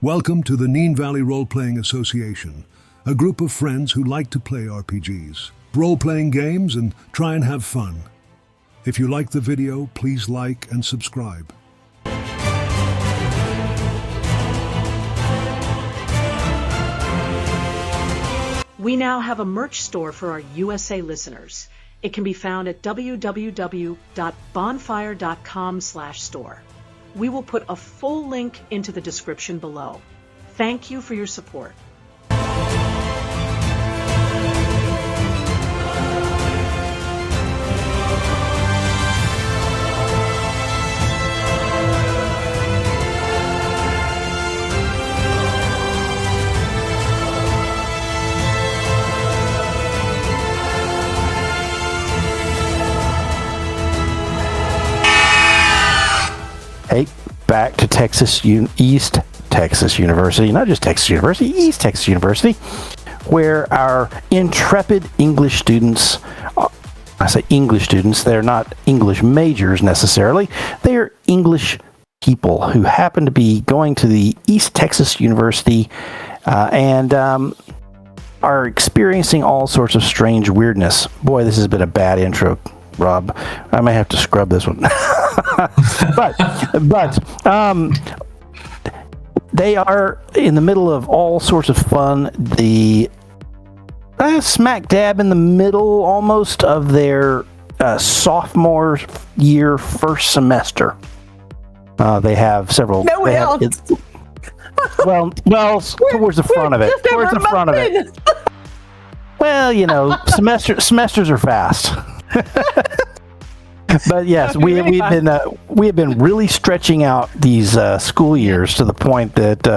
Welcome to the Neen Valley Role-Playing Association, a group of friends who like to play RPGs, role-playing games, and try and have fun. If you like the video, please like and subscribe. We now have a merch store for our USA listeners. It can be found at www.bonfire.com/store. We will put a full link into the description below. Thank you for your support. Hey, back to East Texas University, not just Texas University, East Texas University, where our intrepid English students, I say English students, they're not English majors necessarily, they're English people who happen to be going to the East Texas University and are experiencing all sorts of strange weirdness. Boy, this has been a bad intro, Rob. I may have to scrub this one. but they are in the middle of all sorts of fun. The smack dab in the middle almost of their sophomore year first semester. They have several. No, we aren't. Well, towards the front of it. Towards the front of it. Well, you know, semesters are fast. But yes, we have been really stretching out these school years to the point that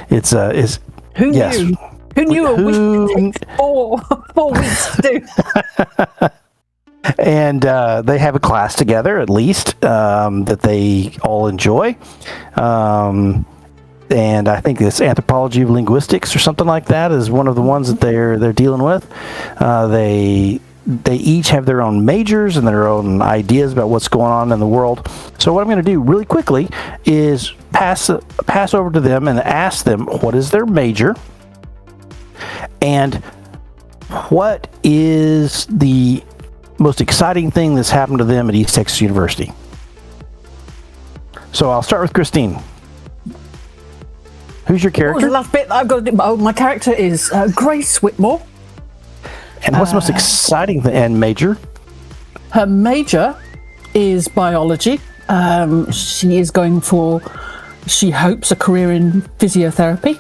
it's who knew? Who knew a week would take 4 weeks to do? And they have a class together, at least, that they all enjoy. And I think it's anthropology of linguistics or something like that is one of the ones that they're dealing with. They each have their own majors and their own ideas about what's going on in the world. So what I'm going to do really quickly is pass over to them and ask them what is their major and what is the most exciting thing that's happened to them at East Texas University. So I'll start with Christine. Who's your character? The last bit I've got to do. Oh, my character is Grace Whitmore. And what's the most exciting thing? And major? Her major is biology. She is going for, she hopes, a career in physiotherapy.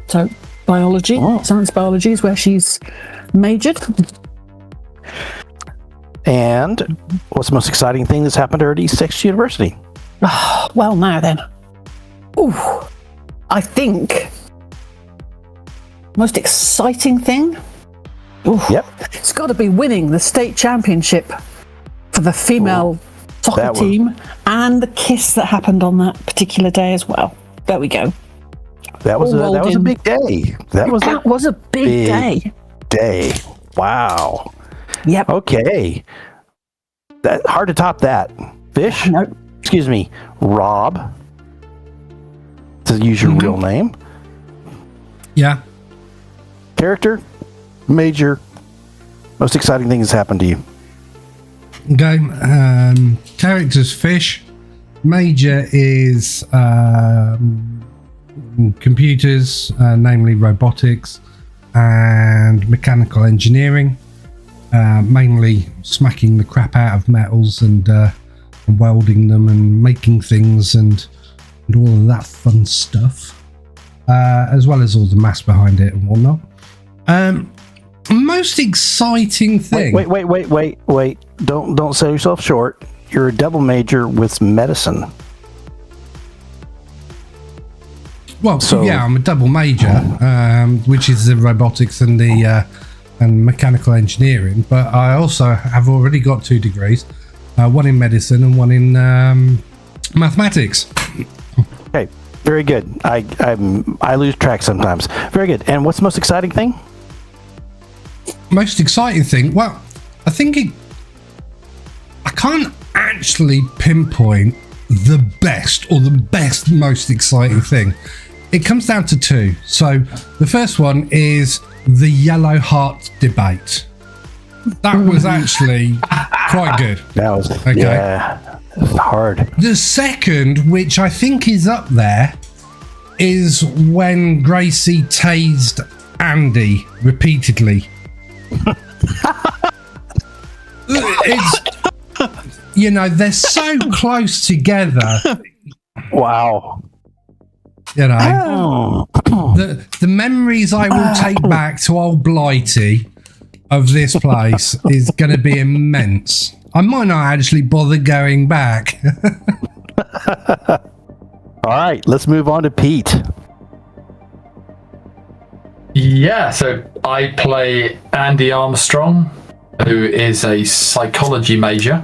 So biology, science biology is where she's majored. And what's the most exciting thing that's happened to her at East Texas University? Oh, well, now then. Ooh, I think most exciting thing? Ooh, yep. It's got to be winning the state championship for the female soccer team and the kiss that happened on that particular day as well. There we go. That was a big day. That was a big day. Wow. Yep. Okay. That hard to top that. Fish? No. Excuse me. Rob. To use your real name. Yeah. Character? Major, most exciting thing that's happened to you. Okay. Character's Fish. Major is computers, namely robotics and mechanical engineering, mainly smacking the crap out of metals and welding them and making things and all of that fun stuff, as well as all the maths behind it and whatnot. Most exciting thing. Wait. Don't sell yourself short. You're a double major with medicine. Well, so yeah, I'm a double major, which is the robotics and the and mechanical engineering. But I also have already got 2 degrees, one in medicine and one in mathematics. Okay, very good. I lose track sometimes. Very good. And what's the most exciting thing? Most exciting thing? Well, I think I can't actually pinpoint the best most exciting thing. it comes down to two. So the first one is the yellow heart debate. That was actually quite good. That was yeah, hard. The second, which I think is up there, is when Gracie tased Andy repeatedly. It's, you know, they're so close together. Wow. You know, the memories I will take back to old Blighty of this place is going to be immense. I might not actually bother going back. All right, let's move on to Pete. Yeah, so I play Andy Armstrong, who is a psychology major,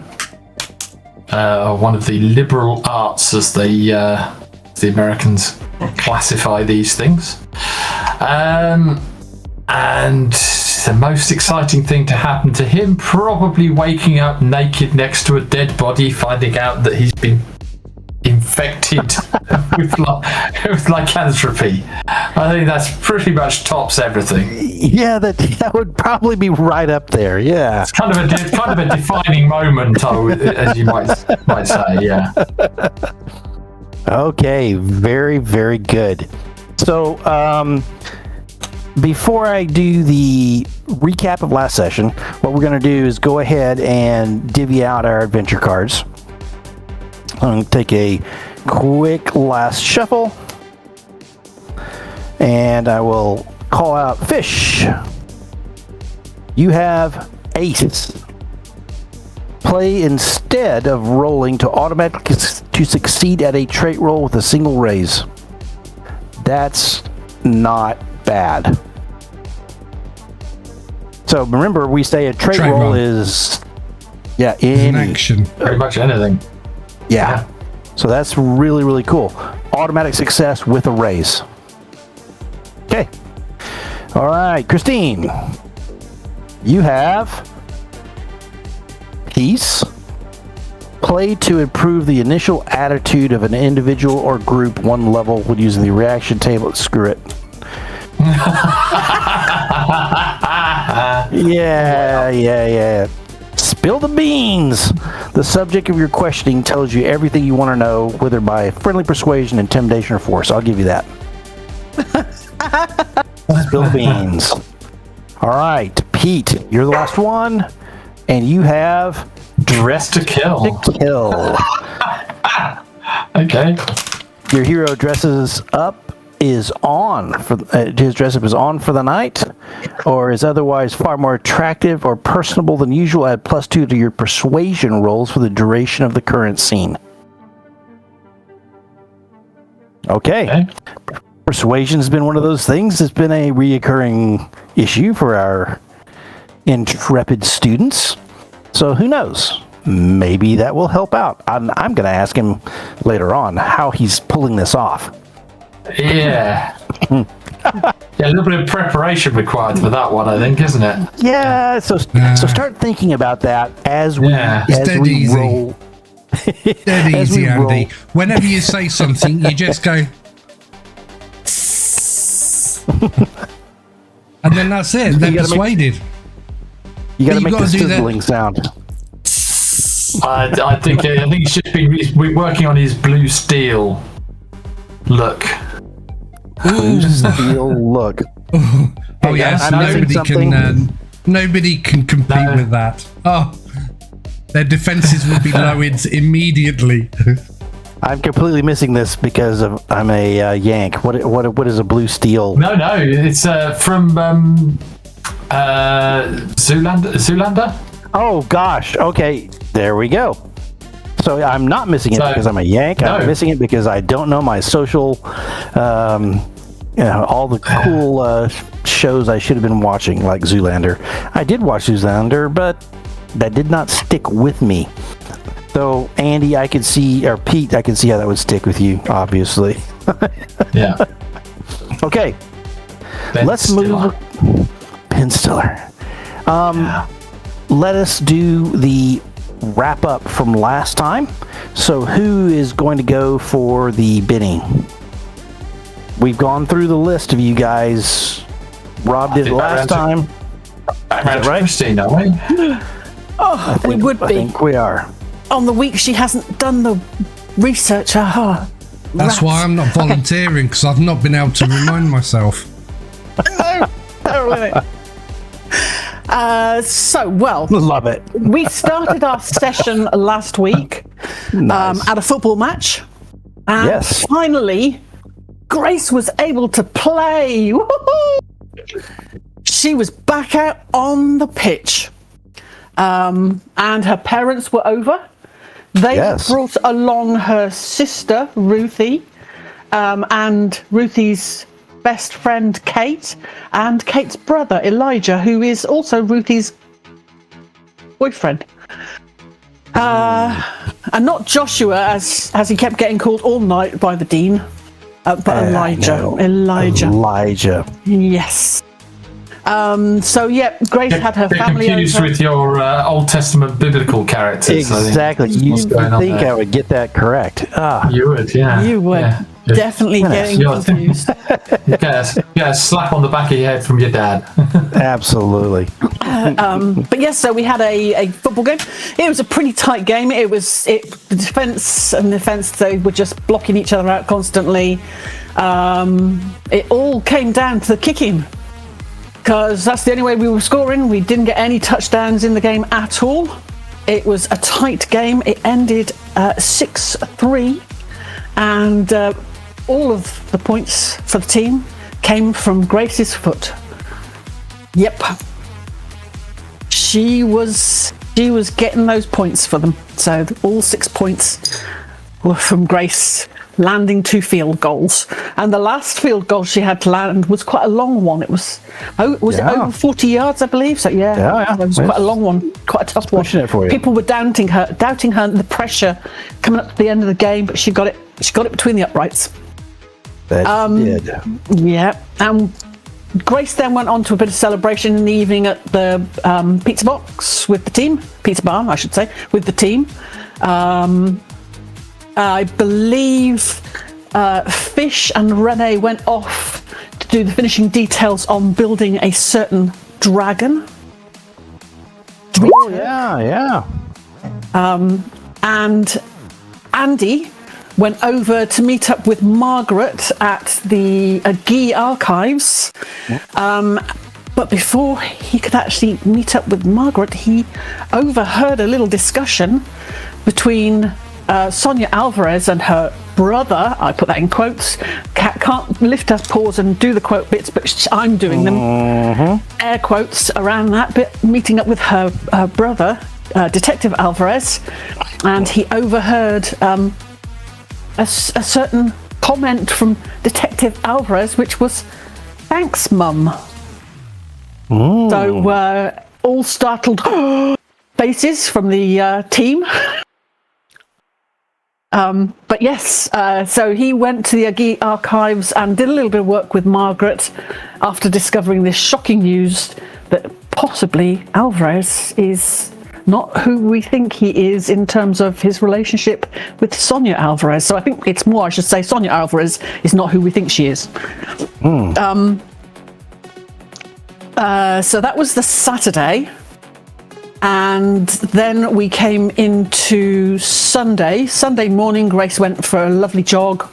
one of the liberal arts, as the Americans classify these things. And the most exciting thing to happen to him, probably waking up naked next to a dead body, finding out that he's been infected with lycanthropy. I think that's pretty much tops everything. Yeah, that would probably be right up there. Yeah, it's kind of a defining moment, as you might say. Yeah. Okay, very, very good. So, before I do the recap of last session, what we're going to do is go ahead and divvy out our adventure cards. I'm going to take a quick last shuffle, and I will call out Fish. You have Ace. Play instead of rolling to automatically to succeed at a trait roll with a single raise. That's not bad. So remember, we say a trait roll is an action. Pretty much anything. Yeah. So that's really, really cool. Automatic success with a raise. Okay. All right, Christine. You have Peace. Play to improve the initial attitude of an individual or group one level when using the reaction table. Screw it. Yeah. Spill the beans. The subject of your questioning tells you everything you want to know, whether by friendly persuasion, intimidation, or force. I'll give you that. Spill the beans. All right, Pete, you're the last one, and you have Dress to Kill. Okay. Your hero dresses up is on for his dress up is on for the night, or is otherwise far more attractive or personable than usual. Add +2 to your persuasion rolls for the duration of the current scene. Okay. Persuasion has been one of those things that's been a reoccurring issue for our intrepid students. So who knows? Maybe that will help out. I'm going to ask him later on how he's pulling this off. Yeah. A little bit of preparation required for that one, I think, isn't it? Yeah. So start thinking about that as we roll. Dead easy, Andy. Whenever you say something, you just go, and then that's it. They're persuaded. You got to make the sizzling sound. I think he should be working on his blue steel look. Blue steel look. Oh yes, nobody can compete with that. Oh, their defenses will be lowered immediately. I'm completely missing this because I'm a Yank. What is a blue steel? No, it's from Zoolander. Oh gosh. Okay, there we go. So I'm not missing it because I'm a Yank. No. I'm missing it because I don't know my social, all the cool shows I should have been watching, like Zoolander. I did watch Zoolander, but that did not stick with me. So Andy, I could see, or Pete, I could see how that would stick with you, obviously. Yeah. Okay. Let's move. Ben Stiller. Let us do the wrap up from last time. So who is going to go for the bidding? we've gone through the list of you guys. Rob did it last time. Right, Christine, are we? Oh, we would I be. think we are. On the week she hasn't done the research. That's rats. why I'm not volunteering, because I've not been able to remind myself. Love it. We started our session last week Nice. at a football match. And Yes. finally, Grace was able to play. Woo-hoo! She was back out on the pitch. And her parents were over. They Yes. brought along her sister, Ruthie, and Ruthie's best friend, Kate, and Kate's brother, Elijah, who is also Ruthie's boyfriend. And not Joshua, as he kept getting called all night by the dean, but Elijah. No. Elijah. Yes. So yeah, Grace had her They're family confused over. with your Old Testament biblical characters. Exactly. I think. You What's going on think there? I would get that correct? Ah, You would, yeah. You were Yeah. definitely getting Yes. confused. Get a slap on the back of your head from your dad. absolutely. But yes, so we had a football game. It was a pretty tight game. The defence and the offence, they were just blocking each other out constantly. It all came down to the kicking, because that's the only way we were scoring. We didn't get any touchdowns in the game at all. It was a tight game. It ended 6-3, and all of the points for the team came from Grace's foot. Yep. She was getting those points for them. So all 6 points were from Grace landing 2 field goals. And the last field goal she had to land was quite a long one. It was it over 40 yards, I believe. So yeah. It was quite a long one, quite a tough one. Pushing it for you. People were doubting her, and the pressure coming up to the end of the game, but she got it between the uprights. That did. Yeah. Grace then went on to a bit of celebration in the evening at the pizza box with the team. Pizza bar, I should say, with the team. I believe Fish and Renee went off to do the finishing details on building a certain dragon. Oh, yeah. And Andy went over to meet up with Margaret at the Guy Archives. But before he could actually meet up with Margaret, he overheard a little discussion between Sonia Alvarez and her brother. I put that in quotes. Can't lift her paws and do the quote bits, but I'm doing them. Air quotes around that bit. Meeting up with her brother, Detective Alvarez, and he overheard a certain comment from Detective Alvarez, which was, "Thanks, Mum." So all startled faces from the team. But yes, so he went to the Aggie Archives and did a little bit of work with Margaret after discovering this shocking news that possibly Alvarez is not who we think he is in terms of his relationship with Sonia Alvarez. So I think it's more, I should say, Sonia Alvarez is not who we think she is. So that was the Saturday. And then we came into Sunday. Sunday morning, Grace went for a lovely jog.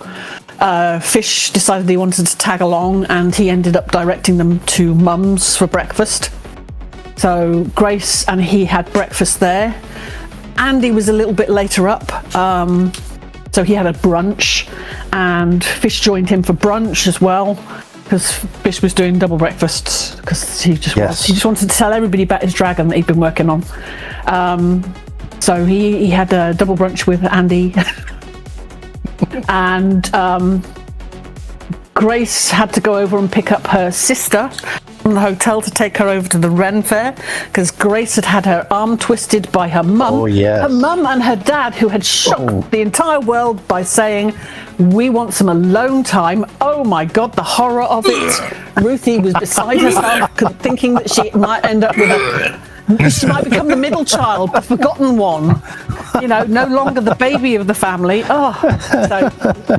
Fish decided he wanted to tag along, and he ended up directing them to Mum's for breakfast. So Grace and he had breakfast there. Andy was a little bit later up, so he had a brunch, and Fish joined him for brunch as well, because Fish was doing double breakfasts because he just wanted to tell everybody about his dragon that he'd been working on. So he had a double brunch with Andy, and Grace had to go over and pick up her sister from the hotel to take her over to the Ren Fair, because Grace had her arm twisted by her mum. Oh, yes. Her mum and her dad, who had shocked the entire world by saying, "We want some alone time." Oh my God, the horror of it. Ruthie was beside herself, thinking that she might end up with She might become the middle child, the forgotten one. You know, no longer the baby of the family. Oh, so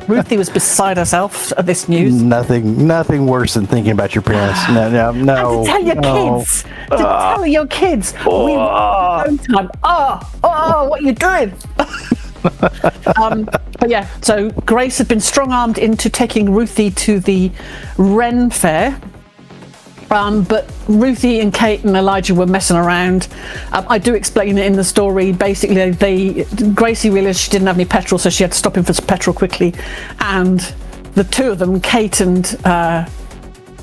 Ruthie was beside herself at this news. Nothing worse than thinking about your parents. No. And to tell your kids. To tell your kids. We want home time. Oh, what are you doing? But yeah, so Grace had been strong-armed into taking Ruthie to the Ren Fair. But Ruthie and Kate and Elijah were messing around. I do explain it in the story. Basically, Gracie realised she didn't have any petrol, so she had to stop him for some petrol quickly. And the two of them, Kate and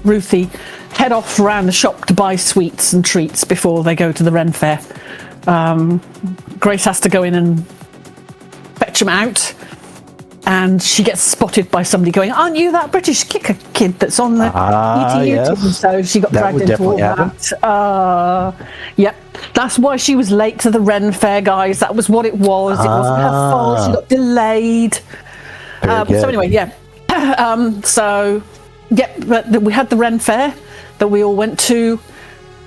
Ruthie, head off around the shop to buy sweets and treats before they go to the Ren Fair. Grace has to go in and fetch them out. And she gets spotted by somebody going, "Aren't you that British kicker kid that's on the YouTube?" Yes. So she got dragged into all that. Yep, that's why she was late to the Ren Fair, guys. That was what it was. It wasn't her fault. She got delayed. So anyway, yeah. But we had the Ren Fair that we all went to.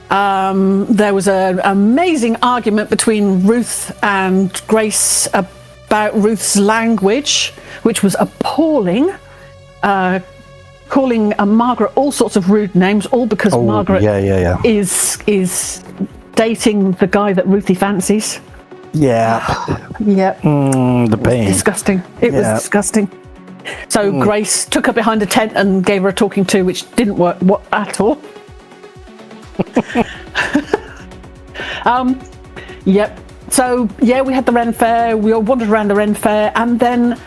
There was an amazing argument between Ruth and Grace about Ruth's language, which was appalling, calling Margaret all sorts of rude names, all because Margaret is dating the guy that Ruthie fancies. Yeah. Yeah. The pain. Disgusting. It was disgusting. So Grace took her behind a tent and gave her a talking to, which didn't work at all. Yep. So, yeah, we had the Ren Fair, we all wandered around the Ren Fair, and then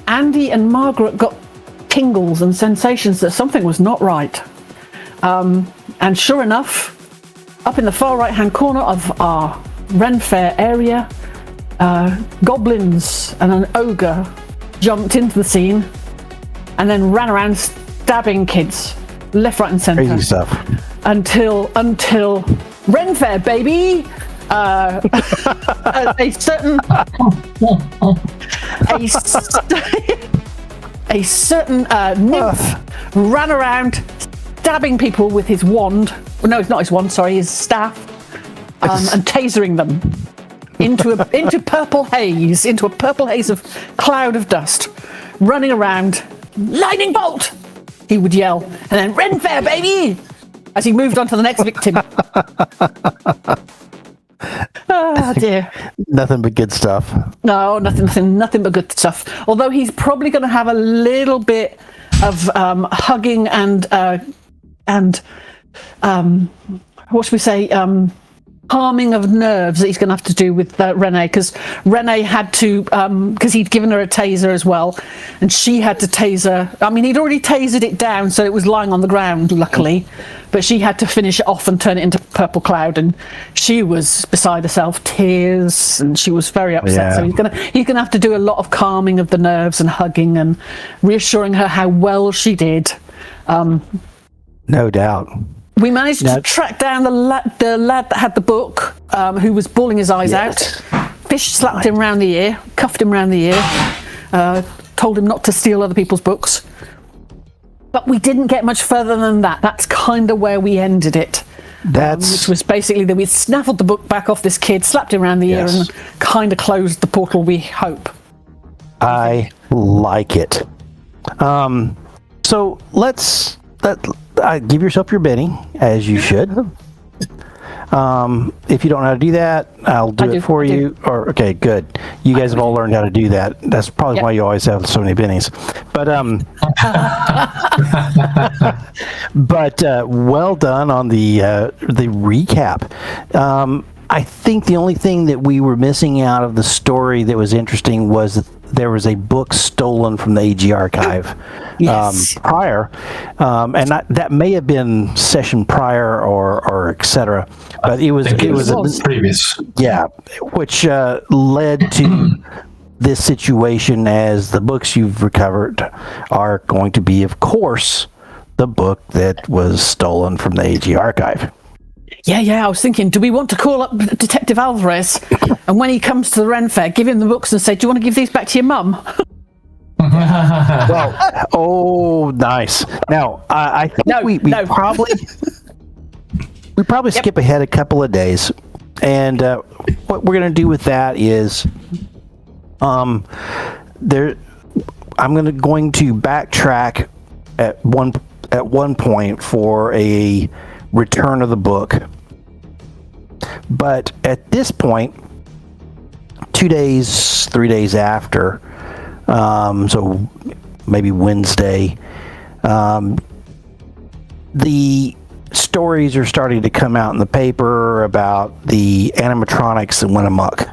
Andy and Margaret got tingles and sensations that something was not right. And sure enough, up in the far right-hand corner of our Ren Fair area, goblins and an ogre jumped into the scene and then ran around stabbing kids, left, right and centre. Crazy stuff. Until Ren Fair, baby! A certain nymph ran around stabbing people with his wand. No, it's not his wand. Sorry, his staff, and tasering them into purple haze of cloud of dust, running around. Lightning bolt! He would yell, and then Ren Fair, baby! As he moved on to the next victim. Oh dear. Nothing but good stuff. No, nothing but good stuff. Although he's probably going to have a little bit of hugging and what should we say? Calming of nerves that he's going to have to do with Renee, because Renee had to, because he'd given her a taser as well, and she had to taser. I mean, he'd already tasered it down, so it was lying on the ground, luckily, but she had to finish it off and turn it into purple cloud, and she was beside herself, tears, and she was very upset. So he's gonna have to do a lot of calming of the nerves and hugging and reassuring her how well she did. No doubt. We managed to track down the lad that had the book, who was bawling his eyes out. Fish slapped him round the ear, cuffed him round the ear, told him not to steal other people's books. But we didn't get much further than that. That's kind of where we ended it. Which was basically that we snaffled the book back off this kid, slapped him around the ear, and kind of closed the portal, we hope. I like it. So let's give yourself your Benny, as you should. If you don't know how to do that, I'll do it for you. Or okay, good. You guys have all learned how to do that. That's probably why you always have so many bennies. But well done on the recap. I think the only thing that we were missing out of the story that was interesting was that there was a book stolen from the AG archive prior, and that may have been session prior or etc. But it was previous. Yeah, which led to this situation, as the books you've recovered are going to be, of course, the book that was stolen from the AG archive. Yeah, I was thinking, do we want to call up Detective Alvarez, and when he comes to the Ren Fair, give him the books and say, do you want to give these back to your mum? Well, nice. Now, I think we probably skip ahead a couple of days. And what we're going to do with that is, I'm going to backtrack at one point for a return of the book. But at this point, 2 days, 3 days after, so maybe Wednesday, the stories are starting to come out in the paper about the animatronics that went amok.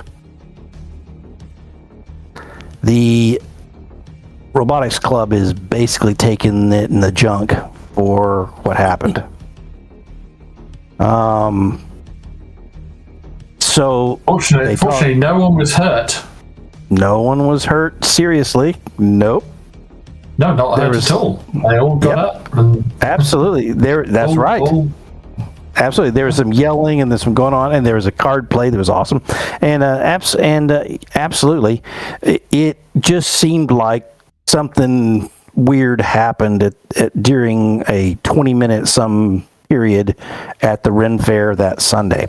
The robotics club is basically taking it in the junk for what happened. So fortunately, no one was hurt. No one was hurt seriously. Nope. No, not hurt at all. They all got up. And absolutely. That's right. Absolutely. There was some yelling and there's some going on, and there was a card play that was awesome. And absolutely, it just seemed like something weird happened during a 20-minute some period at the Ren Fair that Sunday.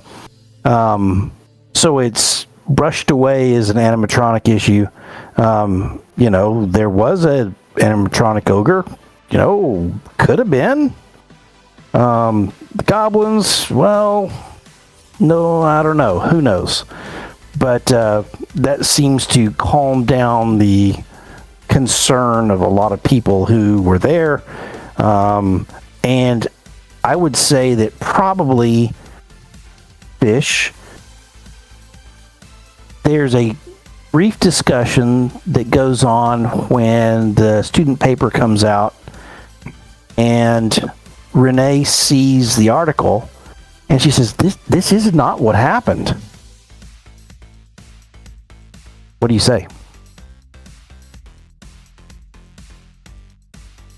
So it's brushed away as an animatronic issue. There was a animatronic ogre, could have been. The goblins, well, no, I don't know. Who knows? But that seems to calm down the concern of a lot of people who were there. And I would say that probably Fish, there's a brief discussion that goes on when the student paper comes out and Renee sees the article and she says, this is not what happened. What do you say?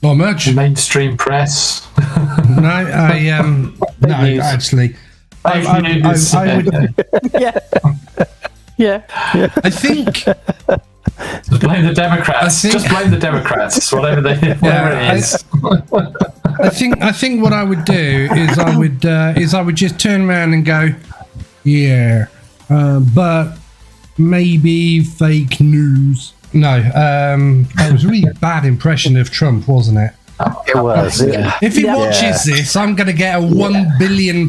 Not much. Mainstream press. No, actually, I would. Yeah. I think. Just blame the Democrats. Just blame the Democrats. Whatever it is. I think what I would do is I would just turn around and go, yeah, but maybe fake news. No, it was a really bad impression of Trump, wasn't it? It was. If he watches this, I'm going to get a £1 billion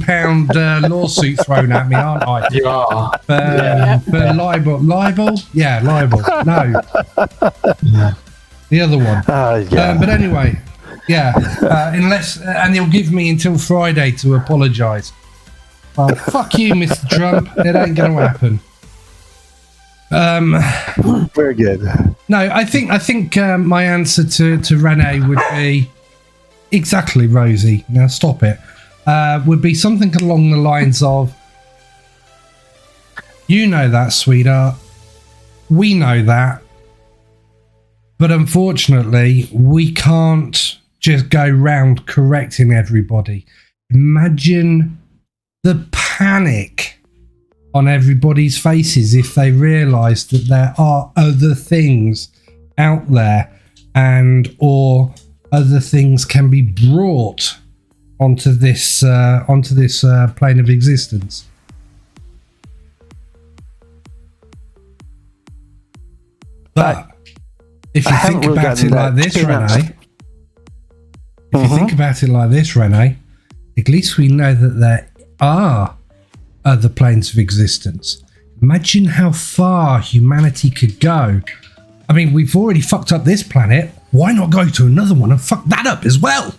lawsuit thrown at me, aren't I? You are. For libel. Libel? Yeah, libel. No. Yeah. The other one. But anyway, yeah. And he'll give me until Friday to apologise. Well, fuck you, Mr. Trump. It ain't going to happen. Very good. No, I think my answer to Renee would be exactly, Rosie. Now stop it. Would be something along the lines of, you know that, sweetheart. We know that. But unfortunately, we can't just go round correcting everybody. Imagine the panic on everybody's faces if they realised that there are other things out there, and or other things can be brought onto this plane of existence. But if you think about it like this, Renee, if you think about it like this, Renee, at least we know that there are other planes of existence. Imagine how far humanity could go. I mean, we've already fucked up this planet. Why not go to another one and fuck that up as well?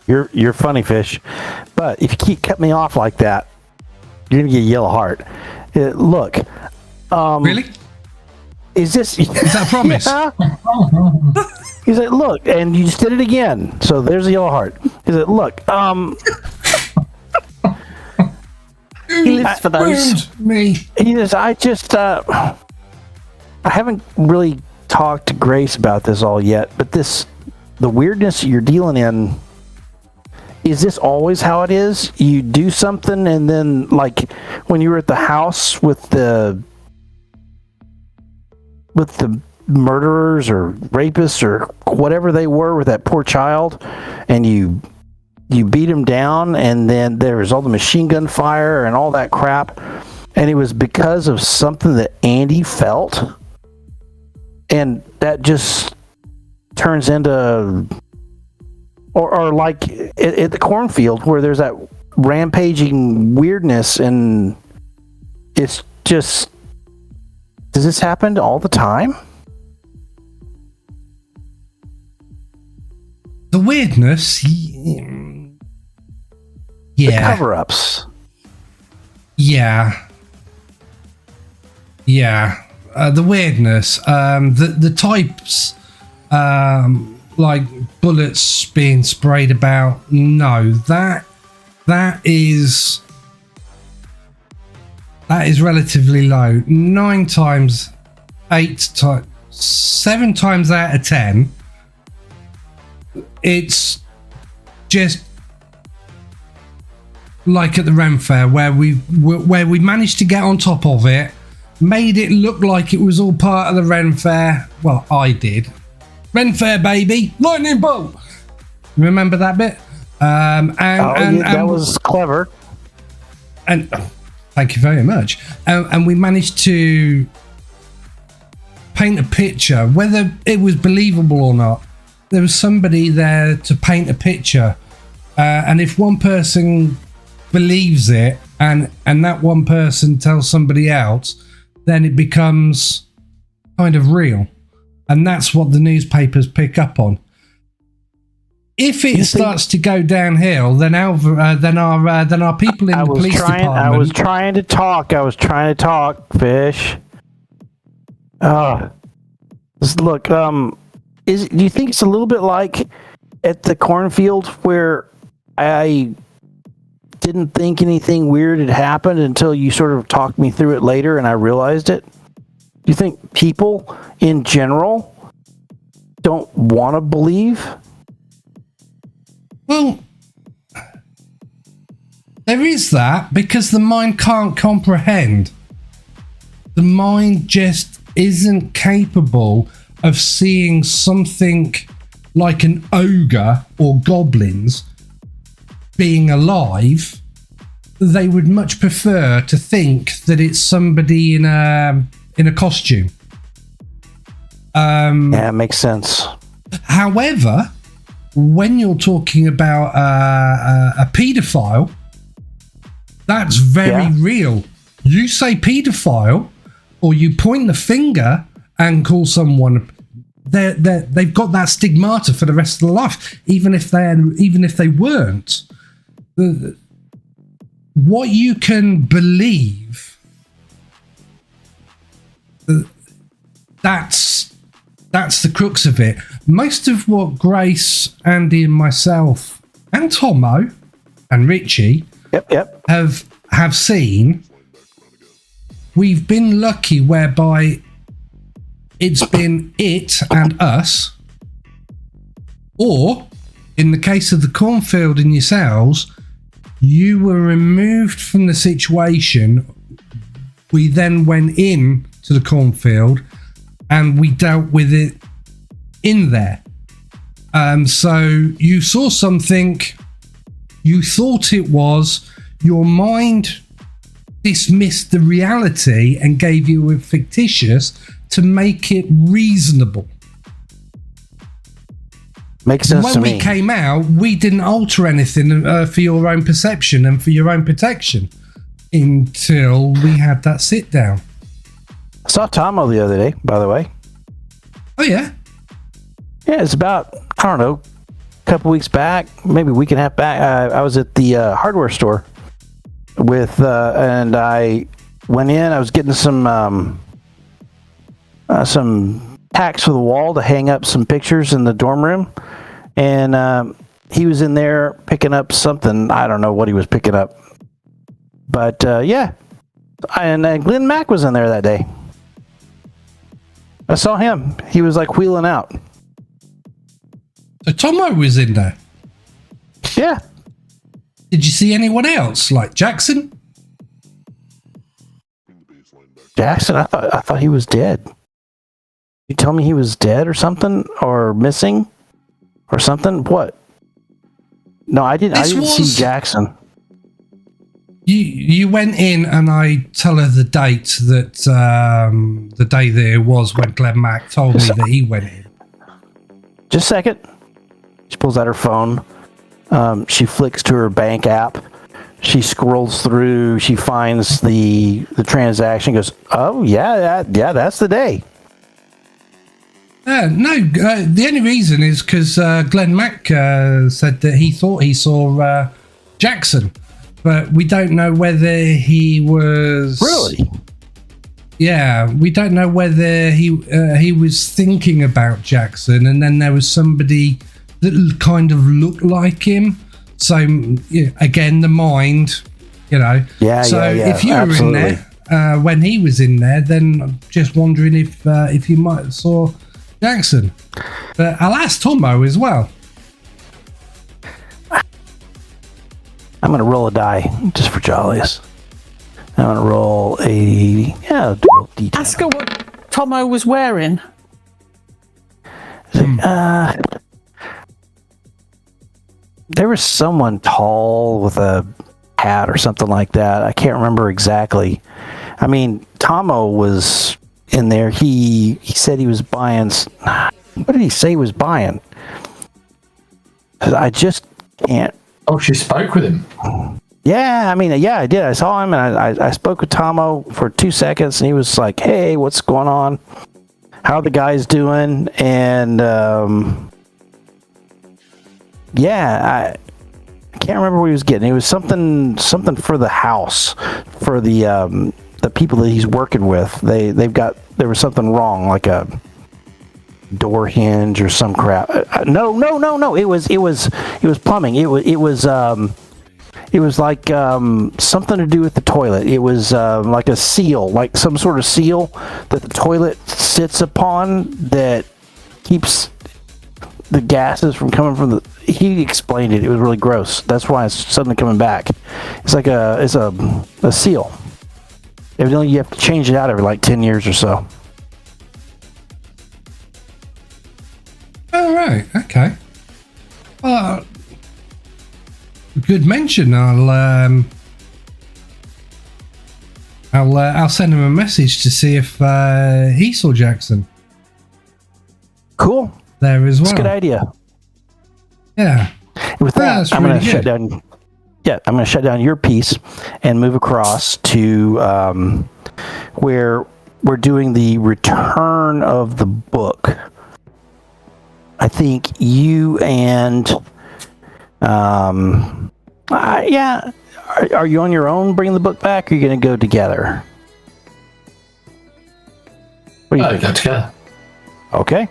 You're funny, Fish. But if you keep cutting me off like that, you're gonna get a yellow heart. Look. Really? Is that a promise? He said, look, and you just did it again. So there's a yellow heart. He said, look, He lives for those. Me. He says, I haven't really talked to Grace about this all yet, but the weirdness you're dealing in, is this always how it is? You do something and then, like, when you were at the house with the murderers or rapists or whatever they were with that poor child, and you you beat him down, and then there was all the machine gun fire and all that crap, and it was because of something that Andy felt, and that just turns into, or like at the cornfield where there's that rampaging weirdness, and it's just, does this happen all the time? The weirdness, The yeah, cover-ups. yeah. The weirdness, the types, like bullets being sprayed about. No, that is relatively low. 9 times, 7 times out of 10, it's just like at the Ren Fair where we managed to get on top of it, made it look like it was all part of the Ren Fair. Well, I did. Ren Fair, baby, lightning bolt. Remember that bit? That was clever. And thank you very much. And we managed to paint a picture, whether it was believable or not. There was somebody there to paint a picture, and if one person believes it, and that one person tells somebody else, then it becomes kind of real, and that's what the newspapers pick up on. If it starts to go downhill, then our people in the police department. I was trying to talk, Fish. Look, do you think it's a little bit like at the cornfield where I didn't think anything weird had happened until you sort of talked me through it later and I realized it? Do you think people in general don't want to believe? Well, there is that, because the mind can't comprehend. The mind just isn't capable of seeing something like an ogre or goblins being alive. They would much prefer to think that it's somebody in a costume. Yeah, it makes sense. However, when you're talking about a paedophile, that's very real. You say paedophile, or you point the finger and call someone, they've got that stigmata for the rest of their life, even if they weren't. What you can believe, that's the crux of it. Most of what Grace, Andy, and myself, and Tomo, and Richie have seen, we've been lucky whereby it's been it and us, or in the case of the cornfield and yourselves, you were removed from the situation. We then went in to the cornfield and we dealt with it in there. So you saw something, you thought it was, your mind dismissed the reality and gave you a fictitious to make it reasonable. Makes sense to me. When we came out, we didn't alter anything for your own perception and for your own protection until we had that sit down. I saw Tomo the other day, by the way. Oh, yeah? Yeah, it's about, I don't know, a couple weeks back, maybe a week and a half back. I was at the hardware store and I went in. I was getting some tacks for the wall to hang up some pictures in the dorm room, and he was in there picking up something. I don't know what he was picking up, but yeah, and Glenn Mack was in there that day. I saw him. He was like wheeling out. So Tomo was in there. Yeah. Did you see anyone else, like Jackson? Jackson, I thought he was dead. You tell me he was dead or something, or missing, or something? What? No, I didn't. This I didn't was- see Jackson. You went in and I tell her the date that the day that it was when Glenn Mack told me that he went in. Just a second. She pulls out her phone. She flicks to her bank app. She scrolls through. She finds the transaction. Goes, oh yeah, that's the day. The only reason is because Glenn Mack said that he thought he saw Jackson, but we don't know whether he was Really? Yeah, we don't know whether he was thinking about Jackson, and then there was somebody that kind of looked like him. So again, the mind, Yeah. So yeah, if you were absolutely. in there when he was in there, then I'm just wondering if you might have saw Jackson. But I'll ask Tomo as well. I'm gonna roll a die just for jollies. I'm gonna roll a roll D10. Ask her what Tomo was wearing. There was someone tall with a hat or something like that. I can't remember exactly. I mean, Tomo was in there. He said he was buying. What did he say he was buying? I just can't. Oh, she spoke with him. Yeah, I mean, yeah, I did. I saw him, and I spoke with Tomo for 2 seconds, and he was like, "Hey, what's going on? How are the guys doing?" And yeah, I can't remember what he was getting. It was something for the house, for the people that he's working with. There was something wrong, like a door hinge or some crap. No. It was plumbing. It was like something to do with the toilet. It was like a seal, like some sort of seal that the toilet sits upon that keeps the gases from coming from the. He explained it. It was really gross. That's why it's suddenly coming back. It's like a seal. Evidently, you have to change it out every like 10 years or so. Oh, right. Okay. Good mention. I'll send him a message to see if he saw Jackson Cool. there as well. That's a good idea. Yeah. With that, That's I'm going really to shut good. down. Yeah, I'm going to shut down your piece and move across to where we're doing the return of the book. I think you and yeah. Are you on your own bringing the book back, or are you going to go together? What do you think? Go together. Okay.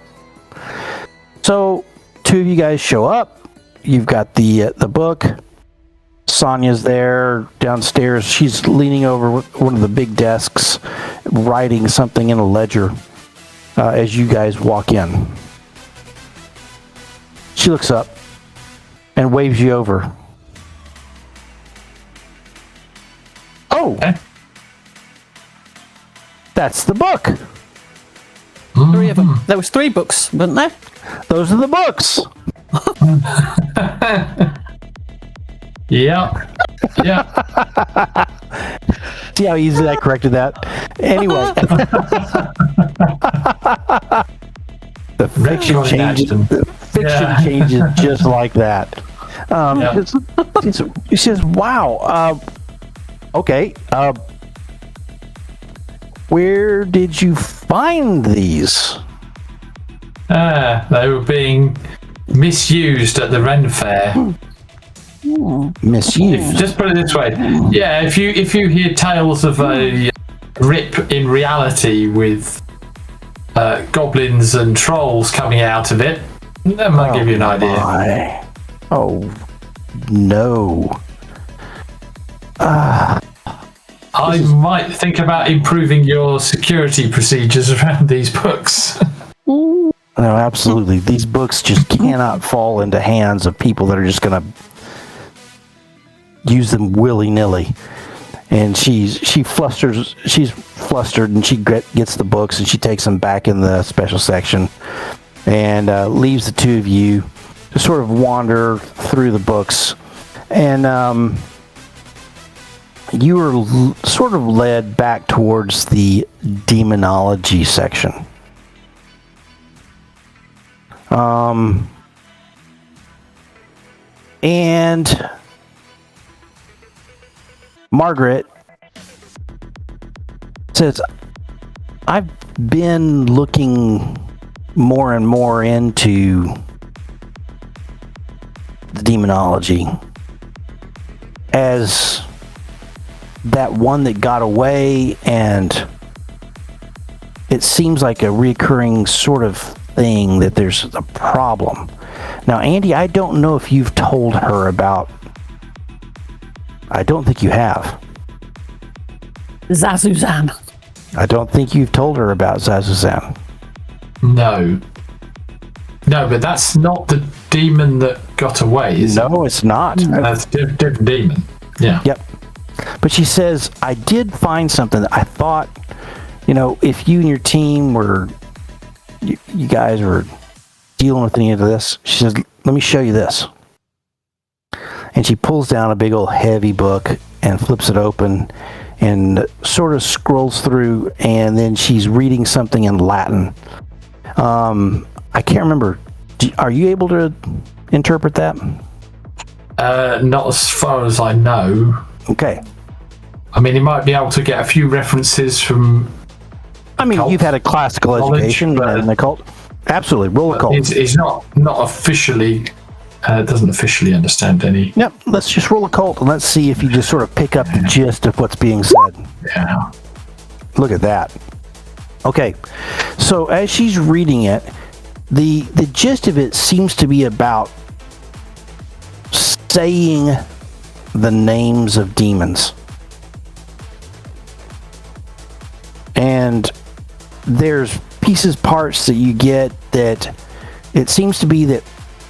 So, two of you guys show up. You've got the book. Sonia's there downstairs. She's leaning over one of the big desks, writing something in a ledger as you guys walk in. She looks up and waves you over. Oh, Okay. that's the book. 3 of them. There was 3 books, weren't there? Those are the books. Yeah. Yeah. See how easy I corrected that? Anyway. The fiction Really changes. nice. The fiction changes just like that. Yeah. She says, wow. Okay. Where did you find these? They were being misused at the Ren Fair. Misused. Just put it this way. Yeah, if you hear tales of a rip in reality with goblins and trolls coming out of it, that might give you an idea. Oh, no. I might think about improving your security procedures around these books. No, absolutely. These books just cannot fall into hands of people that are just going to use them willy-nilly. And she's flustered, and she gets the books and she takes them back in the special section and leaves the two of you sort of wander through the books, and you were sort of led back towards the demonology section. And Margaret says, I've been looking more and more into the demonology as that one that got away, and it seems like a recurring sort of thing that there's a problem. Now, Andy, I don't know if you've told her about... I don't think you have. Zazuzan. I don't think you've told her about Zazuzan. No. No, but that's not the demon that got away, is it? No, it's not. That's a different demon. Yeah. Yep. But she says, I did find something that I thought, if you and your team were, you guys were dealing with any of this, she says, let me show you this. And she pulls down a big old heavy book and flips it open and sort of scrolls through, and then she's reading something in Latin. I can't remember. Are you able to interpret that? Not as far as I know. Okay. I mean, he might be able to get a few references from... you've had a classical education in the cult. Absolutely. Roll a cult. He's not officially... doesn't officially understand any... Yep. Let's just roll a cult and let's see if you just sort of pick up the gist of what's being said. Yeah. Look at that. Okay. So as she's reading it, the gist of it seems to be about saying the names of demons. And there's parts that you get that it seems to be that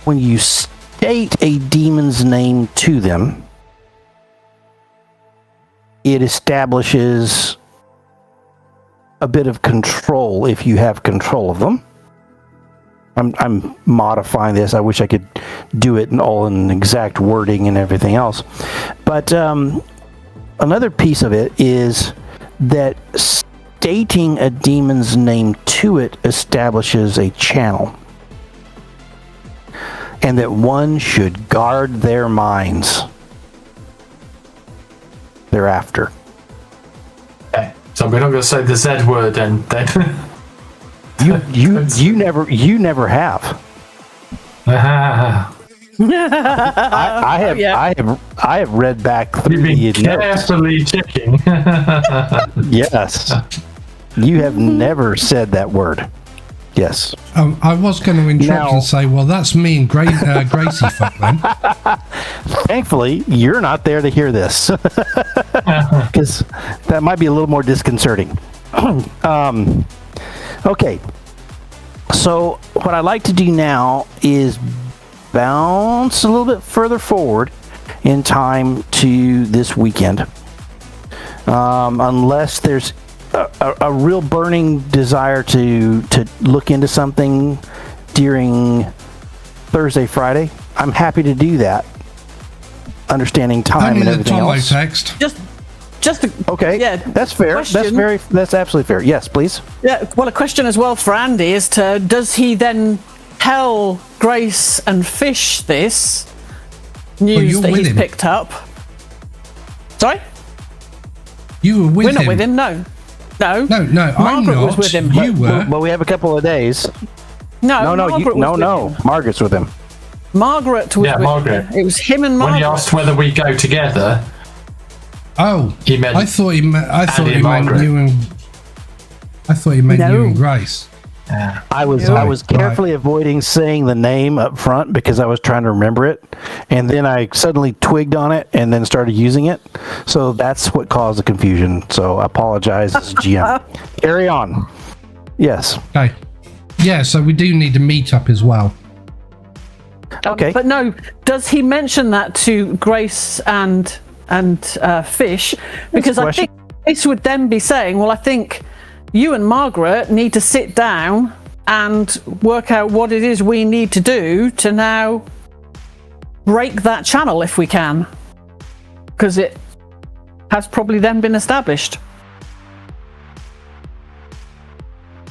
when you state a demon's name to them, it establishes a bit of control if you have control of them. I'm modifying this. I wish I could do it in exact wording and everything else. But another piece of it is that stating a demon's name to it establishes a channel. And that one should guard their minds thereafter. Okay. So we're not going to say the Z word and then... You never have. I have read back through You've been the carefully checking. Yes. You have never said that word. Yes. I was going to interrupt and say, well, that's me and Gracie fuck then. Thankfully, you're not there to hear this. Because that might be a little more disconcerting. Okay. So what I like to do now is bounce a little bit further forward in time to this weekend. Unless there's a real burning desire to look into something during Thursday, Friday, I'm happy to do that. Understanding time and everything else. Text. Just okay. Yeah, that's fair. question. That's absolutely fair. Yes, please. Yeah. Well, a question as well for Andy is does he then tell Grace and Fish this news that he's picked up? Sorry? You were with him. We're not with him, no. No. Margaret was with him. You were. Well, we have a couple of days. No. Margaret's with him. Margaret was with Margaret. him. It was him and Margaret. When he asked whether we go together... Oh, he meant I thought he meant you and. I thought he meant you and Grace. Yeah. I was carefully avoiding saying the name up front because I was trying to remember it, and then I suddenly twigged on it and then started using it. So that's what caused the confusion. So I apologize as GM. Carry on. Yes. Okay. Yeah. So we do need to meet up as well. Okay. But no, does he mention that to Grace and Fish? Because I think this would then be saying, well, I think you and Margaret need to sit down and work out what it is we need to do to now break that channel if we can, because it has probably then been established.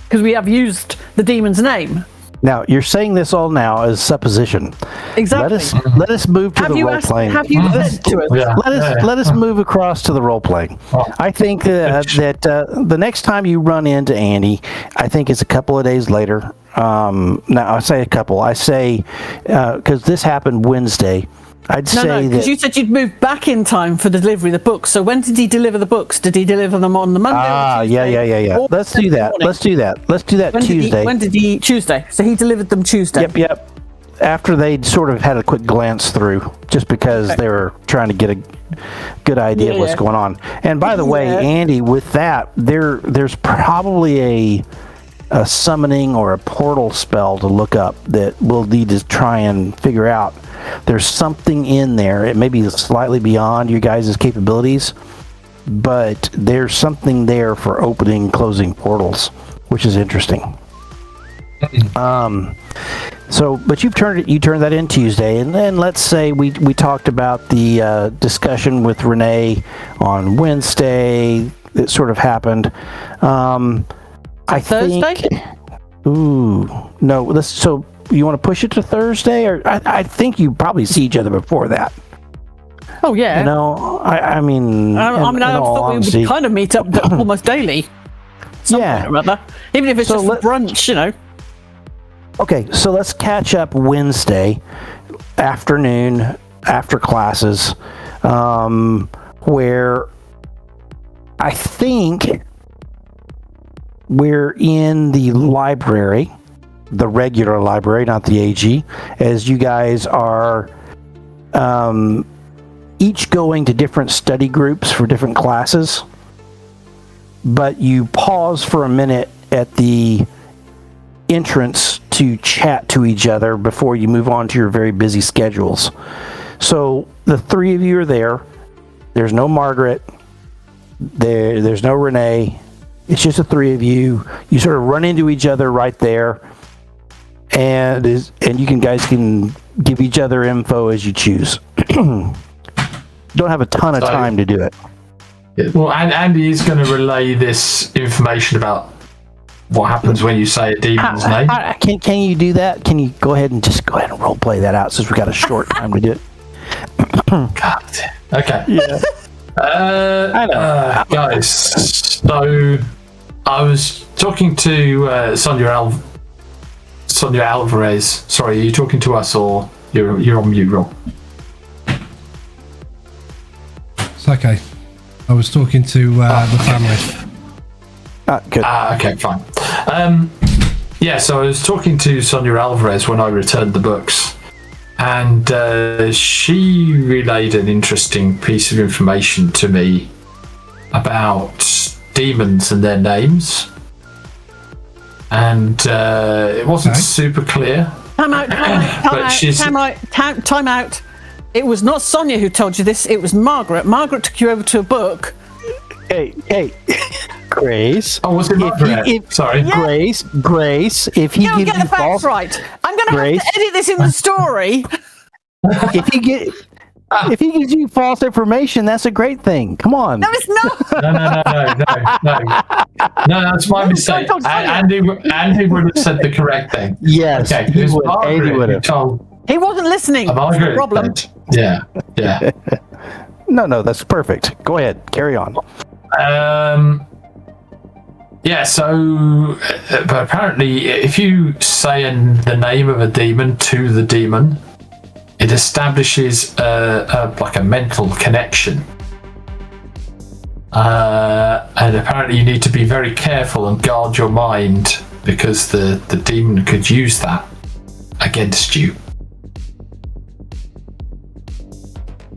Because we have used the demon's name. Now, you're saying this all now as supposition. Exactly. Let us move to the role playing. Have you said to us? Yeah. Let us move across to the role playing. I think that the next time you run into Andy, I think it's a couple of days later. Now I say a couple. I say because this happened Wednesday. I'd say because you said you'd move back in time for the delivery of the books. So when did he deliver the books? Did he deliver them on the Monday? Or Tuesday? Yeah. Let's do that. Morning? Let's do that Tuesday. When did he? Tuesday. So he delivered them Tuesday. Yep. After they'd sort of had a quick glance through, just because they were trying to get a good idea of what's going on. And by the way, Andy, with that, there's probably a summoning or a portal spell to look up that we'll need to try and figure out. There's something in there. It may be slightly beyond your guys' capabilities, but there's something there for opening and closing portals, which is interesting. But you turned that in Tuesday, and then let's say we talked about the discussion with Renee on Wednesday. It sort of happened. Thursday? No. So you want to push it to Thursday, or I think you probably see each other before that. Oh yeah. I thought we would kind of meet up almost daily. Yeah. Or other. Even if it's just for brunch, Okay, so let's catch up Wednesday afternoon after classes, where I think we're in the library, the regular library, not the AG, as you guys are each going to different study groups for different classes, but you pause for a minute at the entrance to chat to each other before you move on to your very busy schedules. So the three of you are there. There's no Margaret. There's no Renee. It's just the three of you. You sort of run into each other right there, and you guys can give each other info as you choose. Don't have a ton of time to do it. Well, Andy is going to relay this information about what happens when you say a demon's name. Can you do that? Can you go ahead and role play that out since we've got a short time to do it? God. Okay. Yeah. I know. Guys, so I was talking to Sonia Alvarez. Sorry, are you talking to us or you're on mute, Rob? It's okay. I was talking to the family. Good. Okay, fine. So I was talking to Sonia Alvarez when I returned the books, and she relayed an interesting piece of information to me about demons and their names, and it wasn't super clear. Time out. It was not Sonia who told you this, it was Margaret. Margaret took you over to a book. Hey, Grace. Oh, was it Margaret? Sorry. Yeah. Grace, if he gives get you the facts false... right. I'm going to have to edit this in the story. If he gives you false information, that's a great thing. Come on. No, it's not. No, that's my mistake. Andy would have said the correct thing. Yes, okay, he would have. He wasn't listening. Margaret, problem. Yeah. No, that's perfect. Go ahead, carry on. So but apparently if you say the name of a demon to the demon, it establishes like a mental connection. And apparently you need to be very careful and guard your mind, because the demon could use that against you.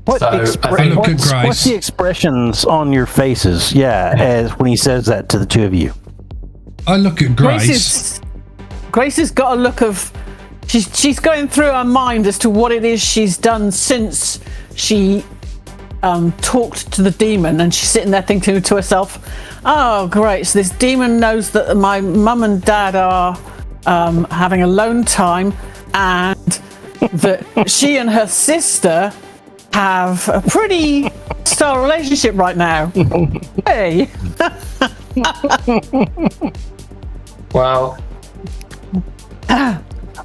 What's the expressions on your faces? Yeah, as when he says that to the two of you. I look at Grace. Grace has got a look of... She's going through her mind as to what it is she's done since she talked to the demon, and she's sitting there thinking to herself, oh, great, so this demon knows that my mum and dad are having a lone time, and that she and her sister have a pretty style relationship right now. Hey. Well,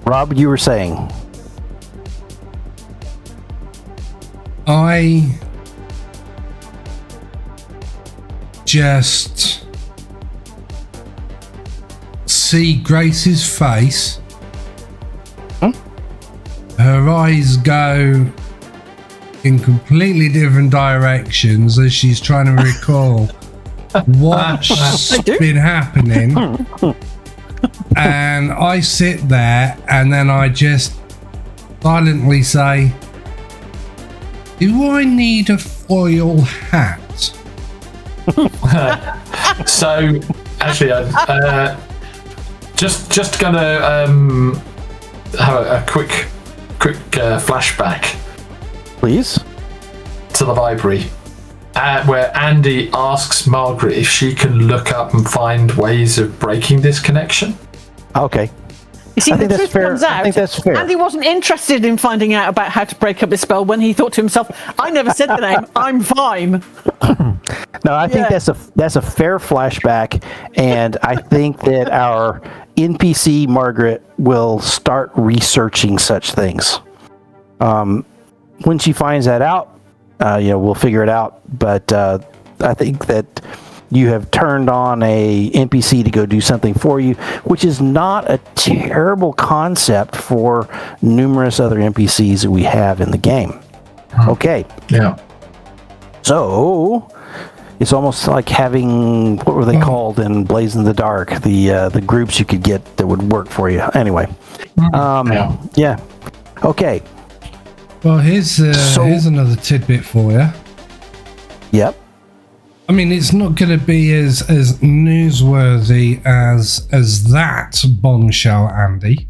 Rob, you were saying. I just see Grace's face. Her eyes go in completely different directions as she's trying to recall what's been happening. And I sit there and then I just silently say, do I need a foil hat? so actually, just gonna have a quick flashback, Please. to the library, where Andy asks Margaret if she can look up and find ways of breaking this connection. Okay. You see, I the think that's truth fair. comes I out. think that's fair. Andy wasn't interested in finding out about how to break up the spell when he thought to himself, I never said the name, I'm fine. No, I think Yeah. that's a fair flashback, and I think that our NPC Margaret will start researching such things. When she finds that out, we'll figure it out. But I think that you have turned on a NPC to go do something for you, which is not a terrible concept for numerous other NPCs that we have in the game. Okay. Yeah. So it's almost like having, what were they called in Blaze in the Dark? The groups you could get that would work for you. Anyway, yeah. Okay. Well, here's another tidbit for you. Yep. I mean, it's not going to be as newsworthy as that bombshell, Andy.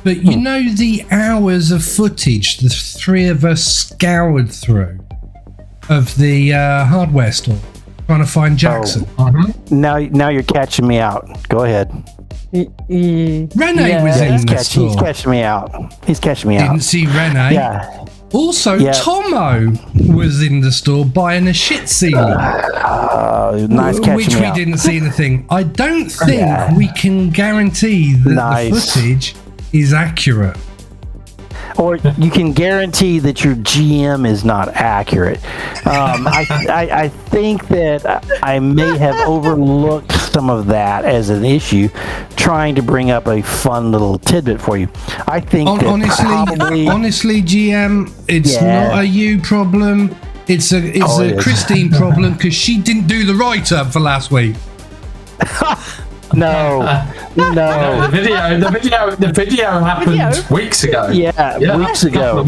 But you know the hours of footage the three of us scoured through of the hardware store trying to find Jackson. Now you're catching me out. Go ahead. Rene was in the store. He's catching me out. He's catching me out. Didn't see Rene. Yeah. Also, Tomo was in the store buying a shit sealer. Nice catching Which me we out. didn't see anything. I don't think we can guarantee that the footage is accurate. Or you can guarantee that your GM is not accurate. I think that I may have overlooked some of that as an issue, trying to bring up a fun little tidbit for you. I think honestly, GM, it's not a you problem. It's a Christine problem because she didn't do the write-up for last week. No. The video happened weeks ago. Weeks ago.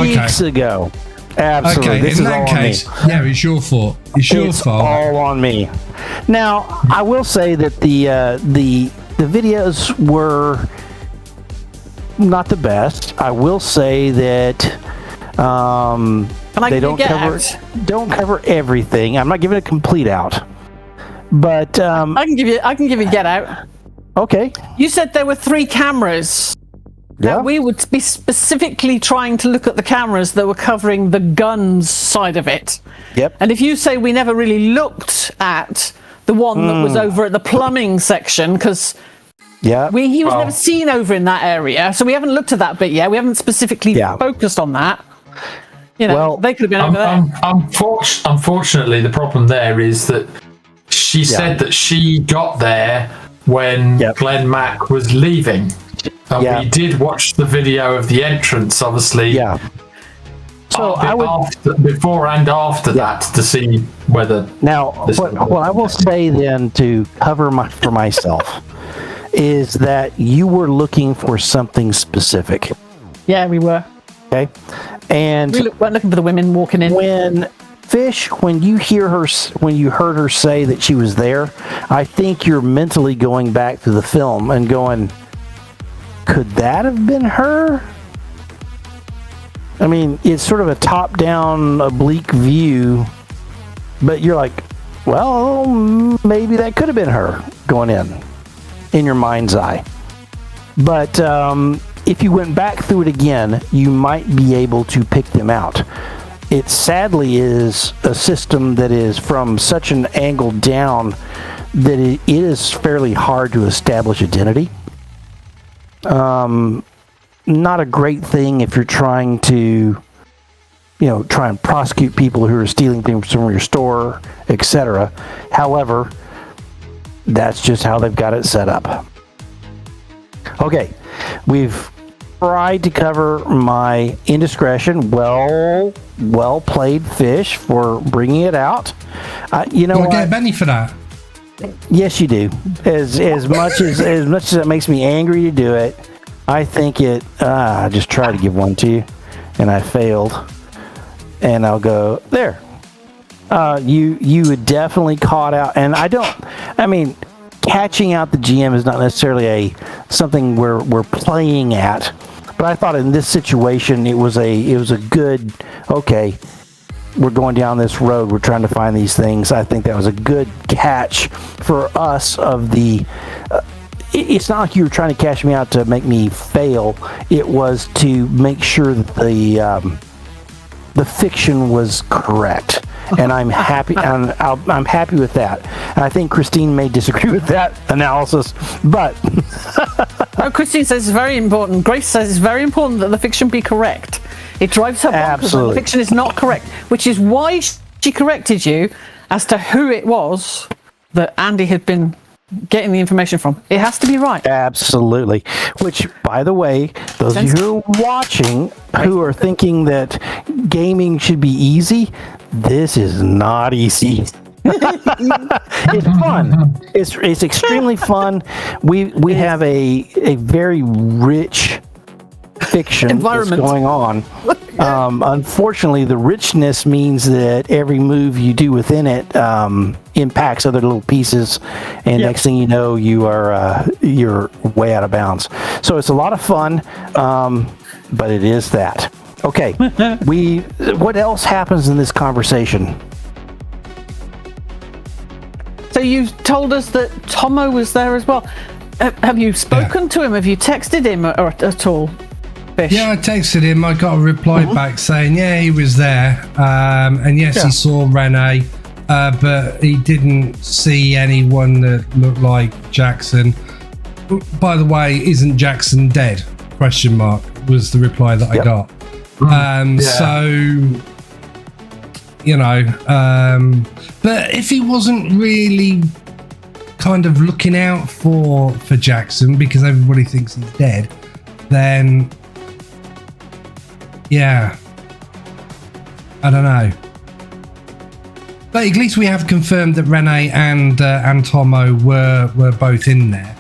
Weeks ago. Absolutely. Okay, this in is that all case, on me. it's your fault. It's your fault. All on me. Now, I will say that the videos were not the best. I will say that they don't cover everything. I'm not giving a complete out. But I can give you get out. Okay. You said there were 3 cameras. Yeah. We would be specifically trying to look at the cameras that were covering the guns side of it. Yep. And if you say we never really looked at the one that was over at the plumbing section, because he was never seen over in that area, so we haven't looked at that bit yet. We haven't specifically focused on that. You know, they could have been over there. Unfortunately, the problem there is that she said that she got there when Glenn Mack was leaving. And we did watch the video of the entrance, obviously. Yeah. So before and after that to see whether. Now, what I will say then to cover for myself is that you were looking for something specific. Yeah, we were. Okay. And we weren't looking for the women walking in. When you heard her say that she was there, I think you're mentally going back to the film and going, could that have been her? I mean, it's sort of a top-down, oblique view, but you're like, well, maybe that could have been her going in your mind's eye. But if you went back through it again, you might be able to pick them out. It sadly is a system that is from such an angle down that it is fairly hard to establish identity. Not a great thing if you're trying to, try and prosecute people who are stealing things from your store, etc. However, that's just how they've got it set up. Okay, we've tried to cover my indiscretion. Well played, fish, for bringing it out. Do I get a Benny for that? Yes, you do. As much as it makes me angry to do it, I think it. I just tried to give one to you, and I failed. And I'll go there. You would definitely caught out, and catching out the GM is not necessarily something we're playing at, but I thought in this situation it was a good, okay, we're going down this road, we're trying to find these things. I think that was a good catch for us of the it's not like you were trying to catch me out to make me fail. It was to make sure that the fiction was correct. And I'm happy, and I'm happy with that. And I think Christine may disagree with that analysis, but Christine says it's very important. Grace says it's very important that the fiction be correct. It drives her bonkers when the fiction is not correct, which is why she corrected you as to who it was that Andy had been getting the information from. It has to be right. Absolutely. Which, by the way, those of you who are watching who are thinking that gaming should be easy, this is not easy. It's fun. It's extremely fun. We have a very rich fiction that's going on. Unfortunately, the richness means that every move you do within it impacts other little pieces, and next thing you know, you're way out of bounds. So it's a lot of fun, but it is that. Okay, what else happens in this conversation? So you told us that Tomo was there as well. Have you spoken to him? Have you texted him at all? Fish? Yeah, I texted him. I got a reply back saying, yeah, he was there. And yes, he saw Renee, but he didn't see anyone that looked like Jackson. By the way, isn't Jackson dead? ? Was the reply that I got. So, but if he wasn't really kind of looking out for Jackson because everybody thinks he's dead, then I don't know. But at least we have confirmed that Renee and Tomo were both in there.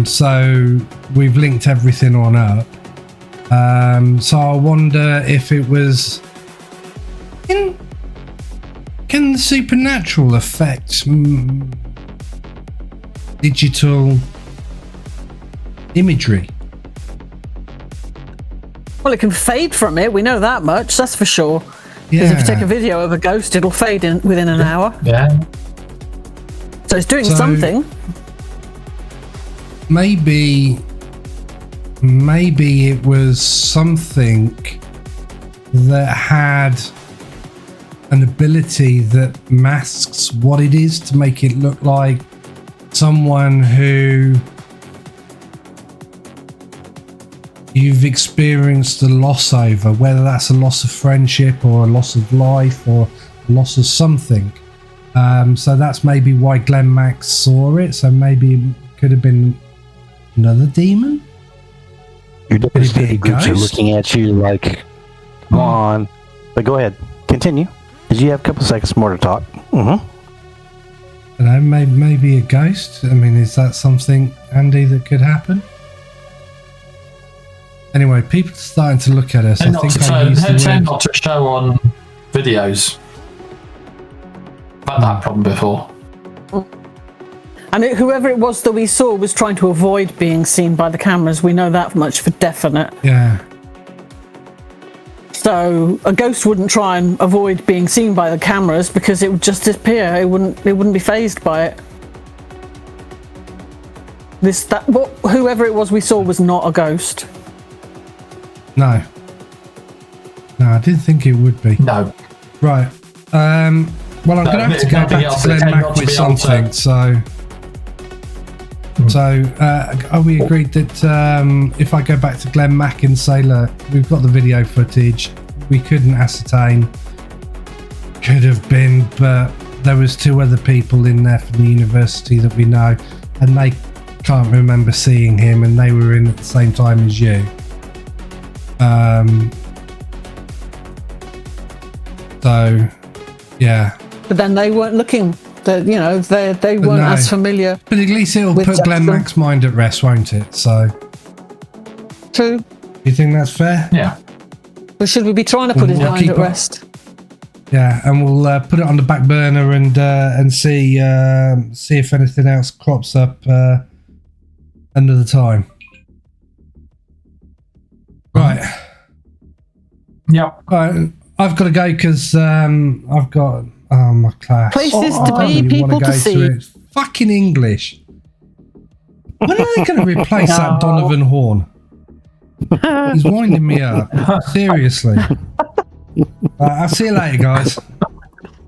So we've linked everything on up. So I wonder if it was. Can the supernatural affect digital imagery? Well, it can fade from it. We know that much. That's for sure. Because if you take a video of a ghost, it'll fade within an hour. Yeah. So it's doing something. Maybe it was something that had an ability that masks what it is to make it look like someone who you've experienced a loss over, whether that's a loss of friendship or a loss of life or a loss of something. So that's maybe why Glenn Max saw it. So maybe it could have been another demon. Your devastated groups are looking at you like, come on. But go ahead, continue, because you have a couple seconds more to talk. I don't know, maybe a ghost. I mean, is that something, Andy, that could happen? Anyway, people are starting to look at us. And not to show on videos. I've had that problem before. And whoever it was that we saw was trying to avoid being seen by the cameras. We know that much for definite. Yeah. So a ghost wouldn't try and avoid being seen by the cameras because it would just disappear. It wouldn't be fazed by it. Whoever it was we saw was not a ghost. No, I didn't think it would be. No. Right. Well, I'm going to have to go nothing back else, to they Glenn tend Mack not to with be able to- something. So, are we agreed that if I go back to Glenn Mack and say, look, we've got the video footage, we couldn't ascertain, could have been, but there was 2 other people in there from the university that we know, and they can't remember seeing him, and they were in at the same time as you. So, yeah. But then they weren't looking. They weren't as familiar. But at least it'll with put Glenn Jackson. Mack's mind at rest, won't it? So, True. you think that's fair? Yeah. But should we be trying to put his We'll mind keep at it- rest? Yeah, and we'll put it on the back burner and see if anything else crops up another time. Right. Yep. Right. I've got to go because I've got my class. Places to I be, really people wanna to go see. it. Fucking English. When are they going to replace that Donovan Horn? He's winding me up. Seriously. I'll see you later, guys.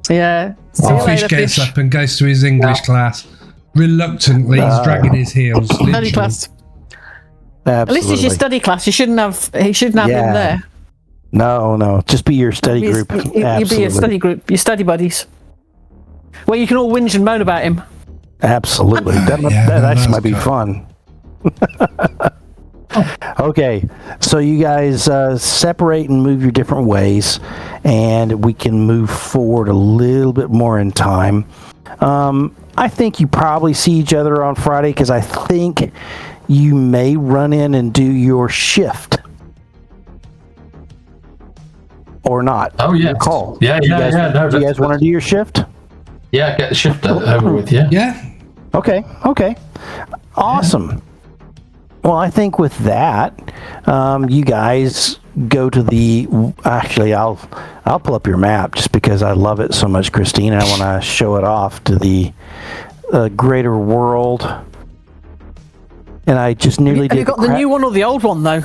Yeah. See you Fish later, gets Fish. up and goes to his English class. Reluctantly, he's dragging his heels. Study literally. class. Absolutely. At least it's your study class. He shouldn't have Yeah. him there. No. Just be your study group. You'd be Absolutely. your study group, your study buddies. Well, you can all whinge and moan about him. Absolutely. That Yeah, actually might be that's fun. Okay, so you guys separate and move your different ways, and we can move forward a little bit more in time. I think you probably see each other on Friday because I think you may run in and do your shift. Or not. Oh, yeah. Call. Yeah. Do you guys No, want to do your shift? Yeah, get the shift over with, yeah. Yeah. Okay. Awesome. Well, I think with that, you guys go to the. Actually, I'll pull up your map just because I love it so much, Christine. And I want to show it off to the greater world. And I just nearly Have did. you got the new one or the old one, though?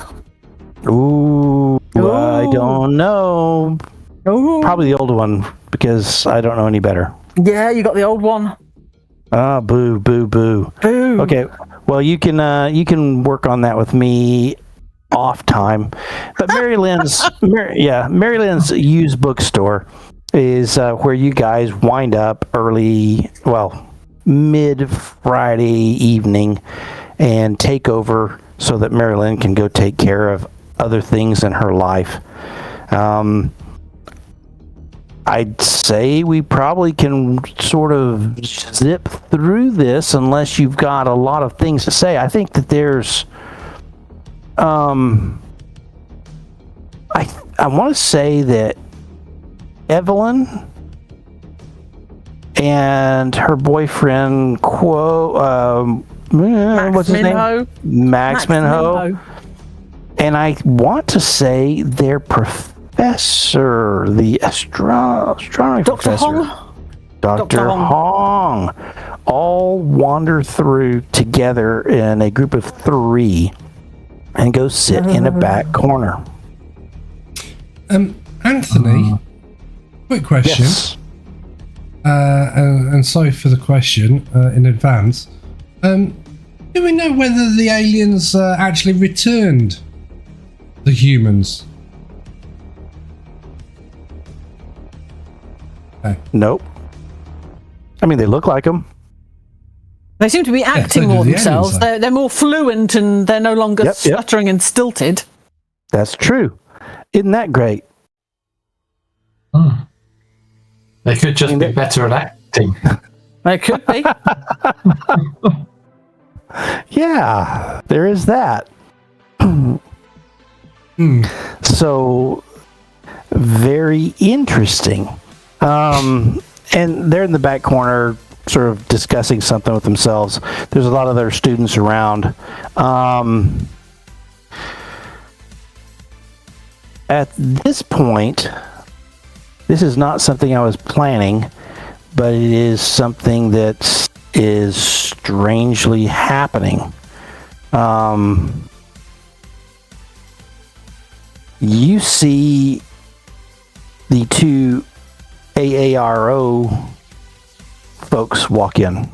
Ooh, I Ooh. don't know. Oh, Probably the old one because I don't know any better. yeah, you got the old one. Ah, boo. Boo. Okay, well you can work on that with me off time. But Mary Lynn's used bookstore is where you guys wind up mid Friday evening and take over so that Mary Lynn can go take care of other things in her life. I'd say we probably can sort of zip through this unless you've got a lot of things to say. I think that there's, I want to say that Evelyn and her boyfriend, what's his name? Minho. Max Minho. Minho. And I want to say their professor, the astronomy Dr. professor, Hong. Dr. Hong, all wander through together in a group of 3 and go sit in a back corner. Anthony, quick question. Yes. And sorry for the question in advance. Do we know whether the aliens actually returned the humans? Nope. I mean, they look like them. They seem to be acting so do more the themselves. aliens, though. They're more fluent and they're no longer Yep. stuttering and stilted. That's true. Isn't that great? They could just be better at acting. They could be. Yeah, there is that. So, very interesting. And they're in the back corner, sort of discussing something with themselves. There's a lot of their students around. At this point, this is not something I was planning, but it is something that is strangely happening. You see the two AARO folks walk in.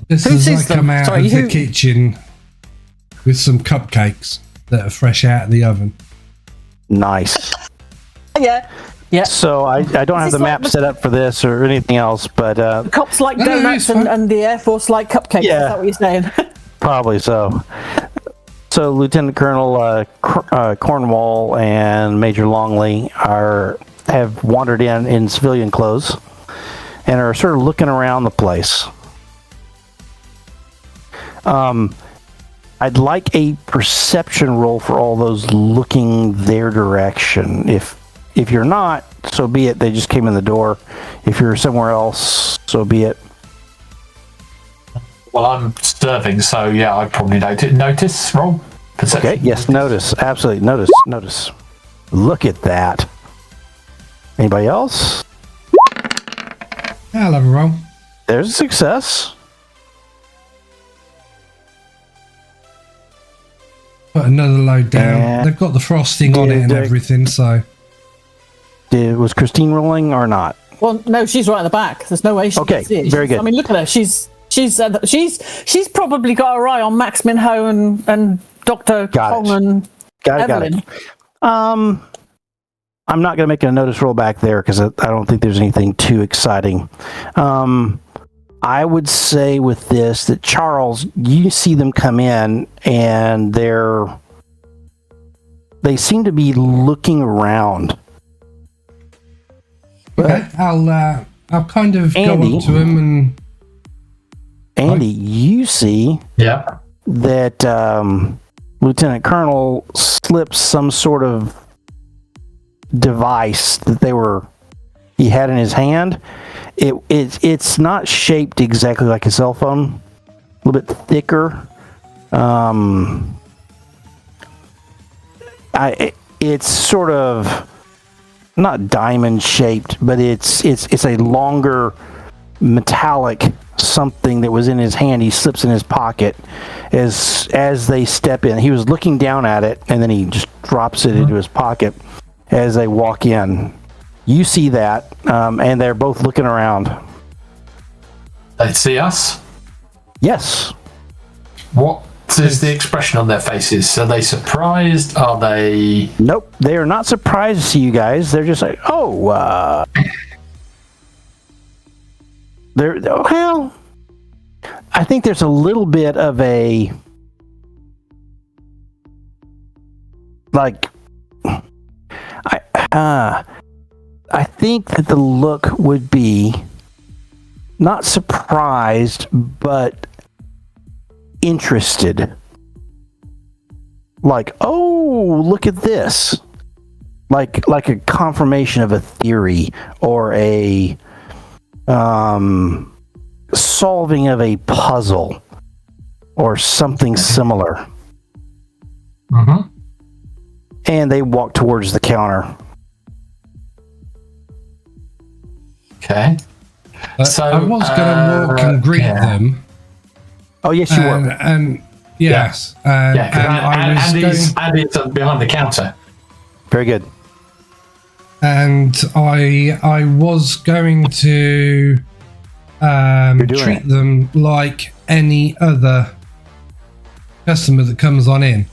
This Who is sees like them? come out Sorry, of the who- kitchen with some cupcakes that are fresh out of the oven. Nice. Yeah. Yeah. So I don't have Is the this map like- set up for this or anything else, but The cops like No, no, donuts it's fine. and the Air Force like cupcakes. Yeah. Is that what you're saying? probably so. So Lieutenant Colonel Cornwall and Major Longley have wandered in civilian clothes and are sort of looking around the place. I'd like a perception roll for all those looking their direction. If you're not, so be it. They just came in the door. If you're somewhere else, so be it. Well, I'm serving, so yeah, I probably notice. Roll perception. Okay. Yes. Notice. Absolutely. Notice. Look at that. Anybody else? I'll have a roll. There's a success. Put another load down. Yeah. They've got the frosting on it and everything, so Was Christine rolling or not? Well, no, she's right at the back. There's no way she Okay, can see it. very good. I mean, look at her. She's probably got her eye on Max Minho and Dr. Got Kong it. and Got Evelyn. it. I'm not going to make a notice roll back there because I don't think there's anything too exciting. I would say with this that Charles, you see them come in and they seem to be looking around. okay. I'll kind of Andy. go up to him and Andy, you see Yeah. that Lieutenant Colonel slips some sort of device that he had in his hand. It's not shaped exactly like a cell phone, a little bit thicker. It's sort of not diamond shaped, but it's a longer metallic something that was in his hand. He slips in his pocket as they step in. He was looking down at it, and then he just drops it into his pocket as they walk in. You see that, and they're both looking around. They see us. Yes. What is the expression on their faces? Are they surprised? Are they? Nope. They are not surprised to see you guys. They're just like, well, I think there's a little bit of a, like, I think that the look would be not surprised, but interested. Like, oh, look at this. Like a confirmation of a theory or a solving of a puzzle or something similar. Mm-hmm. And they walk towards the counter. Okay. So I was going to walk and greet them. Oh, yes, you were. And yes. Yeah, And I was Andy's behind the counter. Very good. and I was going to doing treat it. them like any other customer that comes on in.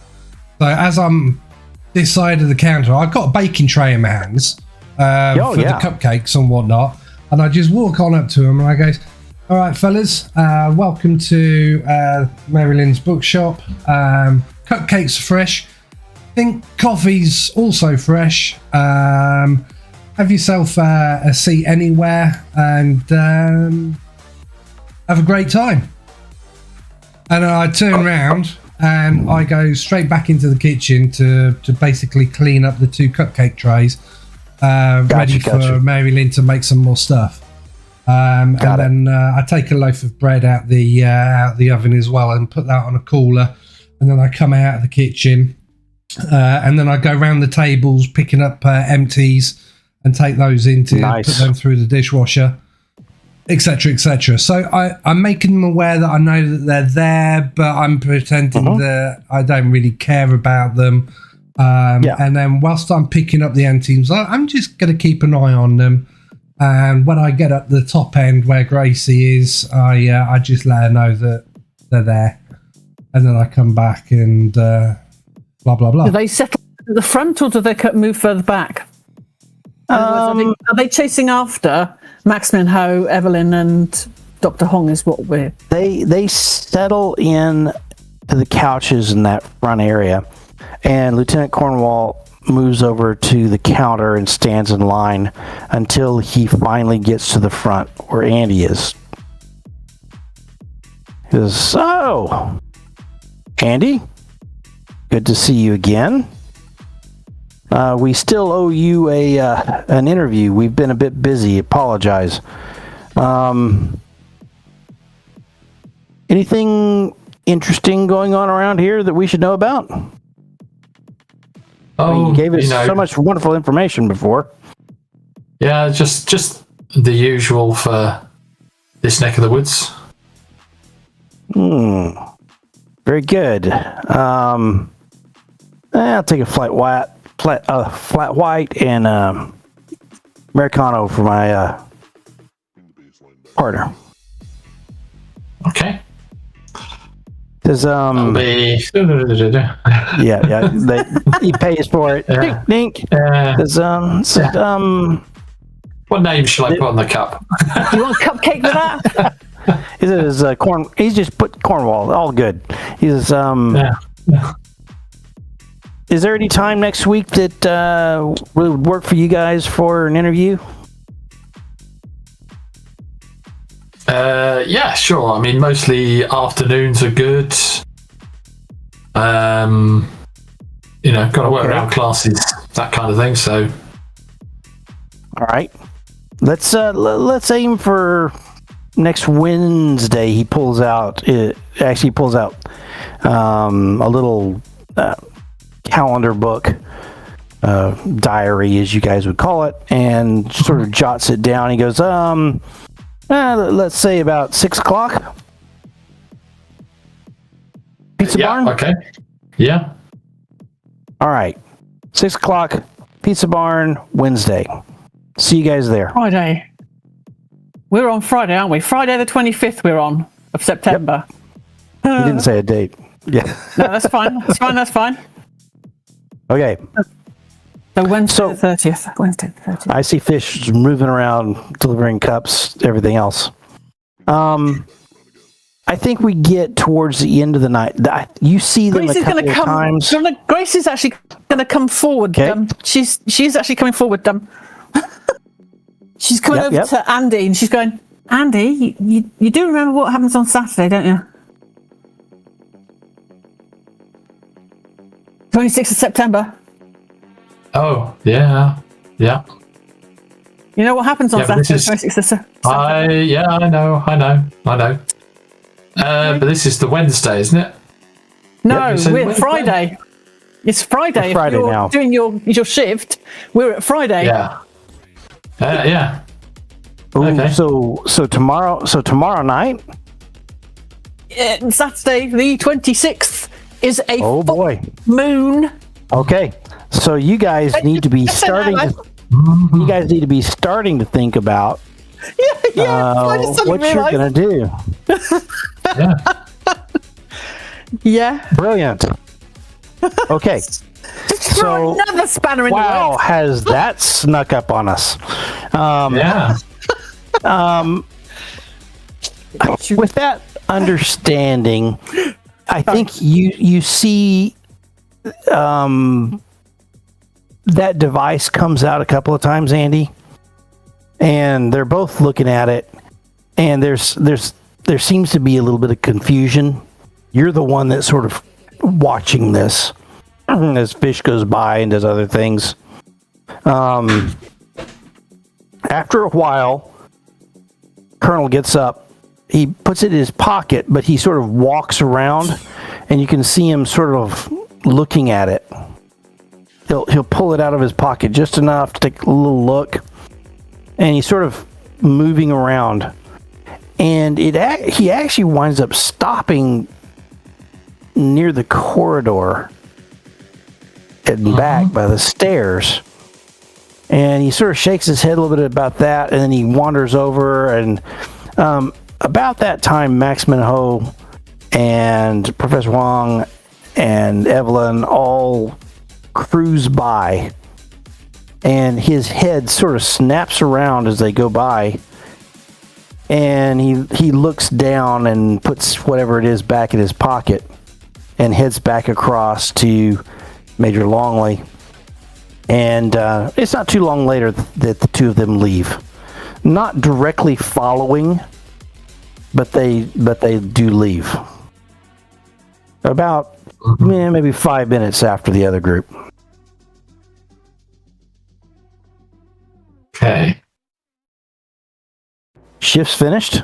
So as I'm this side of the counter, I've got a baking tray in my hands for yeah. the cupcakes and whatnot, and I just walk on up to them and I go, "All right, fellas, welcome to Mary Lynn's bookshop. Cupcakes are fresh. Think coffee's also fresh. Have yourself a seat anywhere and have a great time." And I turn round and I go straight back into the kitchen to basically clean up the two cupcake trays, ready for Mary Lynn to make some more stuff. And then I take a loaf of bread out the oven as well and put that on a cooler. And then I come out of the kitchen and then I go around the tables picking up empties and take those in to put them through the dishwasher. etc., etc. So I'm making them aware that I know that they're there, but I'm pretending that I don't really care about them. And then whilst I'm picking up the end teams, I'm just going to keep an eye on them. And when I get at the top end where Gracie is, I just let her know that they're there. And then I come back and blah, blah, blah. Do they settle at the front or do they move further back? Are they chasing after Maximilian Ho, Evelyn, and Dr. Hong is what we're... They settle in to the couches in that front area, and Lieutenant Cornwall moves over to the counter and stands in line until he finally gets to the front where Andy is. He says, "So, Andy, good to see you again. We still owe you an interview. We've been a bit busy. Apologize. Anything interesting going on around here that we should know about?" You gave us so much wonderful information before. Yeah, just the usual for this neck of the woods. Very good. I'll take a flat white and Americano for my partner. Okay. Does yeah, he pays for it. Yeah. Dink. Does what name should I put on the cup? You want a cupcake with that? He says corn. He's just put Cornwall. All good. He says Is there any time next week that would work for you guys for an interview? Yeah, sure. I mean, mostly afternoons are good. Got to work around classes, that kind of thing. So, all right, let's aim for next Wednesday. He pulls out. Actually pulls out a little calendar book, diary, as you guys would call it, and sort of jots it down. He goes, let's say about 6 o'clock. Pizza Barn? Okay. Yeah. All right. 6 o'clock, Pizza Barn, Wednesday. See you guys there. Friday. We're on Friday, aren't we? Friday the 25th we're on of September. Yep. He didn't say a date. Yeah. No, that's fine. That's fine. Okay. So Wednesday the 30th. Wednesday the 30th. I see Fish moving around, delivering cups, everything else. I think we get towards the end of the night. You see them Grace a couple of times. Grace is actually going to come forward. Okay. She's actually coming forward. She's coming over to Andy and she's going, "Andy, you do remember what happens on Saturday, don't you? 26th of September. Oh, yeah. Yeah. You know what happens on Saturday, 26th of September? I know. But this is the Wednesday, isn't it? No, Yep, we're Friday. It's Friday. It's Friday if you're now. doing your shift, we're at Friday. Yeah. Yeah. Ooh, Okay. So tomorrow night? Saturday the 26th is a Oh boy. moon. Okay. So you guys need to be starting to think about what you're going to do. Yeah. Yeah. Brilliant. Okay. Throw another spanner in the Wow, works. has that snuck up on us? Yeah. With that understanding, I think you see that device comes out a couple of times, Andy, and they're both looking at it, and there seems to be a little bit of confusion. You're the one that's sort of watching this as Fish goes by and does other things. After a while, Colonel gets up. He puts it in his pocket, but he sort of walks around, and you can see him sort of looking at it. He'll pull it out of his pocket just enough to take a little look, and he's sort of moving around. and he actually winds up stopping near the corridor, heading back by the stairs. And he sort of shakes his head a little bit about that, and then he wanders over. And about that time, Max Minho and Professor Huang and Evelyn all cruise by, and his head sort of snaps around as they go by, and he looks down and puts whatever it is back in his pocket and heads back across to Major Longley. And it's not too long later that the two of them leave, not directly following, but they do leave about maybe 5 minutes after the other group. Okay. Shift's finished.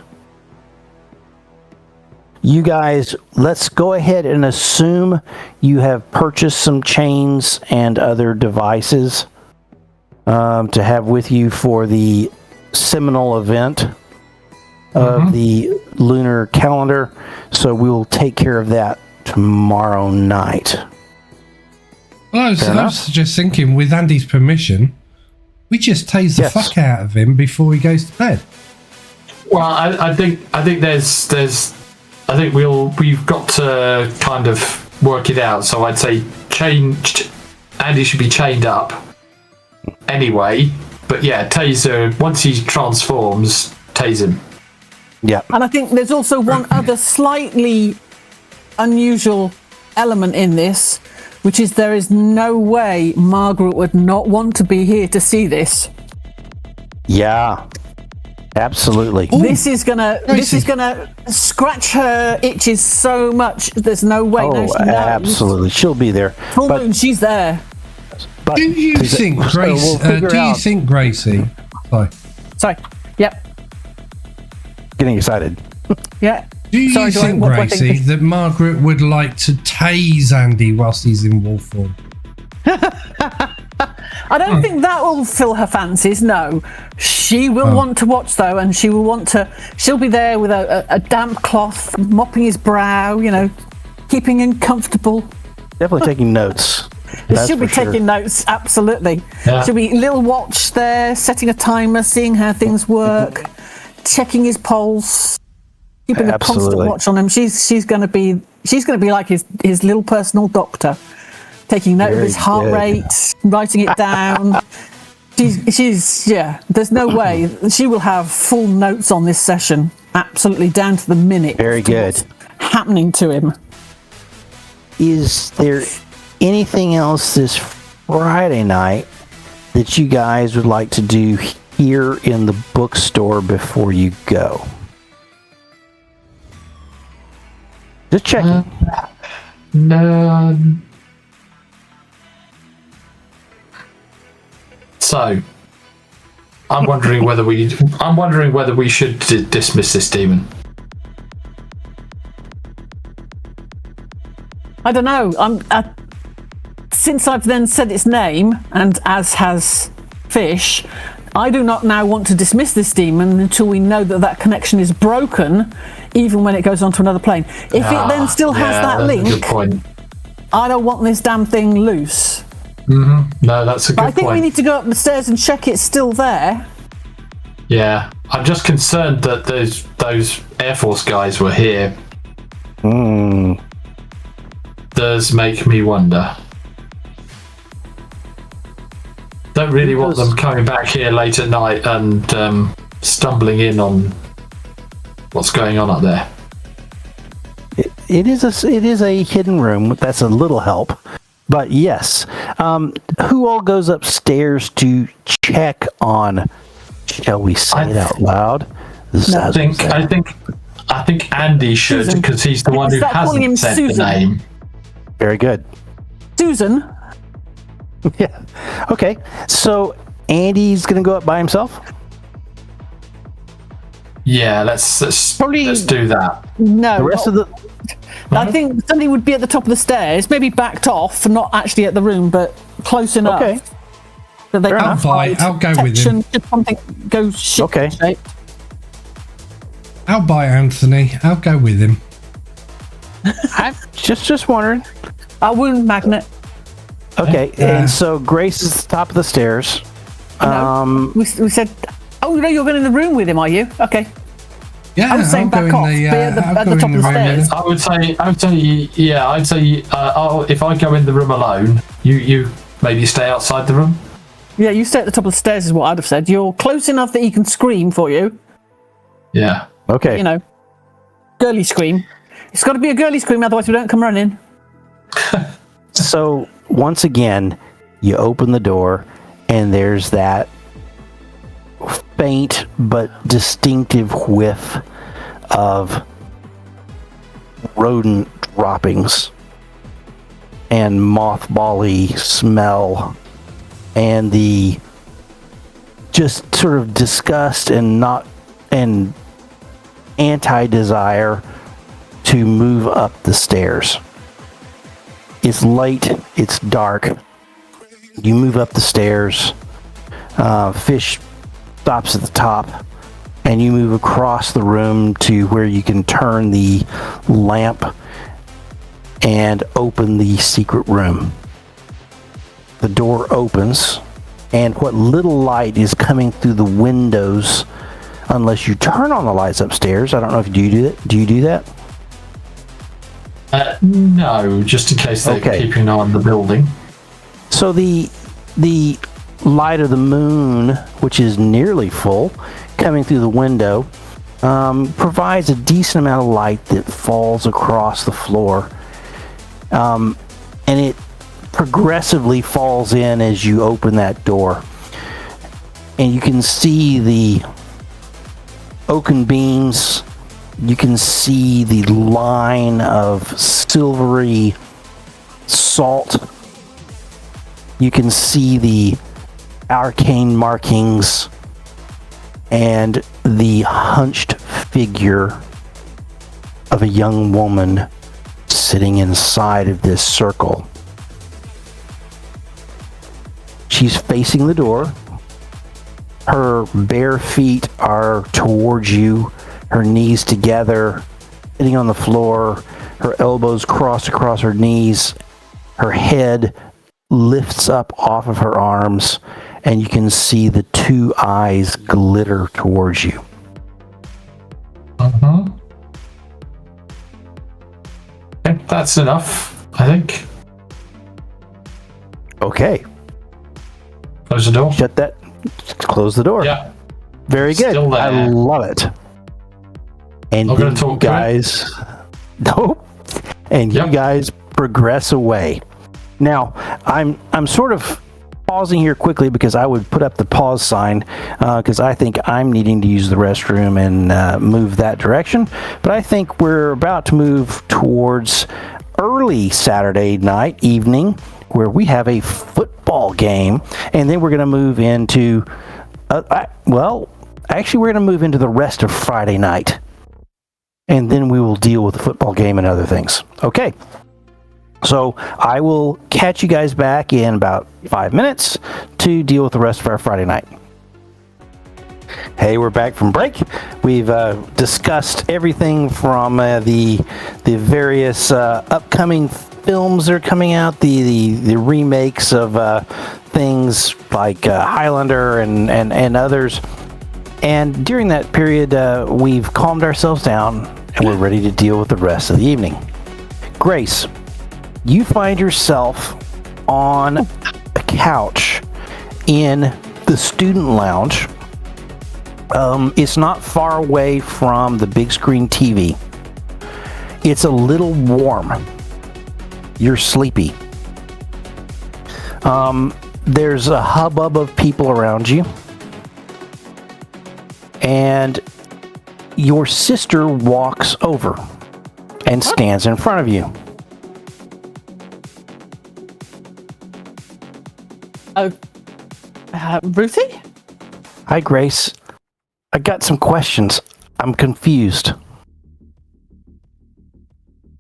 You guys, let's go ahead and assume you have purchased some chains and other devices to have with you for the seminal event of the lunar calendar. So we will take care of that tomorrow night. Well, I was just thinking, with Andy's permission, we just tase the fuck out of him before he goes to bed. Well, I think we've got to kind of work it out. So I'd say Andy should be chained up anyway. But yeah, taser, once he transforms, tase him. Yeah. And I think there's also one other slightly unusual element in this, which is there is no way Margaret would not want to be here to see this. Yeah. Absolutely. This is gonna scratch her itches so much. There's no way. Oh, she knows. absolutely. She'll be there. Full moon, she's there. But Do you think, Grace? Gracie? Sorry. Yep. Getting excited. Yeah. Do you think, Gracie, that Margaret would like to tase Andy whilst he's in wolf form? I don't think that will fill her fancies. No, she will want to watch though, and she will want to. She'll be there with a damp cloth, mopping his brow. Keeping him comfortable. Definitely taking notes. She'll be taking notes. Absolutely. Yeah. She'll be little watch there, setting a timer, seeing how things work, checking his pulse, keeping a constant watch on him. She's going to be like his little personal doctor. Taking note of his heart rate, writing it down. She's there's no way. She will have full notes on this session, absolutely down to the minute. Very good. What's happening to him. Is there anything else this Friday night that you guys would like to do here in the bookstore before you go? Just checking. No. So, I'm wondering whether we should dismiss this demon. I don't know. Since I've then said its name, and as has Fish, I do not now want to dismiss this demon until we know that connection is broken, even when it goes on to another plane. If it then still has that link, good point. I don't want this damn thing loose. No, that's a good point. I think we need to go up the stairs and check it's still there. Yeah, I'm just concerned that those Air Force guys were here. Does make me wonder. Don't really want them coming back here late at night and stumbling in on what's going on up there. It is a hidden room. That's a little help. But yes, who all goes upstairs to check on? Shall we say it out loud? I think Andy should, because he's the one who hasn't said the name. Very good. Susan. Yeah. Okay. So Andy's gonna go up by himself. Yeah, let's do that. No. The rest of the. I think somebody would be at the top of the stairs, maybe backed off, not actually at the room, but close enough. Okay. That they can I'll go with him. Something go shit. Okay. Shape. I'll buy Anthony. I'll go with him. I'm just wondering. A wound magnet. Okay, and so Grace is at the top of the stairs. No, we said, oh, no, you're going in the room with him, are you? Okay. Yeah, I was saying back off. Be at the top of the stairs. I'd say, if I go in the room alone, you maybe stay outside the room. Yeah, you stay at the top of the stairs is what I'd have said. You're close enough that he can scream for you. Yeah. Okay. You know, girly scream. It's got to be a girly scream, otherwise we don't come running. So once again, you open the door, and there's that faint but distinctive whiff of rodent droppings and mothball-y smell, and the just sort of disgust and anti-desire to move up the stairs. It's late, it's dark. You move up the stairs. Fish stops at the top, and you move across the room to where you can turn the lamp and open the secret room. The door opens, and what little light is coming through the windows, unless you turn on the lights upstairs. I don't know if you do that. Do you do that? No, just in case they're keeping an eye on the building. So the light of the moon, which is nearly full, coming through the window, provides a decent amount of light that falls across the floor, and it progressively falls in as you open that door, and you can see the oaken beams. You can see the line of silvery salt. You can see the arcane markings and the hunched figure of a young woman sitting inside of this circle. She's facing the door. Her bare feet are towards you, her knees together, sitting on the floor, her elbows crossed across her knees, her head lifts up off of her arms, and you can see the two eyes glitter towards you. Okay, that's enough, I think. Okay. Close the door. Shut that. Close the door. Yeah. Very good. Still there. I love it. And Not gonna you talk guys, nope. And you guys progress away. Now, I'm sort of pausing here quickly because I would put up the pause sign because I think I'm needing to use the restroom and move that direction. But I think we're about to move towards early Saturday night, evening, where we have a football game, and then we're going to move into, actually we're going to move into the rest of Friday night, and then we will deal with the football game and other things. Okay. So I will catch you guys back in about 5 minutes to deal with the rest of our Friday night. Hey, we're back from break. We've discussed everything from the various upcoming films that are coming out, the remakes of things like Highlander and others. And during that period, we've calmed ourselves down and we're ready to deal with the rest of the evening. Grace, you find yourself on a couch in the student lounge. It's not far away from the big screen TV. It's a little warm. You're sleepy. There's a hubbub of people around you. And your sister walks over and stands in front of you. Ruthie? Hi, Grace. I got some questions. I'm confused.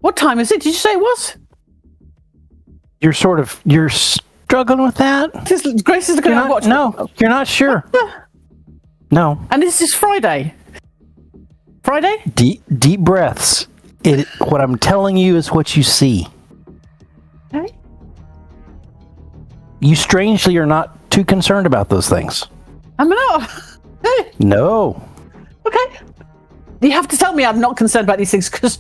What time is it? Did you say it was? You're struggling with that? Grace is going to watch. No, you're not sure. No. And this is Friday. Friday? Deep breaths. What I'm telling you is what you see. Okay. You strangely are not too concerned about those things. I'm not. No. Okay. You have to tell me I'm not concerned about these things because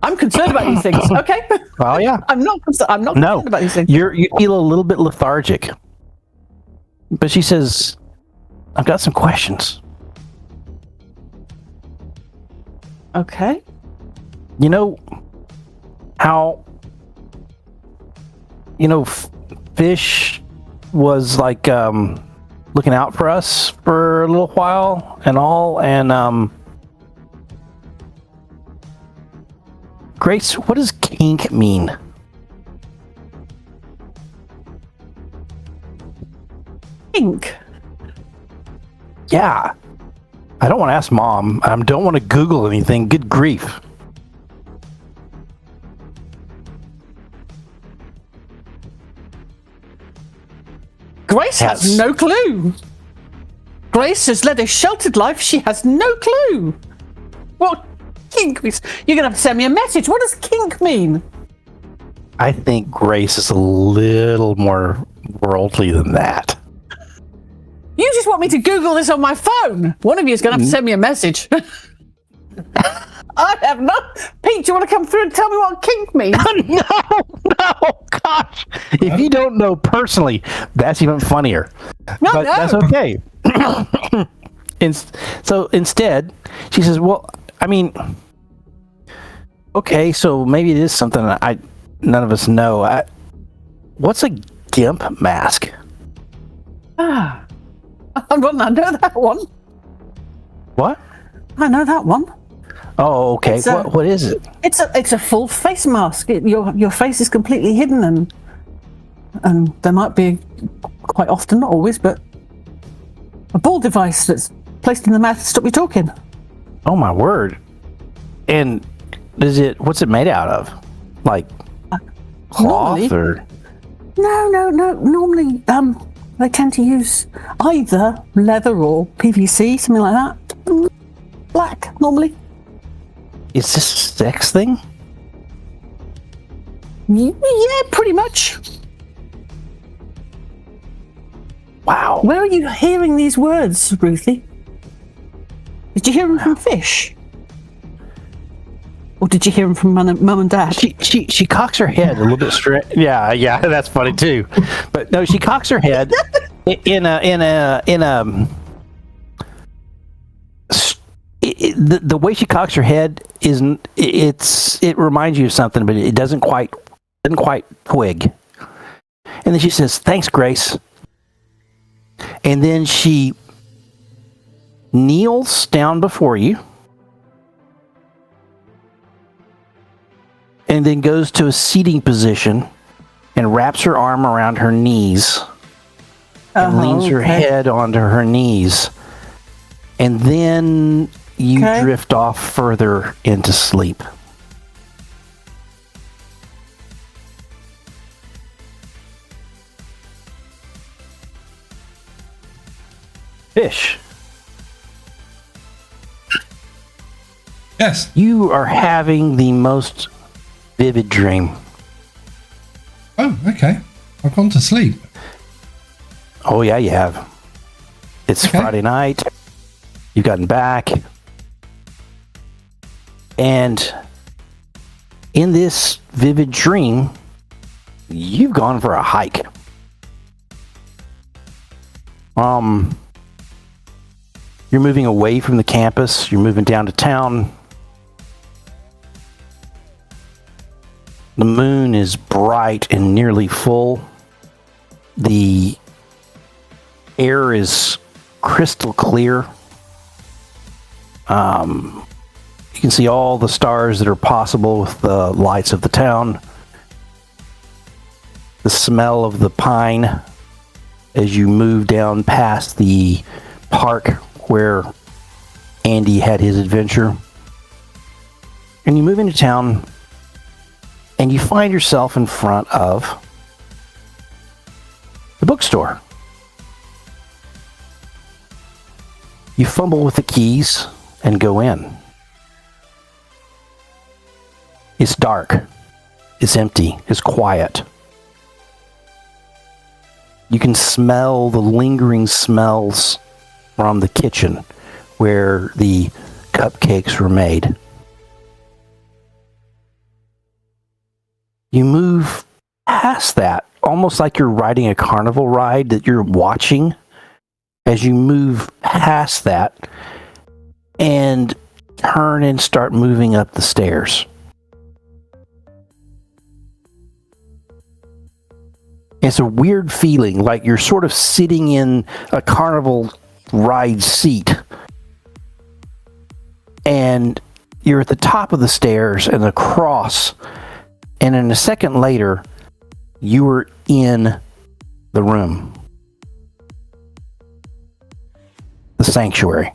I'm concerned about these things. Okay. Well, yeah. I'm not concerned about these things. You feel a little bit lethargic. But she says, I've got some questions. Okay. You know how, Fish was like looking out for us for a little while and all, and Grace, what does kink mean? Kink. Yeah. I don't want to ask Mom. I don't want to Google anything. Good grief. Grace has no clue. Grace has led a sheltered life. She has no clue. What kink means? You're going to have to send me a message. What does kink mean? I think Grace is a little more worldly than that. You just want me to Google this on my phone. One of you is going to have to send me a message. I have not. Pete, do you want to come through and tell me what kink means? No, gosh. If you don't know personally, that's even funnier. No, but that's okay. So instead, she says, well, I mean, okay, so maybe it is something none of us know. What's a gimp mask? I know that one. What? I know that one. Oh, okay. What is it? It's a full face mask. Your face is completely hidden, and there might be, quite often, not always, but a ball device that's placed in the mouth to stop you talking. Oh my word! And what's it made out of? Like cloth or? No. Normally, they tend to use either leather or PVC, something like that. Black, normally. Is this a sex thing? Yeah, pretty much. Wow. Where are you hearing these words, Ruthie? Did you hear them from Fish? Or did you hear them from Mum and Dad? She cocks her head a little bit straight. Yeah, that's funny too. But no, she cocks her head in the way she cocks her head it reminds you of something, but it doesn't quite twig. And then she says, "Thanks, Grace." And then she kneels down before you, and then goes to a seating position and wraps her arm around her knees and leans her head onto her knees. And then you drift off further into sleep. Fish. Yes. You are having the most vivid dream. Oh, okay. I've gone to sleep. Oh, yeah, you have. It's Friday night. You've gotten back. And in this vivid dream, you've gone for a hike. You're moving away from the campus. You're moving down to town. The moon is bright and nearly full. The air is crystal clear. You can see all the stars that are possible with the lights of the town. The smell of the pine as you move down past the park where Andy had his adventure. And you move into town and you find yourself in front of the bookstore. You fumble with the keys and go in. It's dark. It's empty. It's quiet. You can smell the lingering smells from the kitchen where the cupcakes were made. You move past that, almost like you're riding a carnival ride that you're watching. As you move past that and turn and start moving up the stairs. It's a weird feeling, like you're sort of sitting in a carnival ride seat and you're at the top of the stairs and across, and then a second later you were in the room, the sanctuary.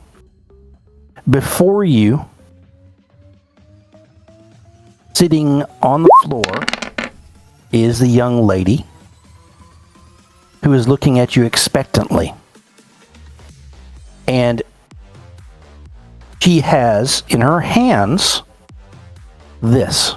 Before you, sitting on the floor, is the young lady who is looking at you expectantly. And she has in her hands this.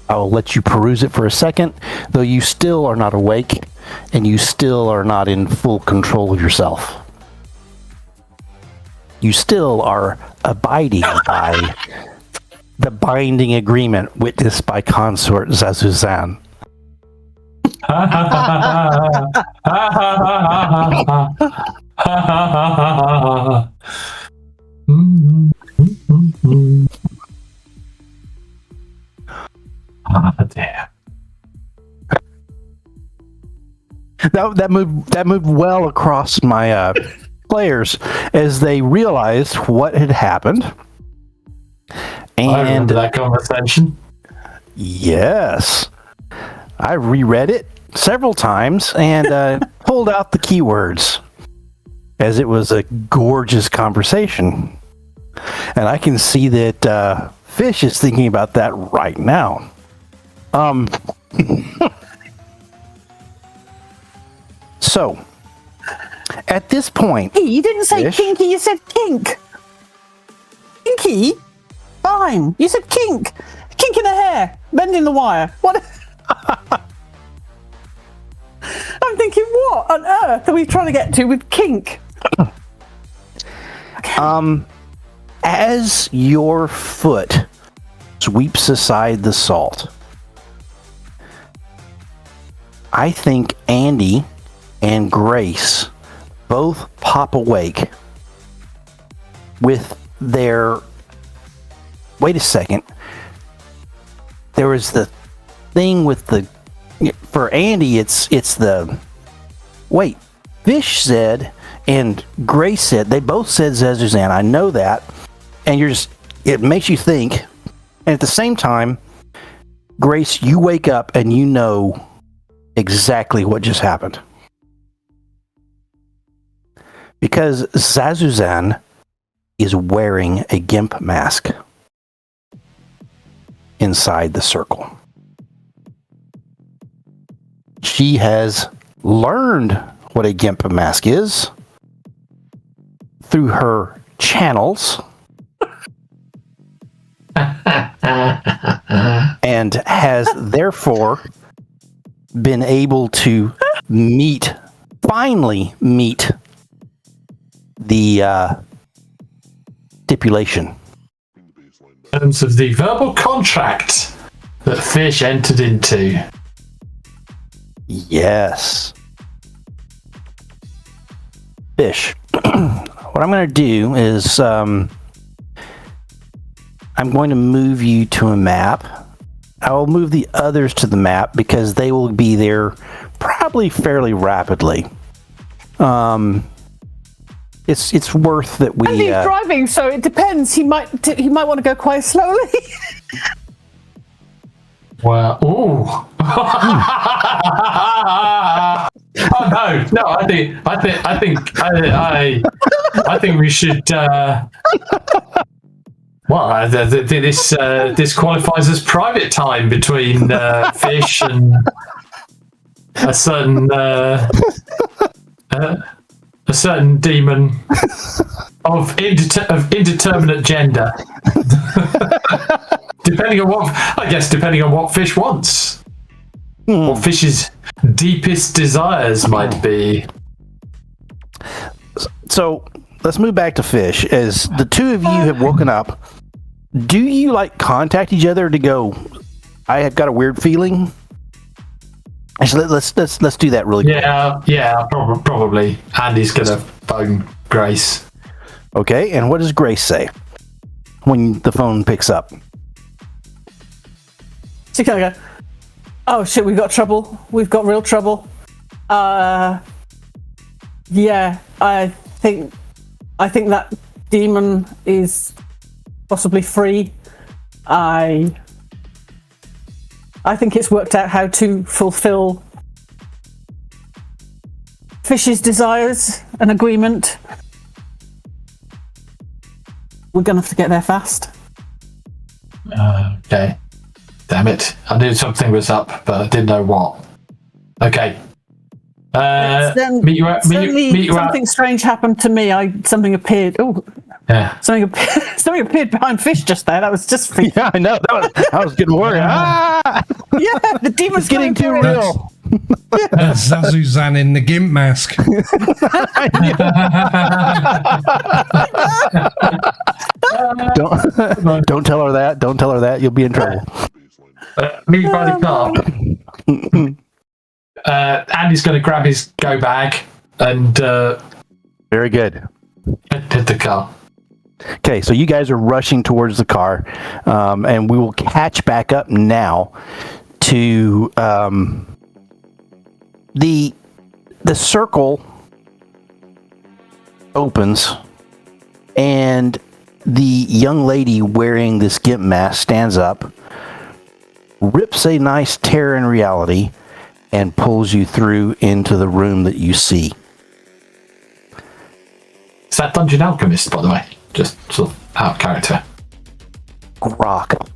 I'll let you peruse it for a second, though you still are not awake and you still are not in full control of yourself. You still are abiding by the binding agreement witnessed by consort Zazuzan. Damn. That moved well across my players as they realized what had happened. And I remember that conversation. Yes, I reread it several times and pulled out the keywords, as it was a gorgeous conversation. And I can see that Fish is thinking about that right now. So, at this point... Hey, you didn't say Fish? kinky, you said kink. Kinky? Fine. You said kink. Kink in the hair. Bending the wire. What? I'm thinking, what on earth are we trying to get to with kink? As your foot sweeps aside the salt, I think Andy and Grace both pop awake with their... Wait a second. There was the thing with the... For Andy, it's the... Wait, Fish said and Grace said, they both said Zezuzan. I know that. And you're just... It makes you think. And at the same time, Grace, you wake up and you know exactly what just happened. Because Zazuzan is wearing a gimp mask inside the circle. She has learned what a gimp mask is through her channels and has therefore been able to finally meet the stipulation. In terms of the verbal contract that Fish entered into. Yes. Fish. What I'm going to do is I'm going to move you to a map. I will move the others to the map because they will be there probably fairly rapidly. It's worth that we... And he's driving, so it depends. He might want to go quite slowly. Well, ooh. Oh no! I think we should. Well, this qualifies as private time between Fish and a certain demon of indeterminate gender. depending on what fish wants. What fish's deepest desires might be. So let's move back to fish. As the two of you have woken up, do you like contact each other to go, I have got a weird feeling? Actually, let's do that really quick. Yeah, probably. Andy's gonna phone Grace. Okay, and what does Grace say when the phone picks up? She's gonna go, oh shit, we've got trouble. We've got real trouble. Yeah, I think that demon is possibly free. I think it's worked out how to fulfill Fish's desires, an agreement. We're gonna have to get there fast. Okay. Damn it. I knew something was up, but I didn't know what. Okay. Meet you out. Something strange happened to me. Something appeared. Oh, Yeah. something appeared behind Fish just there. That was just for you. Yeah, I know. I was getting worried. Yeah, the demon's Getting too coming for real. That's Zazuzan in the gimp mask. Don't tell her that. Don't tell her that. You'll be in trouble. Meet you by the car. Andy's going to grab his go bag and Very good. hit the car. Okay, so you guys are rushing towards the car, and we will catch back up now to the circle opens, and the young lady wearing this gimp mask stands up, rips a nice tear in reality, and pulls you through into the room that you see. Is that Dungeon Alchemist, by the way? Just sort of out of character. Grok.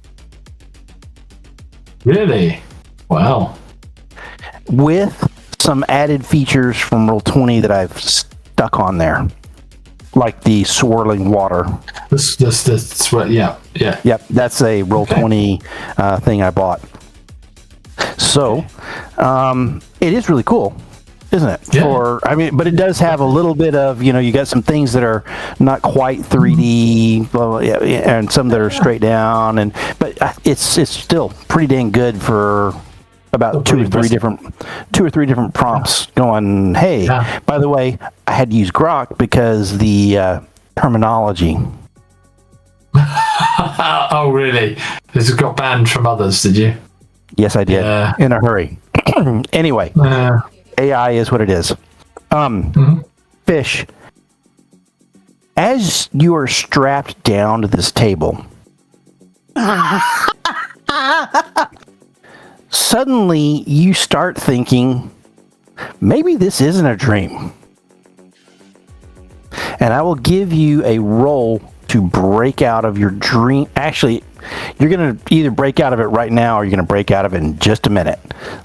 Really? Wow. With some added features from Roll20 that I've stuck on there, like the swirling water. This, yeah. Yep, that's a Roll20 thing I bought. So, it is really cool, isn't it? Yeah. But it does have a little bit of, you got some things that are not quite 3D, and some that are straight down, but it's still pretty dang good for about two or three different prompts going, hey, by the way, I had to use Grok because the terminology. Oh, really? This has got banned from others, did you? Yes, I did. Yeah. In a hurry. Anyway, AI is what it is. Fish, as you are strapped down to this table, suddenly you start thinking, maybe this isn't a dream. And I will give you a roll to break out of your dream. Actually, you're going to either break out of it right now or you're going to break out of it in just a minute.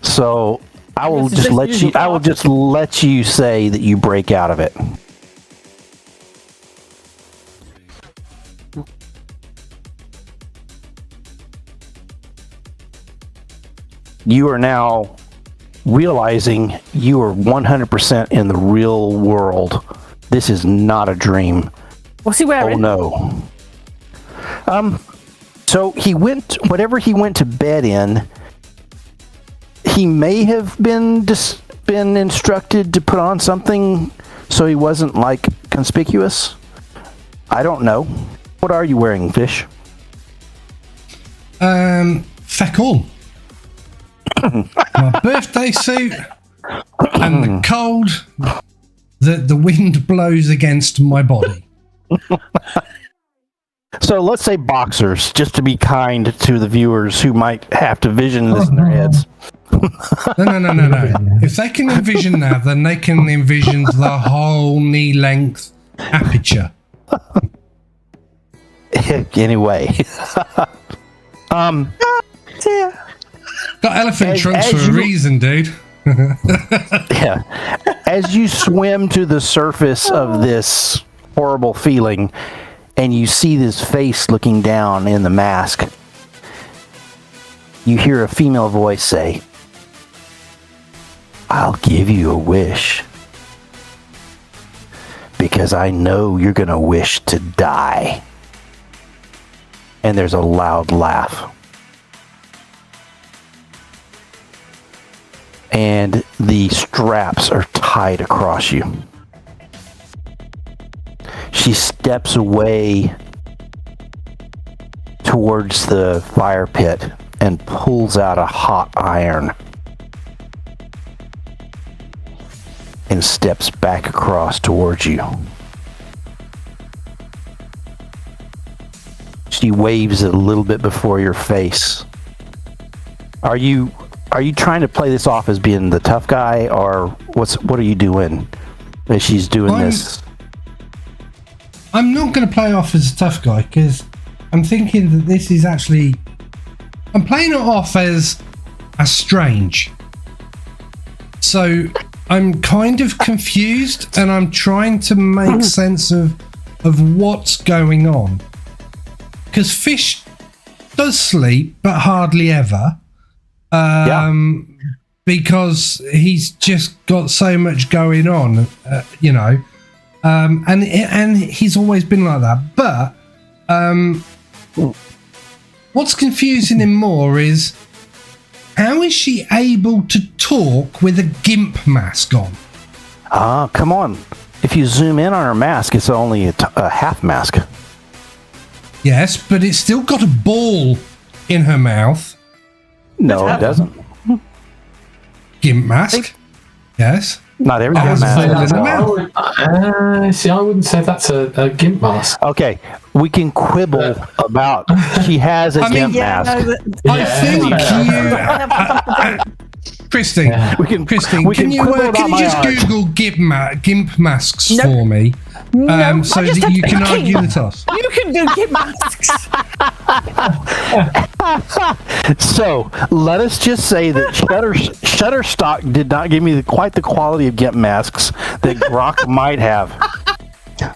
So I will just let you say that you break out of it. You are now realizing you are 100% in the real world. This is not a dream. What's he wearing? Oh no. So whatever he went to bed in, he may have been instructed to put on something so he wasn't like conspicuous. I don't know. What are you wearing, Fish? Feckle. My birthday suit and the cold that the wind blows against my body. So let's say boxers, just to be kind to the viewers who might have to vision this in their heads. No. If they can envision that, then they can envision the whole knee length aperture. Anyway. Got elephant trunks for a reason, dude. Yeah. As you swim to the surface of this horrible feeling, and you see this face looking down in the mask, you hear a female voice say, "I'll give you a wish. Because I know you're going to wish to die." And there's a loud laugh. And the straps are tied across you. She steps away towards the fire pit and pulls out a hot iron and steps back across towards you. She waves it a little bit before your face. Are you trying to play this off as being the tough guy, or what are you doing as she's doing this? I'm not going to play off as a tough guy, because I'm thinking that this is actually... I'm playing it off as strange. So I'm kind of confused, and I'm trying to make sense of what's going on. Because Fish does sleep, but hardly ever. Because he's just got so much going on, and he's always been like that. But what's confusing him more is, how is she able to talk with a GIMP mask on? Come on. If you zoom in on her mask, it's only a half mask. Yes, but it's still got a ball in her mouth. No, it doesn't. GIMP mask? Yes. Not every Has GIMP a ball mask. in the mouth. See, I wouldn't say that's a GIMP mask. Okay, we can quibble about she has a GIMP mask. I think Christine, Christine, can you just Google GIMP masks for me? So that you can argue the toss. You can do GIMP masks. So let us just say that Shutterstock did not give me quite the quality of GIMP masks that Grok might have.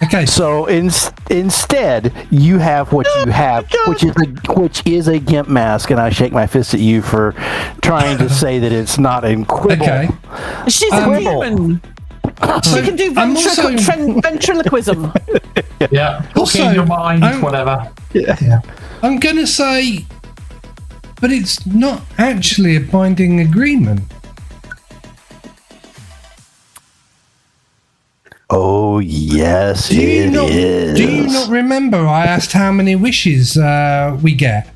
Okay. So instead, you have what you have, which is a GIMP mask, and I shake my fist at you for trying to say that it's not in quibble. Okay. She's a human. She can do ventriloquism. Yeah. Also, in your mind, whatever. Yeah. I'm going to say, but it's not actually a binding agreement. Oh, yes, it is. Do you not remember I asked how many wishes we get?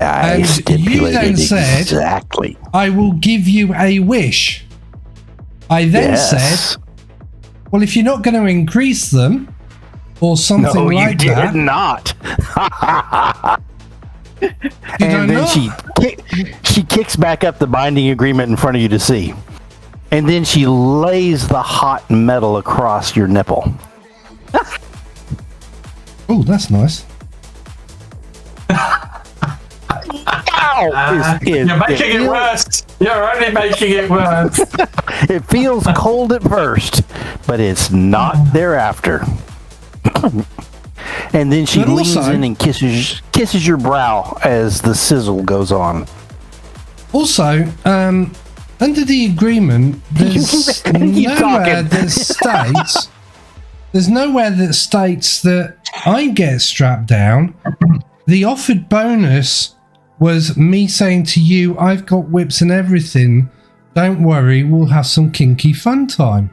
I And stipulated you then said, exactly. I will give you a wish. I then said, well, if you're not going to increase them or something like you that. did not. And then she kicks back up the binding agreement in front of you to see. And then she lays the hot metal across your nipple. Oh, that's nice. Ow! You're making it worse. You're only making it worse. It feels cold at first, but it's not thereafter. And then she leans in and kisses your brow as the sizzle goes on. Also, under the agreement, there's nowhere that states that I get strapped down. The offered bonus was me saying to you, I've got whips and everything. Don't worry, we'll have some kinky fun time.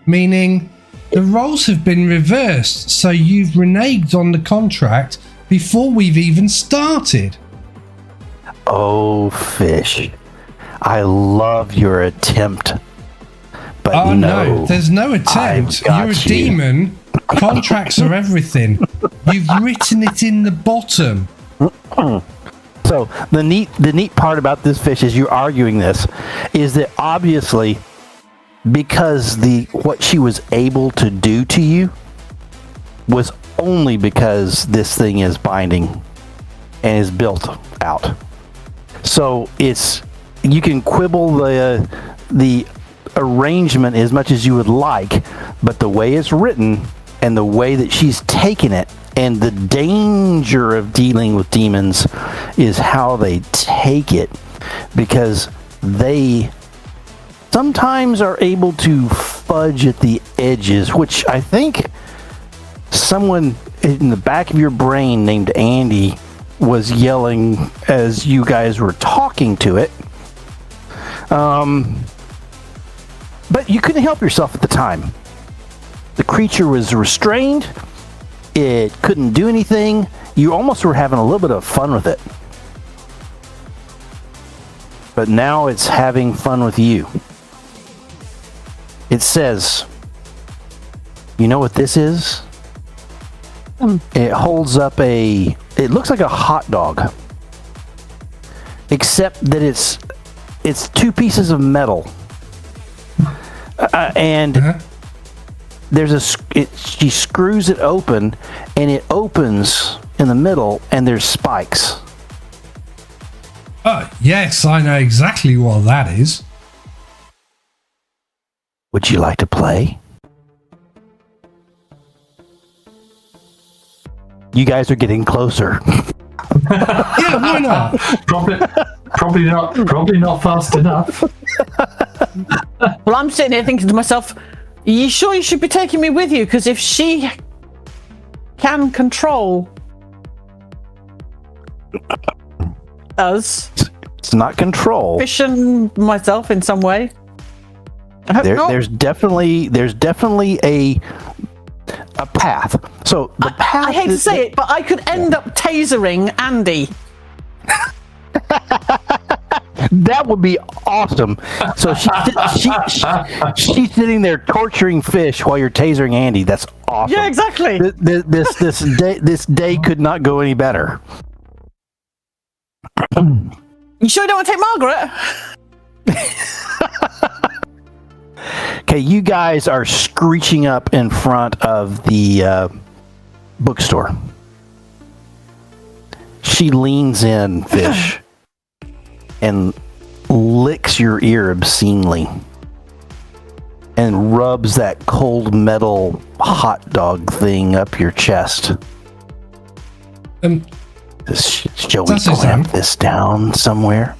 Meaning, the roles have been reversed, so you've reneged on the contract before we've even started. Oh, Fish. I love your attempt. But Oh no, there's no attempt. You're a demon. Contracts are everything. You've written it in the bottom. So the neat part about this, Fish, is you're arguing this, is that obviously because what she was able to do to you was only because this thing is binding and is built out. So it's you can quibble the arrangement as much as you would like, but the way it's written and the way that she's taken it and the danger of dealing with demons is how they take it, because they sometimes are able to fudge at the edges, which I think someone in the back of your brain named Andy was yelling as you guys were talking to it. But you couldn't help yourself at the time. The creature was restrained. It couldn't do anything. You almost were having a little bit of fun with it. But now it's having fun with you. It says, you know what this is? It holds up it looks like a hot dog. Except that it's two pieces of metal. And she screws it open, and it opens in the middle, and there's spikes. Oh, yes, I know exactly what that is. Would you like to play? You guys are getting closer. Yeah, why not? Probably not fast enough. Well, I'm sitting here thinking to myself, are you sure you should be taking me with you? Because if she can control us, it's not control. Fission myself in some way. I hope not. There's definitely a path. So the path. I hate to say it, but I could end up tasering Andy. That would be awesome. So she's sitting there torturing fish while you're tasering Andy. That's awesome. Yeah, exactly. This day could not go any better. You sure you don't want to take Margaret? Okay, you guys are screeching up in front of the bookstore. She leans in, Fish, and licks your ear obscenely and rubs that cold metal hot dog thing up your chest. Shall we clamp this down somewhere?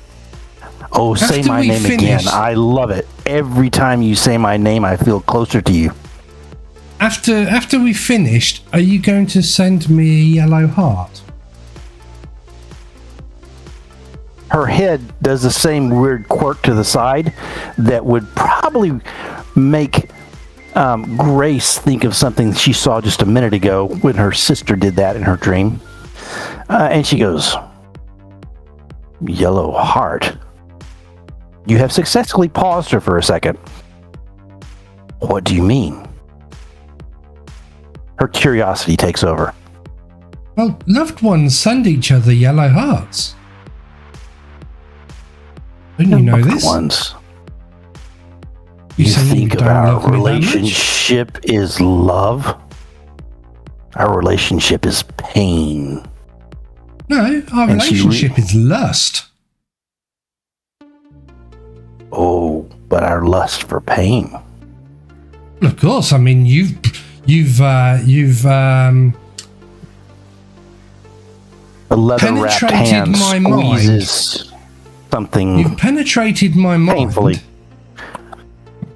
Oh, say my name again. I love it. Every time you say my name, I feel closer to you. After we finished, are you going to send me a yellow heart? Her head does the same weird quirk to the side that would probably make Grace think of something she saw just a minute ago when her sister did that in her dream. And she goes, "Yellow heart." You have successfully paused her for a second. What do you mean? Her curiosity takes over. Well, loved ones send each other yellow hearts. Didn't you know this? Ones. You think of our relationship is love? Our relationship is pain. No, our relationship is lust. Oh, but our lust for pain. Of course, I mean you've a leather-wrapped hand my squeezes something. You've penetrated my mind. Painfully.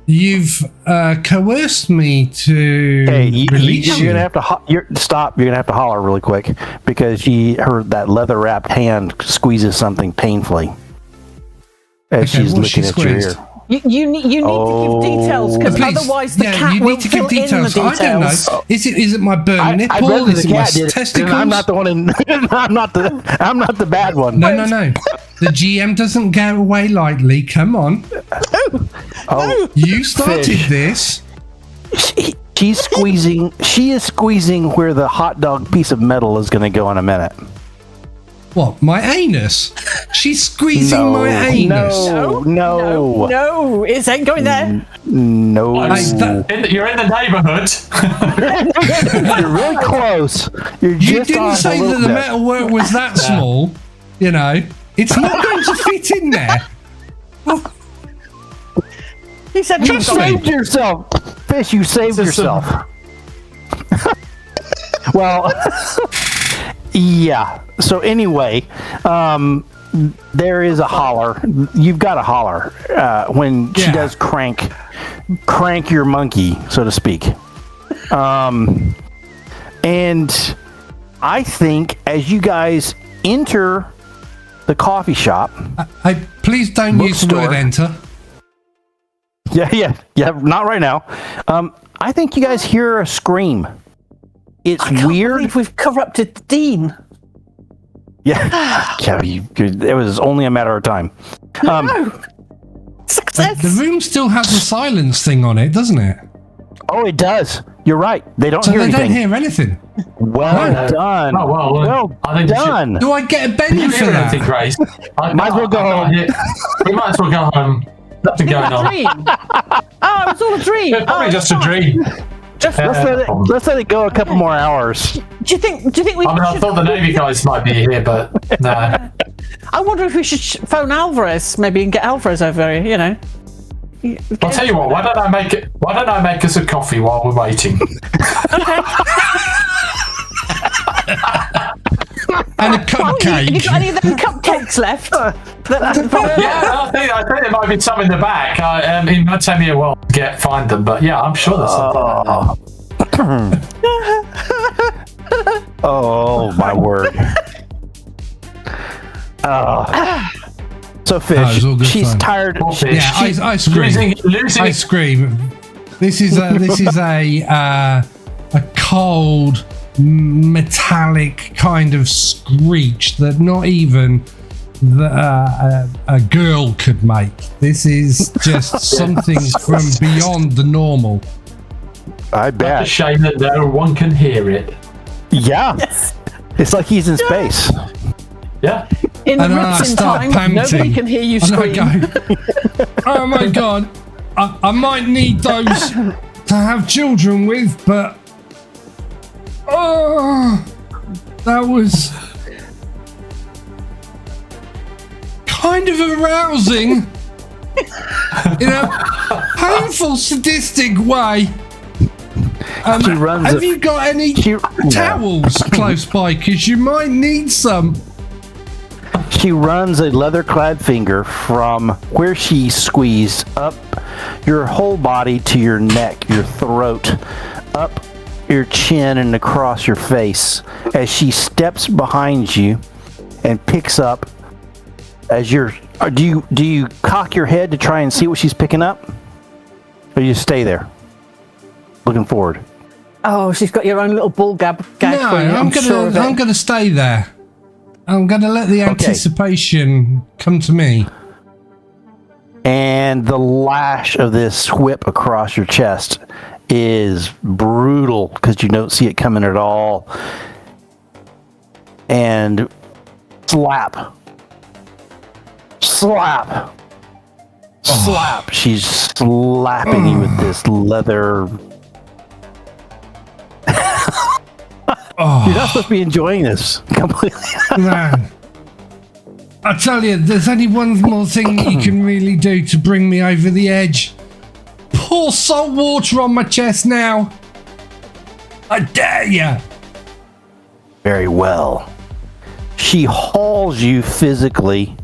You've coerced me to release you. You're gonna have to stop. You're gonna have to holler really quick because that leather-wrapped hand squeezes something painfully as she's looking at your ear. You need to give details because otherwise the cat will fill in the details. I don't know. Is it my burn nipple? Is it my testicles? I'm not the one. I'm not the bad one. No. The GM doesn't go away lightly. Come on. Oh, you started this. She is squeezing where the hot dog piece of metal is going to go in a minute. What, my anus? She's squeezing my anus. No, it ain't going there. No. You're in the neighborhood. You're really close. You didn't say that the metalwork was that small. You know, it's not going to fit in there. He said You saved yourself, Fish. You saved yourself. Well, yeah. So anyway, there is a holler. You've got a holler when she does crank your monkey, so to speak. And I think as you guys enter the coffee shop, please don't use the word enter. Yeah, not right now. I think you guys hear a scream. It's I can't weird. believe we've corrupted the dean. Yeah, it was only a matter of time. No. Success. The room still has the silence thing on it, doesn't it? Oh, it does. You're right. They don't So hear they anything. don't hear anything. Well done. Oh, well I think done. Do I get a penny for that? Grace. Might as well go home. You might as well go home. Nothing going on. Dream. Oh, it was all a dream. It's probably just a dream. Let's let it go a couple more hours. Do you think we? I thought the Navy guys might be here, but no. I wonder if we should phone Alvarez, maybe, and get Alvarez over here. You know. I'll tell you what. Why don't I make us a coffee while we're waiting? Okay. And a cupcake. Have you got any of them cupcakes left? Yeah, I think there might be some in the back. It might take me a while to find them, but yeah, I'm sure there's something. Oh my word. So Fish, she's fun. tired. Yeah, I scream. I scream. This is a cold, metallic kind of screech that not even a girl could make. This is just something from beyond the normal. I bet. It's a shame that no one can hear it. Yeah. Yes. It's like he's in space. Yeah. In And then I Ripton start time, panting. nobody can hear you And I scream. go, oh my god, I might need those to have children with, but that was kind of arousing in a painful, sadistic way. She runs Have you got any towels close by? Because you might need some. She runs a leather-clad finger from where she squeezed up your whole body to your neck, your throat, up your chin and across your face as she steps behind you and picks up as you're... Do you cock your head to try and see what she's picking up? Or you stay there, looking forward? Oh, she's got your own little ball gag for you. I'm gonna stay there. I'm gonna let the anticipation come to me. And the lash of this whip across your chest is brutal because you don't see it coming at all. And slap. She's slapping you with this leather. You're not supposed to be enjoying this completely. Man, I tell you, there's only one more thing that you can really do to bring me over the edge. Pour salt water on my chest now. I dare you. Very well. She hauls you physically,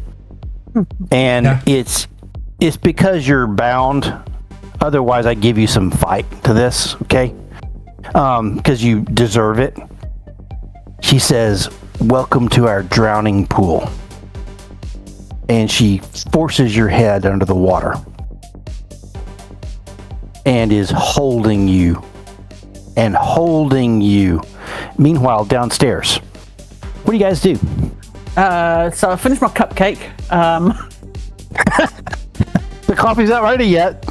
and it's because you're bound. Otherwise, I give you some fight to this, okay? Because you deserve it. She says, "Welcome to our drowning pool." And she forces your head under the water and is holding you. Meanwhile, downstairs, what do you guys do? So I finished my cupcake. The coffee's not ready yet.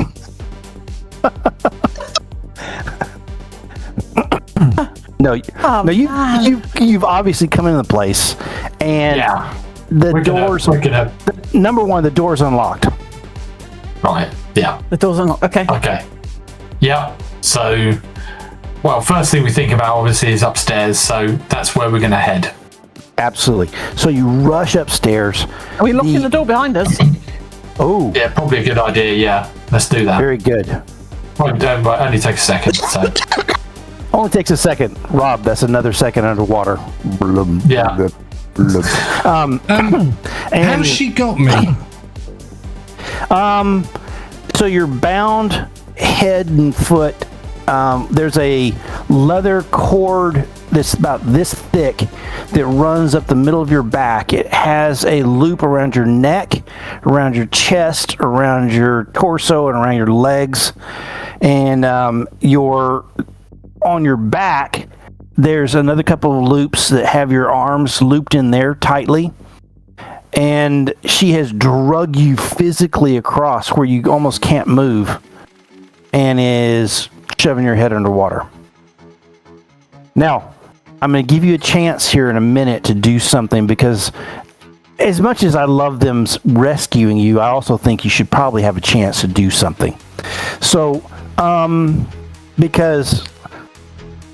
No, you've obviously come into the place, and the doors. Number one, the door's unlocked. Right. Yeah. The door's unlocked. Okay. Okay. Yeah. So, well, first thing we think about obviously is upstairs. So that's where we're going to head. Absolutely. So you rush upstairs. Are we locking the door behind us? Oh, Yeah, probably a good idea. Yeah, let's do that. very good. Only take a second. So. Only takes a second. Rob, that's another second underwater. Blum, Yeah. blum. And How's she got me? so you're bound head and foot. There's a leather cord that's about this thick that runs up the middle of your back. It has a loop around your neck, around your chest, around your torso, and around your legs. And on your back, there's another couple of loops that have your arms looped in there tightly. And she has drug you physically across where you almost can't move and is shoving your head underwater. Now, I'm going to give you a chance here in a minute to do something, because as much as I love them rescuing you, I also think you should probably have a chance to do something. So, because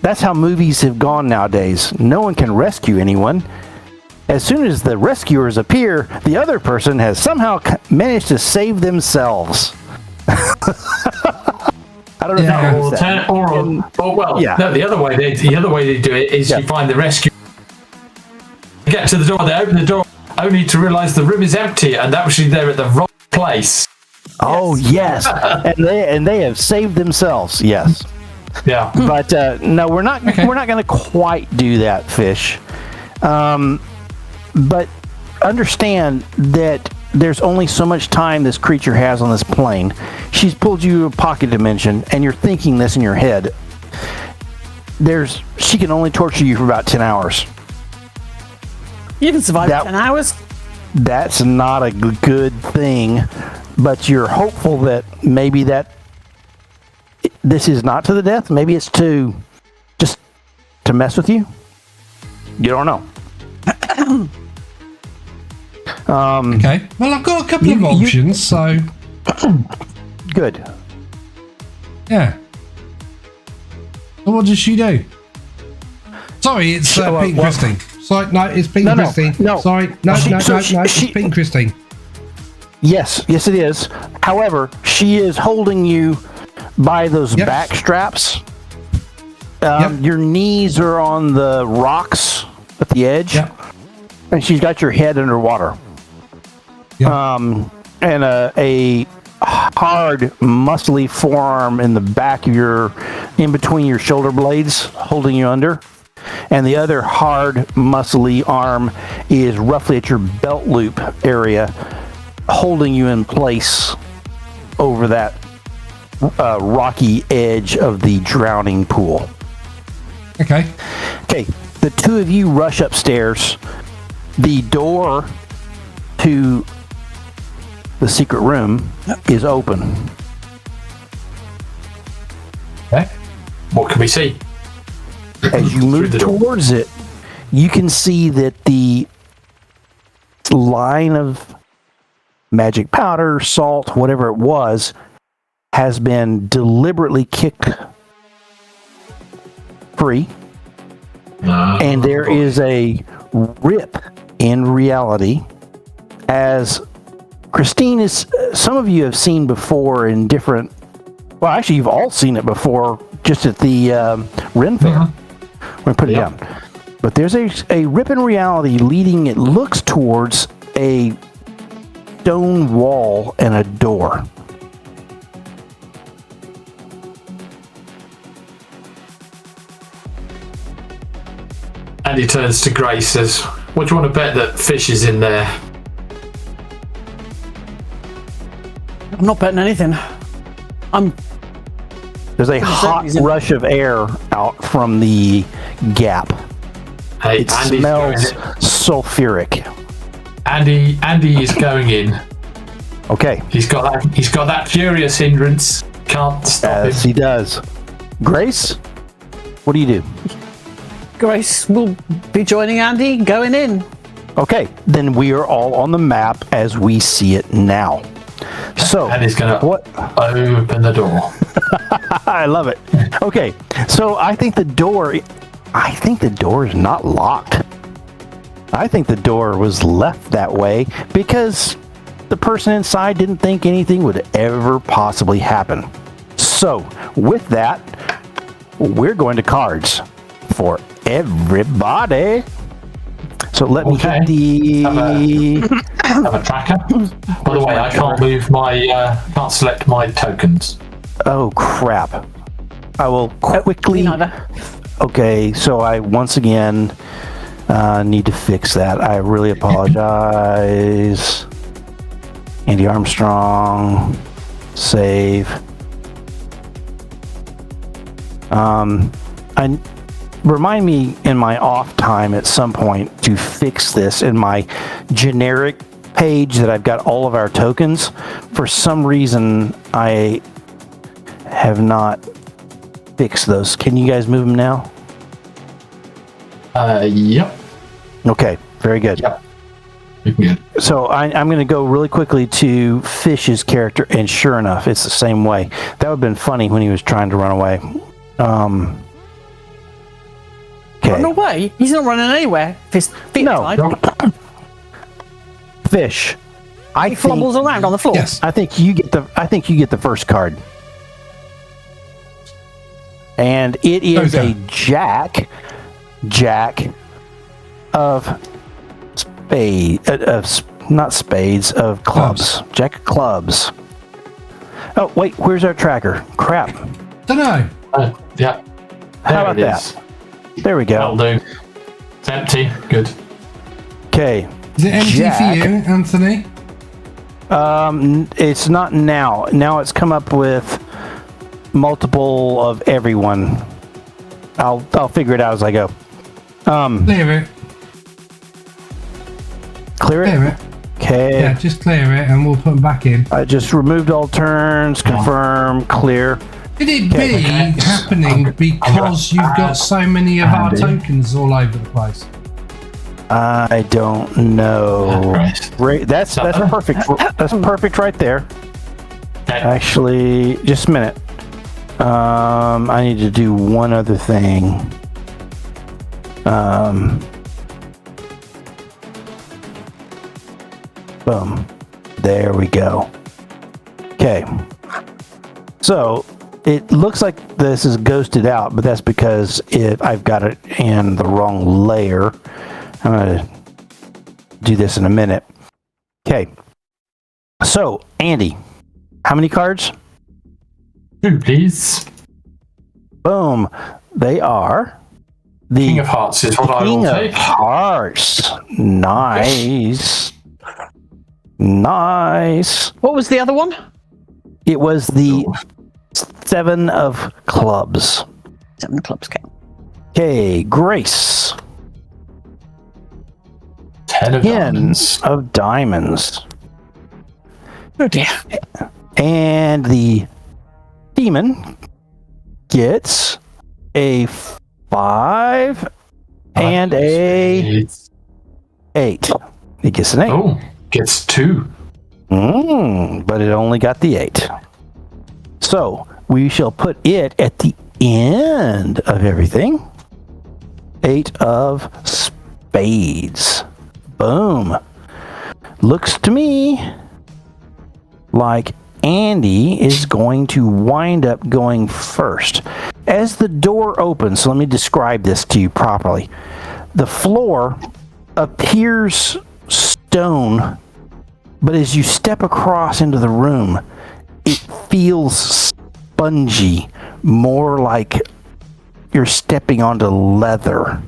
that's how movies have gone nowadays. No one can rescue anyone. As soon as the rescuers appear, the other person has somehow managed to save themselves. I don't know if that makes sense. No, the other way they do it is you find the rescue, get to the door, they open the door, only to realise the room is empty and actually they're at the wrong place. Oh yes, and they have saved themselves. Yes. Yeah. But no, we're not going to quite do that, Fish. But understand that there's only so much time this creature has on this plane. She's pulled you to a pocket dimension, and you're thinking this in your head. She can only torture you for about 10 hours. You can survive 10 hours. That's not a good thing, but you're hopeful that maybe this is not to the death. Maybe it's just to mess with you. You don't know. Okay. Well, I've got a couple of options, so good. Yeah. So what does she do? Sorry, it's Pete and Christine. Sorry, no, it's Pete and Christine. No. Sorry, no, it's Pete and Christine. Yes, it is. However, she is holding you by those back straps. Your knees are on the rocks at the edge, and she's got your head underwater. And a hard, muscly forearm in the back of in between your shoulder blades, holding you under. And the other hard, muscly arm is roughly at your belt loop area, holding you in place over that rocky edge of the drowning pool. Okay. The two of you rush upstairs. The door to the secret room is open. Okay. What can we see? As you move towards it, you can see that the line of magic powder, salt, whatever it was, has been deliberately kicked free. And there is a rip in reality, as Christine is, some of you have seen before in different, well, actually you've all seen it before just at the Ren Fair. We're going to put it down. But there's a rip in reality leading, it looks towards a stone wall and a door. Andy turns to Grace, says, "What do you want to bet that Fish is in there?" I'm not betting anything. There's a hot rush of air out from the gap. Hey, It Andy's smells going in. sulfuric. Andy is going in. Okay. He's got that furious hindrance. Can't stop As him. he does. Grace, what do you do? Grace will be joining Andy, going in. Okay, then we are all on the map as we see it now. So, Andy's going to open the door. I love it. Okay, so I think the door is not locked. I think the door was left that way because the person inside didn't think anything would ever possibly happen. So, with that, we're going to cards for everybody. So let me get the... Have a tracker. By the way, I can't move my, can't select my tokens. Oh, crap. I will quickly... Me neither. Okay, so I once again need to fix that. I really apologize. Andy Armstrong, save. I remind me in my off time at some point to fix this in my generic page that I've got all of our tokens. For some reason, I have not fixed those. Can you guys move them now? Yep. Okay, very good. Yep. Good. So I'm going to go really quickly to Fish's character, and sure enough, it's the same way. That would have been funny when he was trying to run away. Okay. Run away? He's not running anywhere. His feet No. are Fish. he flumbles around on the floor. Yes. I think you get the first card. And it is Okay. a jack of not spades, of clubs. Jack of clubs. Oh, wait, where's our tracker? Crap. Don't know. Yeah. How about There it is. that? There we That'll go. do. It's empty. Good. Okay. Is it empty Jack. for you, Anthony? It's not now. Now it's come up with multiple of everyone. I'll figure it out as I go. Clear it. Clear it? Clear it. Okay. Yeah, just clear it and we'll put them back in. I just removed all turns, confirm, clear. Could it be happening because you've got so many of our tokens all over the place? I don't know. Right. That's perfect. That's perfect right there. Okay. Actually, just a minute. I need to do one other thing. Boom. There we go. Okay. So it looks like this is ghosted out, but that's because I've got it in the wrong layer. I'm going to do this in a minute. Okay. So, Andy, how many cards? 2, please. Boom. They are the King of Hearts is what I will King of take. Hearts. Nice. Nice. What was the other one? It was the 7 of clubs. 7 clubs came. Okay, Grace. 10 of 10 diamonds. of diamonds. Oh dear. And the demon gets a 5 and a 8. It gets an 8. Oh, gets 2. But it only got the 8. So we shall put it at the end of everything. 8 of spades. Boom. Looks to me like Andy is going to wind up going first. As the door opens, so let me describe this to you properly. The floor appears stone, but as you step across into the room, it feels spongy, more like you're stepping onto leather.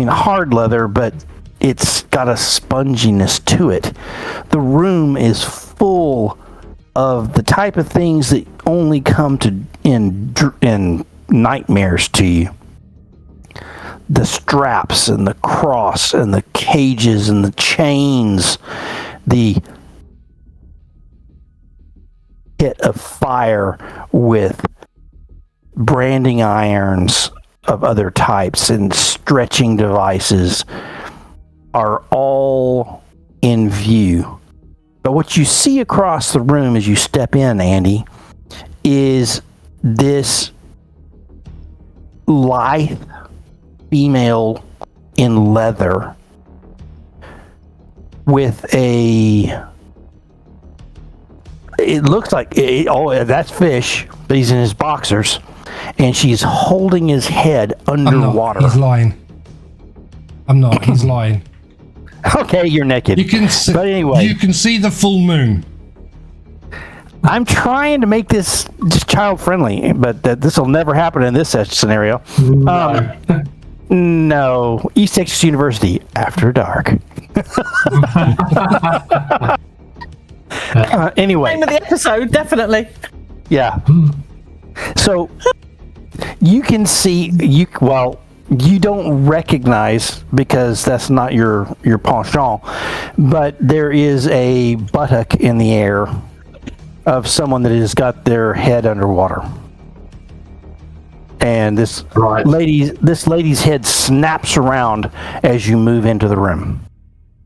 Hard leather, but it's got a sponginess to it. The room is full of the type of things that only come to in nightmares to you. The straps and the cross and the cages and the chains, the pit of fire with branding irons of other types and stretching devices are all in view. But what you see across the room as you step in, Andy, is this lithe female in leather with a. It looks like that's fish, but he's in his boxers, and she's holding his head underwater. He's lying. I'm not. He's lying. Okay, you're naked. You can see, but anyway, you can see the full moon. I'm trying to make this just child friendly, but this will never happen in this such scenario. No, East Texas University after dark. Anyway, Name of the episode, definitely. yeah. So you can see you don't recognize, because that's not your penchant, but there is a buttock in the air of someone that has got their head underwater, and this lady's head snaps around as you move into the room.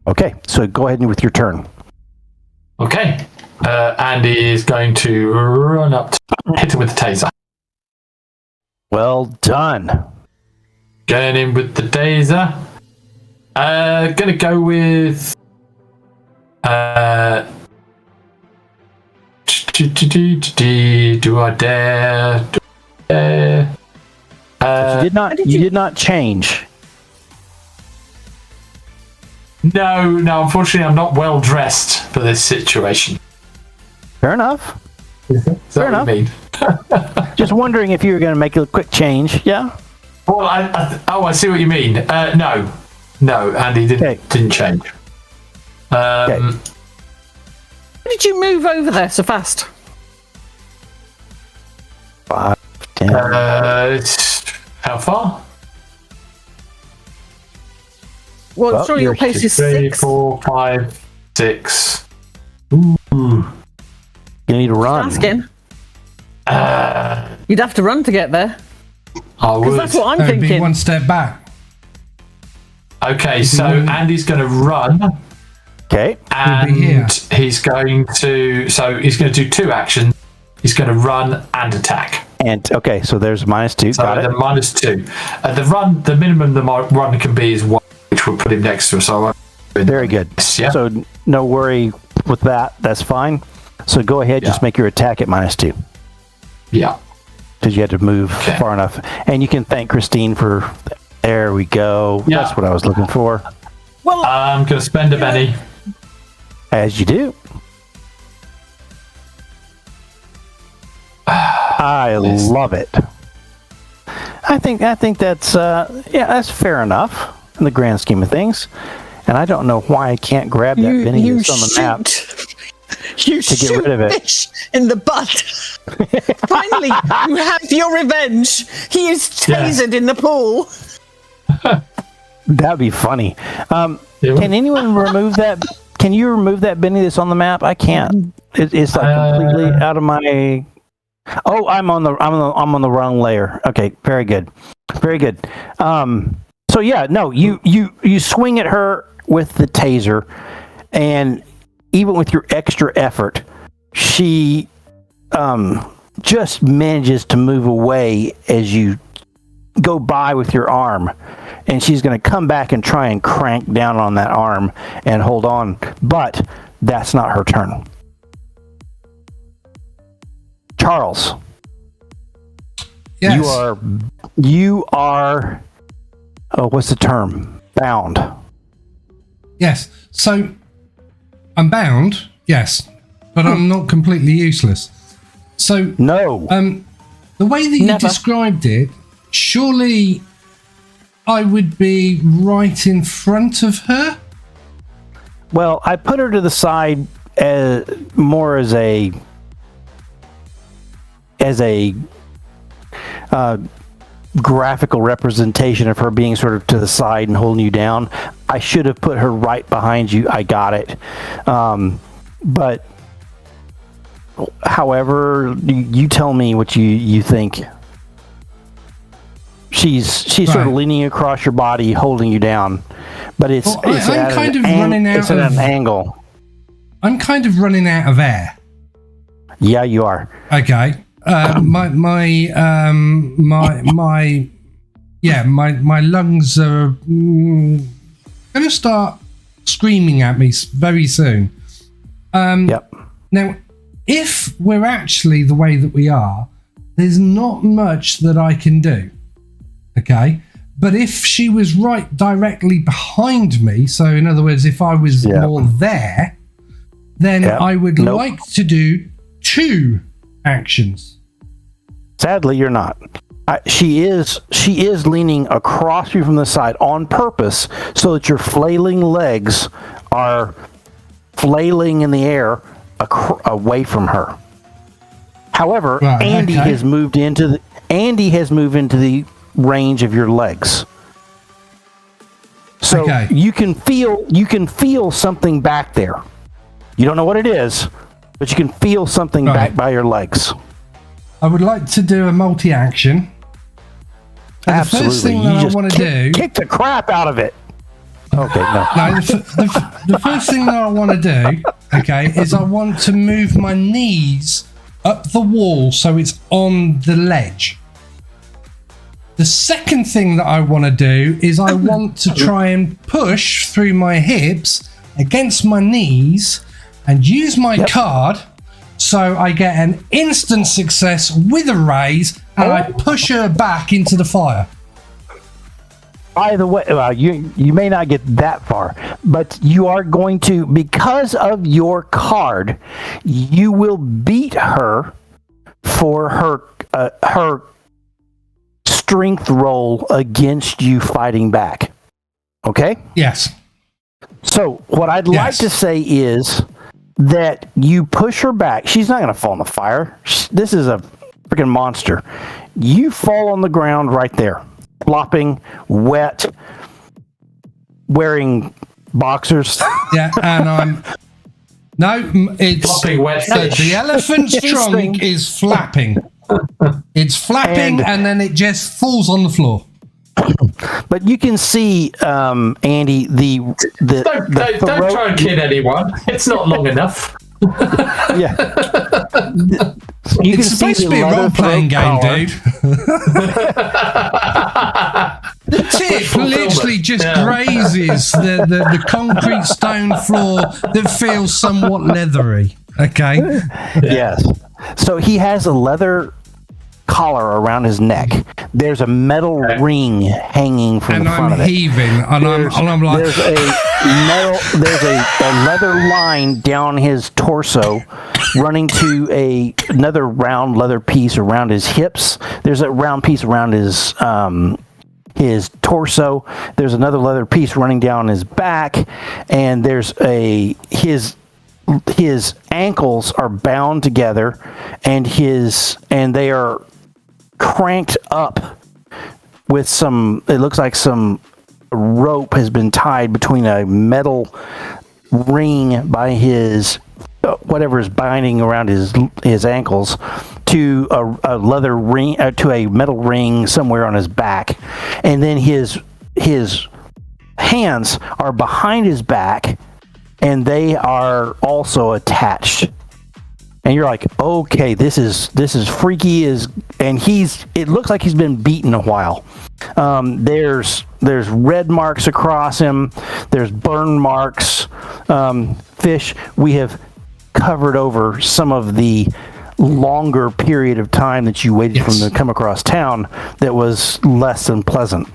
Okay, so go ahead and with your turn. Okay. Andy is going to run up to hit him with the taser. Well done. Going in with the taser. Gonna go with do I dare? You did not change. No, unfortunately I'm not well dressed for this situation. Fair enough. Is that what you mean? Just wondering if you were going to make a quick change. Yeah. Well, I see what you mean. No, Andy didn't change. Why did you move over there so fast? 5, 10. How far? Well, sure, your pace is 3, 6. 4, 5, 6. You need to run. Asking. You'd have to run to get there. I would. That's what I'm That would be thinking. one step back. Okay, so Andy's going to run. Okay. And He'll be here. he's going to do 2 actions. He's going to run and attack. And okay, so there's -2. So Got it. the -2. The minimum the run can be is 1, which will put him next to us. So Very good. Yeah. So no worry with that. That's fine. So go ahead, just make your attack at -2. Yeah. Because you had to move Okay. far enough. And you can thank Christine for. There we go. Yeah. That's what I was looking for. Well, I'm going to spend a penny. As you do. I love it. I think that's that's fair enough in the grand scheme of things. And I don't know why I can't grab that Benny that's on the map You to get shoot rid of it. fish in the butt. Finally, you have your revenge. He is tasered in the pool. That'd be funny. Can anyone remove that? Can you remove that Benny that's on the map? I can't. It's like completely out of my. Oh, I'm on the wrong layer. Okay, very good, very good. So yeah, no, you swing at her with the taser, and even with your extra effort, she just manages to move away as you go by with your arm, and she's going to come back and try and crank down on that arm and hold on, but that's not her turn. Charles, Yes. you are what's the term? Bound. Yes. So I'm bound, yes, but I'm not completely useless. So No. the way that you Never. described it, surely I would be right in front of her. Well, I put her to the side more as a graphical representation of her being sort of to the side and holding you down. I should have put her right behind you. I got it. But however, you tell me what you think. She's sort of leaning across your body, holding you down, but it's Well, it's I'm at kind an of running out it's at of- an angle. I'm kind of running out of air. Yeah, you are. Okay. My lungs are going to start screaming at me very soon. Yep. Now, if we're actually the way that we are, there's not much that I can do. Okay? But if she was right directly behind me, so in other words, if I was more there, then I would like to do 2 actions. Sadly, you're not. She is leaning across you from the side on purpose so that your flailing legs are flailing in the air away from her. However, Andy has moved into the range of your legs. So you can feel something back there. You don't know what it is, but you can feel something back by your legs. I would like to do a multi-action. Absolutely. The first thing that I want to do... Kick the crap out of it. Okay, no. The first thing that I want to do, is I want to move my knees up the wall so it's on the ledge. The second thing that I want to do is I want to try and push through my hips against my knees and use my card so I get an instant success with a raise and I push her back into the fire. By the way, you may not get that far, but you are going to, because of your card, you will beat her for her strength roll against you fighting back. Okay? Yes. So what I'd like to say is that you push her back. She's not going to fall in the fire. This is a freaking monster. You fall on the ground right there, flopping, wet, wearing boxers. Yeah, and it's flopping wet fish. The elephant's trunk is flapping. It's flapping, and then it just falls on the floor. But you can see, Andy, don't try and kid anyone. It's not long enough. Yeah. It's supposed to be a role-playing game, dude. The tip literally just grazes the concrete stone floor that feels somewhat leathery. Okay? Yes. So he has a leather collar around his neck. There's a metal ring hanging from the front of it. Heaving, and I'm like, there's a leather line down his torso, running to another round leather piece around his hips. There's a round piece around his torso. There's another leather piece running down his back, and there's his ankles are bound together, and they are cranked up with it looks like some rope has been tied between a metal ring by his whatever is binding around his ankles to a leather ring, to a metal ring somewhere on his back, and then his hands are behind his back, and they are also attached. And you're like, okay, this is freaky and it looks like he's been beaten a while. There's red marks across him. There's burn marks. Fish, we have covered over some of the longer period of time that you waited for him to come across town that was less than pleasant.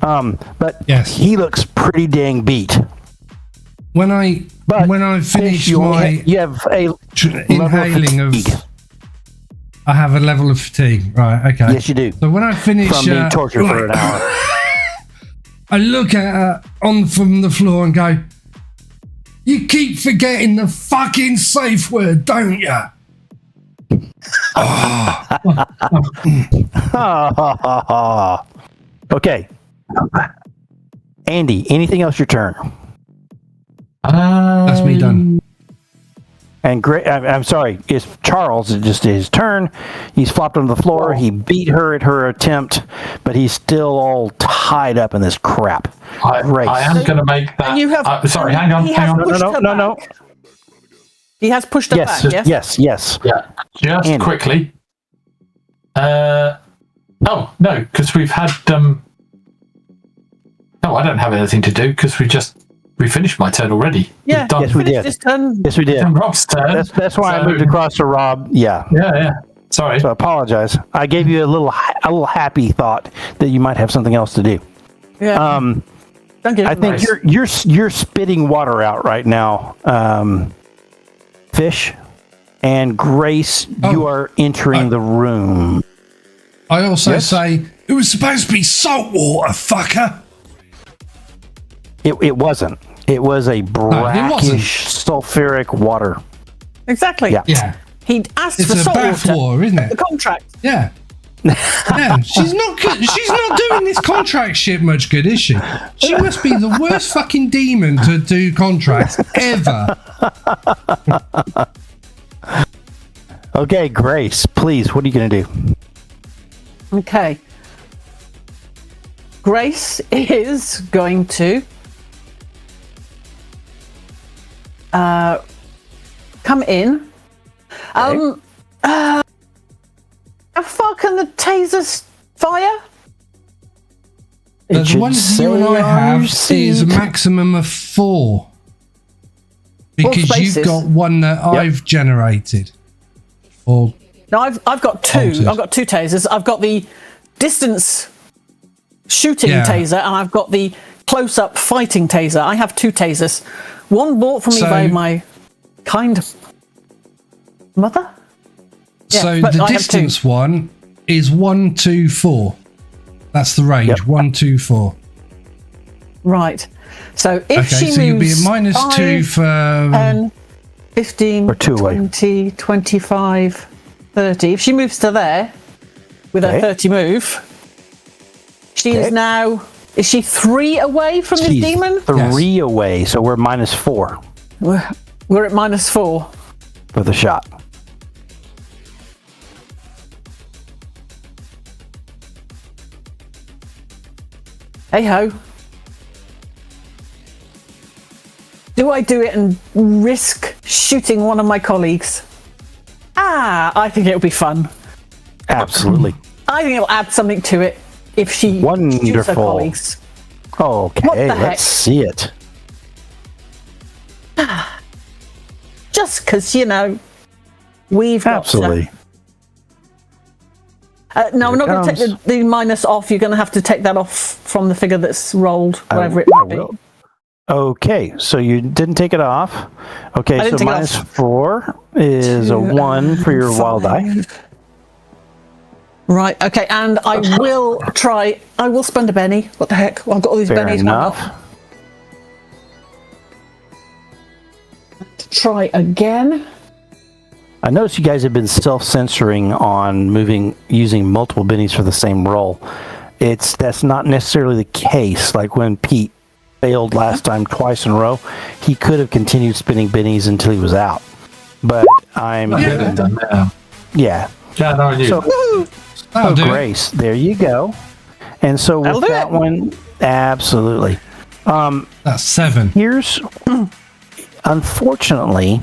But he looks pretty dang beat. When I finish you have a inhaling of, I have a level of fatigue. Right, okay. Yes, you do. So when I finish from being tortured for an hour, I look at her from the floor and go, "You keep forgetting the fucking safe word, don't you?" Okay. Andy, anything else your turn? That's me done. And great. I'm sorry. It's Charles. It's just his turn. He's flopped on the floor. He beat her at her attempt, but he's still all tied up in this crap. I am going to make that. You have, sorry, hang on. No. He has pushed her back. Yes. Yeah. Just Andy. quickly. Oh no, because we've had. No, I don't have anything to do because we just we finished my turn already. Yeah, We've done, Yes, we finished did. this turn. Yes, we did. done Rob's turn. That's why I So- moved across to Rob. Yeah. Yeah. Sorry. So I apologize. I gave you a little happy thought that you might have something else to do. Yeah. Don't get it I think Nice. you're spitting water out right now, Fish, and Grace. You are entering the room. I also Yes? say it was supposed to be salt water, fucker. It wasn't. It was a brackish sulfuric water. exactly. Yeah. Yeah, He asked it's for a salt bath water. water, isn't The it? contract. Yeah. Yeah, she's not good. She's not doing this contract shit much good, is she? She must be the worst fucking demon to do contracts ever. Okay, Grace, please. What are you going to do? Okay. Grace is going to come in. How far can the tasers fire? It The one should you and say I on have your is a seat. maximum of 4. Because spaces. you've got one that I've generated. Or No, I've got 2. Altered. I've got 2 tasers. I've got the distance shooting Yeah. taser, and I've got the close-up fighting taser. I have 2 tasers. One bought for me So- by my kind mother. Yeah, so but the I have 2. distance one is 1, 2, 4. That's the range. Yep. 1, 2, 4. Right. So if Okay, she so you'll be at moves minus 2 5, for 10, 15, Or 2 away. 20, 25, 30. If she moves to there with her Okay. 30 move, she is Okay. now. Is she 3 away from this She's demon? 3 away, so we're minus 4 We're at minus 4. for the shot. Hey ho. Do I do it and risk shooting one of my colleagues? I think it'll be fun. Absolutely. I think it'll add something to it if she shoots her Wonderful. colleagues. Okay, What the heck? let's see it. Just because, we've got Absolutely. no, I'm not going to take comes. the minus off. You're going to have to take that off from the figure that's rolled, whatever it I might be. will. Okay, so you didn't take it off. Okay, I didn't so take it minus off. 4 is a 1 for your wild die. Right, okay, and I will spend a Benny. What the heck? Well, I've got all these Fair Bennies. Why not? enough. Try again. I notice you guys have been self-censoring on using multiple bennies for the same roll. That's not necessarily the case. Like when Pete failed last time twice in a row, he could have continued spinning bennies until he was out. But I haven't done that. yeah. Yeah, no, I knew. So, That'll do it. Grace, there you go. And so That'll with do that it. one, absolutely. That's 7. Here's, unfortunately,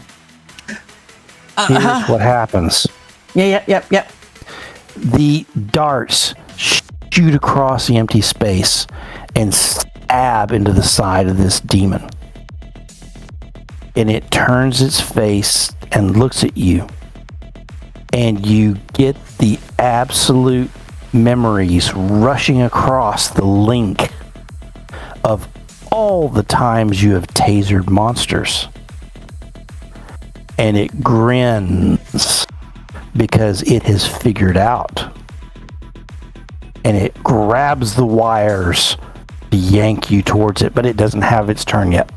here's what happens. Yeah. The darts shoot across the empty space and stab into the side of this demon. And it turns its face and looks at you. And you get the absolute memories rushing across the link of all the times you have tasered monsters. And it grins because it has figured out. And it grabs the wires to yank you towards it, but it doesn't have its turn yet.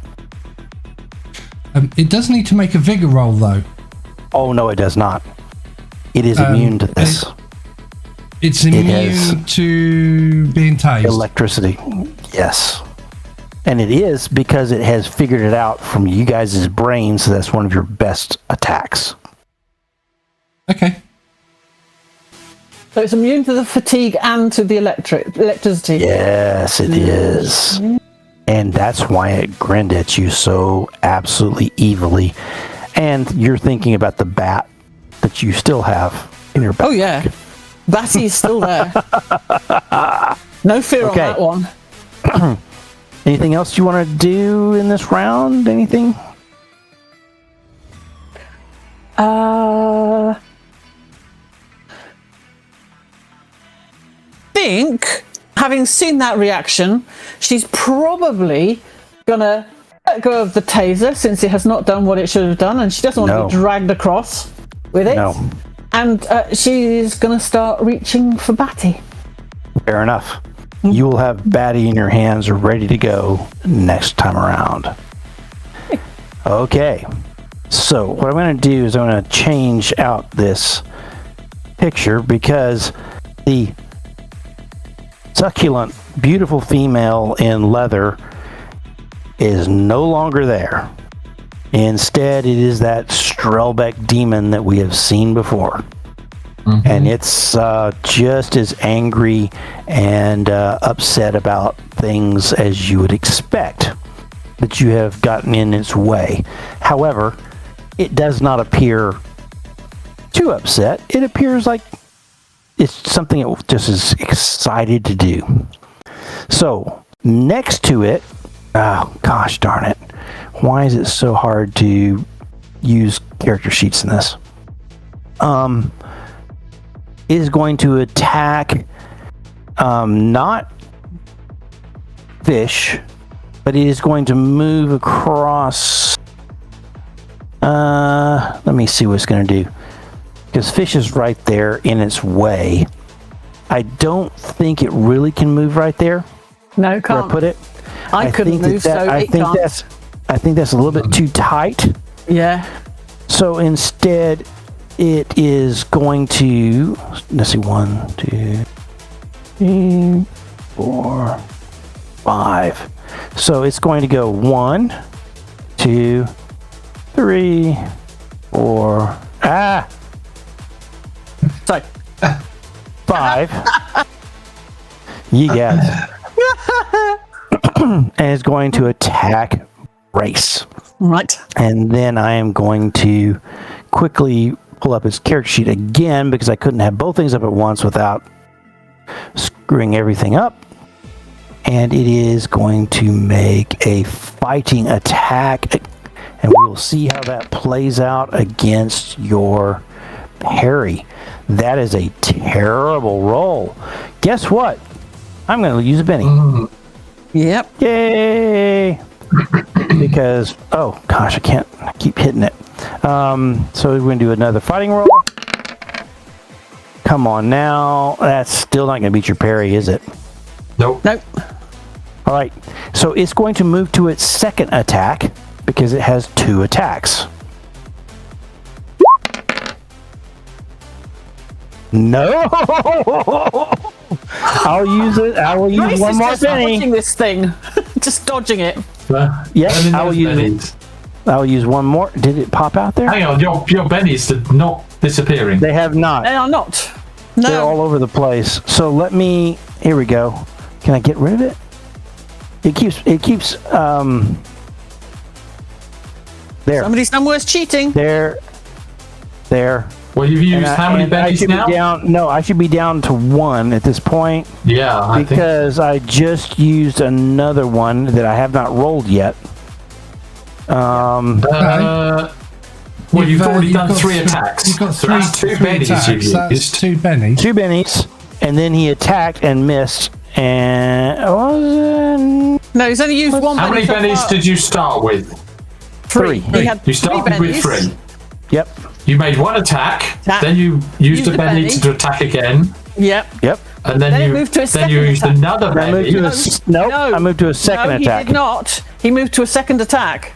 It does need to make a vigor roll, though. Oh, no, it does not. It is immune to this. It's has immune to being tased. Electricity. Yes. And it is because it has figured it out from you guys' brains, so that's one of your best attacks. Okay. So it's immune to the fatigue and to the electricity. Yes, it is. And that's why it grinned at you so absolutely evilly. And you're thinking about the bat that you still have in your back. Oh yeah, Bassie's still there. No fear Okay. on that one. Anything else you want to do in this round? Anything? Think, having seen that reaction, she's probably gonna let go of the taser since it has not done what it should have done, and she doesn't want to be dragged across with it. No. And she's gonna start reaching for Batty. Fair enough. You will have Batty in your hands ready to go next time around. Okay. So what I'm going to do is I'm going to change out this picture because the succulent, beautiful female in leather is no longer there. Instead, it is that Strelbeck demon that we have seen before. Mm-hmm. And it's just as angry and upset about things as you would expect that you have gotten in its way. However, it does not appear too upset. It appears like it's something it just is excited to do. So, next to it, oh gosh darn it. Why is it so hard to use character sheets in this? Is going to attack not fish, but it is going to move across. Let me see what it's going to do, because fish is right there in its way. I don't think it really can move right there. No, can't. Where I put it. I couldn't move, so it can't. I think that's a little bit too tight. Yeah. So instead, it is going to, let's see, 1, 2, 3, 4, 5. So it's going to go 1, 2, 3, 4. Sorry. 5. You got it. And it's going to attack Race. Right. And then I am going to quickly pull up his character sheet again because I couldn't have both things up at once without screwing everything up. And it is going to make a fighting attack, and we will see how that plays out against your parry. That is a terrible roll. Guess what? I'm going to use a Benny. Yep. Yay! Because, oh gosh, I keep hitting it. So we're going to do another fighting roll. Come on now. That's still not going to beat your parry, is it? Nope. Nope. All right. So it's going to move to its second attack because it has 2 attacks. No! I'll use it. I will use Grace one is more just penny. dodging this thing. Just dodging it. Yes, I will use. I will use one more. Did it pop out there? Hang on, your bennies are not disappearing. They have not. They are not. No. They're all over the place. So let me. Here we go. Can I get rid of it? It keeps. There. Somebody somewhere's cheating. There. Well, you've used how many bennies now? I should be down to 1 at this point. Yeah, because I just used another one that I have not rolled yet. Well, you've already done 3 attacks. You've got so that's 2 bennies attacks. you've That's used. 2 bennies. 2 bennies, and then he attacked and missed. And No, he's only used 1 How many benny so bennies far. did you start with? 3. He had You 3 started with bennies. 3. Yep. You made 1 attack, then you used a benny to attack again, Yep. and Then then he you moved to a then you second used attack. another I moved benny. to I moved to a second no, attack. he did not. He moved to a second attack.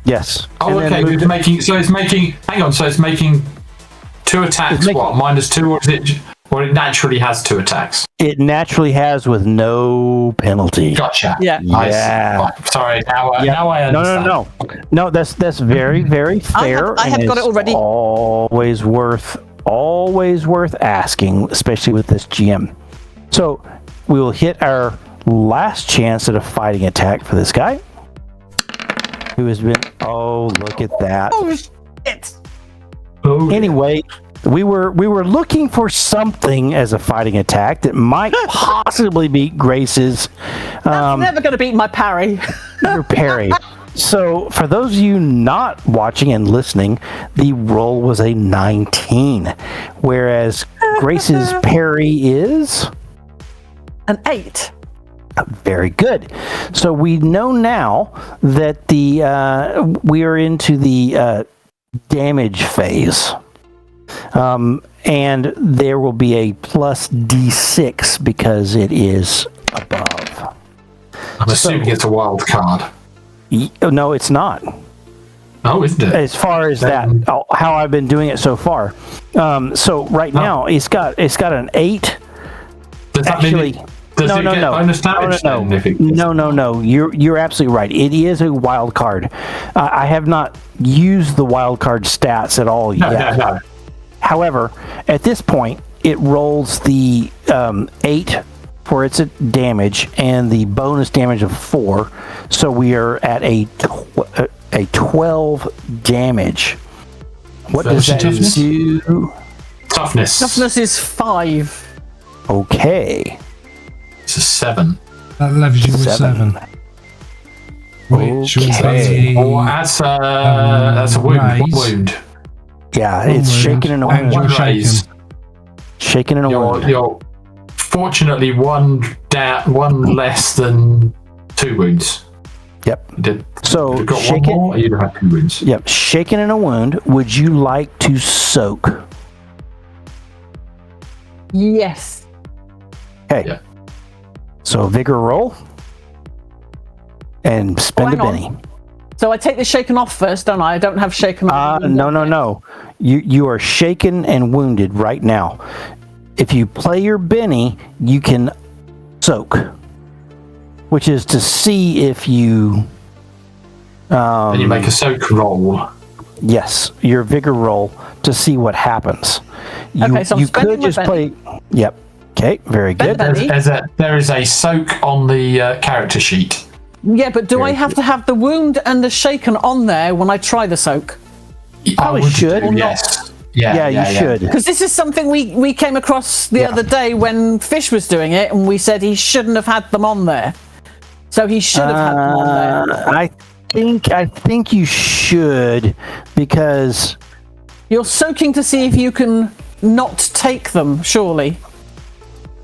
Yes. Oh, And then okay. moved It's making. So it's making. Hang on. So it's making 2 attacks. It's making- What -2, or is it? Or it naturally has 2 attacks. It naturally has with no penalty. Gotcha. Yeah. I see. Yeah. Oh, sorry. Now I understand. No. That's very fair. I have and got it it's already. Always worth asking, especially with this GM. So we will hit our last chance at a fighting attack for this guy, who has been. Oh, look at that. Oh shit! Oh, Anyway, we were looking for something as a fighting attack that might possibly beat Grace's That's never going to beat my parry. Your parry. So, for those of you not watching and listening, the roll was a 19, whereas Grace's parry is An 8. very good. So we know now that we are into the damage phase, and there will be a plus D6 because it is above. I'm assuming it's a wild card. No, it's not. Oh, isn't it? As far as that, how I've been doing it so far. So right now, it's got an 8. Does that mean does it get bonus damage then if it- No. You're absolutely right. It is a wild card. I have not used the wild card stats at all yet. No. However, at this point, it rolls the 8 for its damage and the bonus damage of 4. So we are at a 12 damage. What does that do? Toughness. Toughness is 5. Okay. It's a 7. That levels you with 7. Which would be Or that's a wound. One raise. wound. Yeah, it's shaken in a And wound. you're One raise. shaken. Shaken in a wound. You're fortunately one less than 2 wounds. Yep. So You've got shaken. one more, or you have 2 wounds. Yep. Shaken in a wound. Would you like to soak? Yes. Okay. Yeah. So vigor roll. And spend hang a on. penny. So I take the shaken off first, don't I? I don't have shaken off. No. You are shaken and wounded right now. If you play your Benny, you can soak, which is to see if you. And you make a soak roll. Yes, your vigor roll to see what happens. Okay, so I'm you spending could my just Benny. play. Yep. Okay, very good. Benny. There is a soak on the character sheet. Yeah, but do I Very have good. to have the wound and the shaken on there when I try the soak? probably I would should. do, Or not. yes. Yeah, you should. Because this is something we came across the other day when Fish was doing it, and we said he shouldn't have had them on there. So he should have had them on there. I think you should, because You're soaking to see if you can not take them, surely.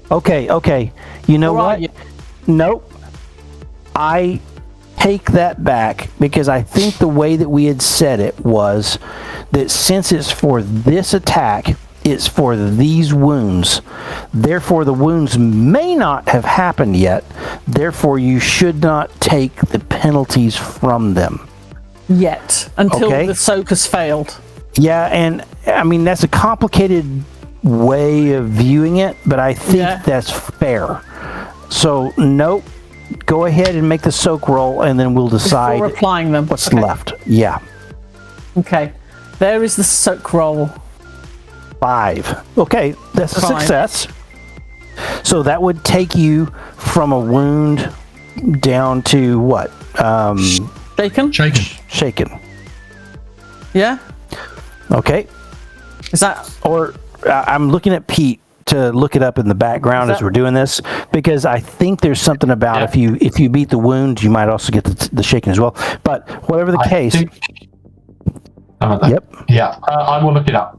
okay. You know Or are what? you? Nope. I take that back, because I think the way that we had said it was that since it's for this attack, it's for these wounds. Therefore, the wounds may not have happened yet. Therefore, you should not take the penalties from them. Yet, until Okay. the soak has failed. Yeah, and I mean, that's a complicated way of viewing it, but I think Yeah. that's fair. So, nope. Go ahead and make the soak roll, and then we'll decide Before applying them. what's Okay. left. Yeah. Okay. There is the soak roll. 5. Okay, that's a 5. success. So that would take you from a wound down to what? Shaken? Shaken. Shaken. Yeah? Okay. Is that... Or I'm looking at Pete to look it up in the background Is as that- we're doing this, because I think there's something about if you beat the wound, you might also get the shaken as well. But whatever the case, Yep. Yeah, I will look it up.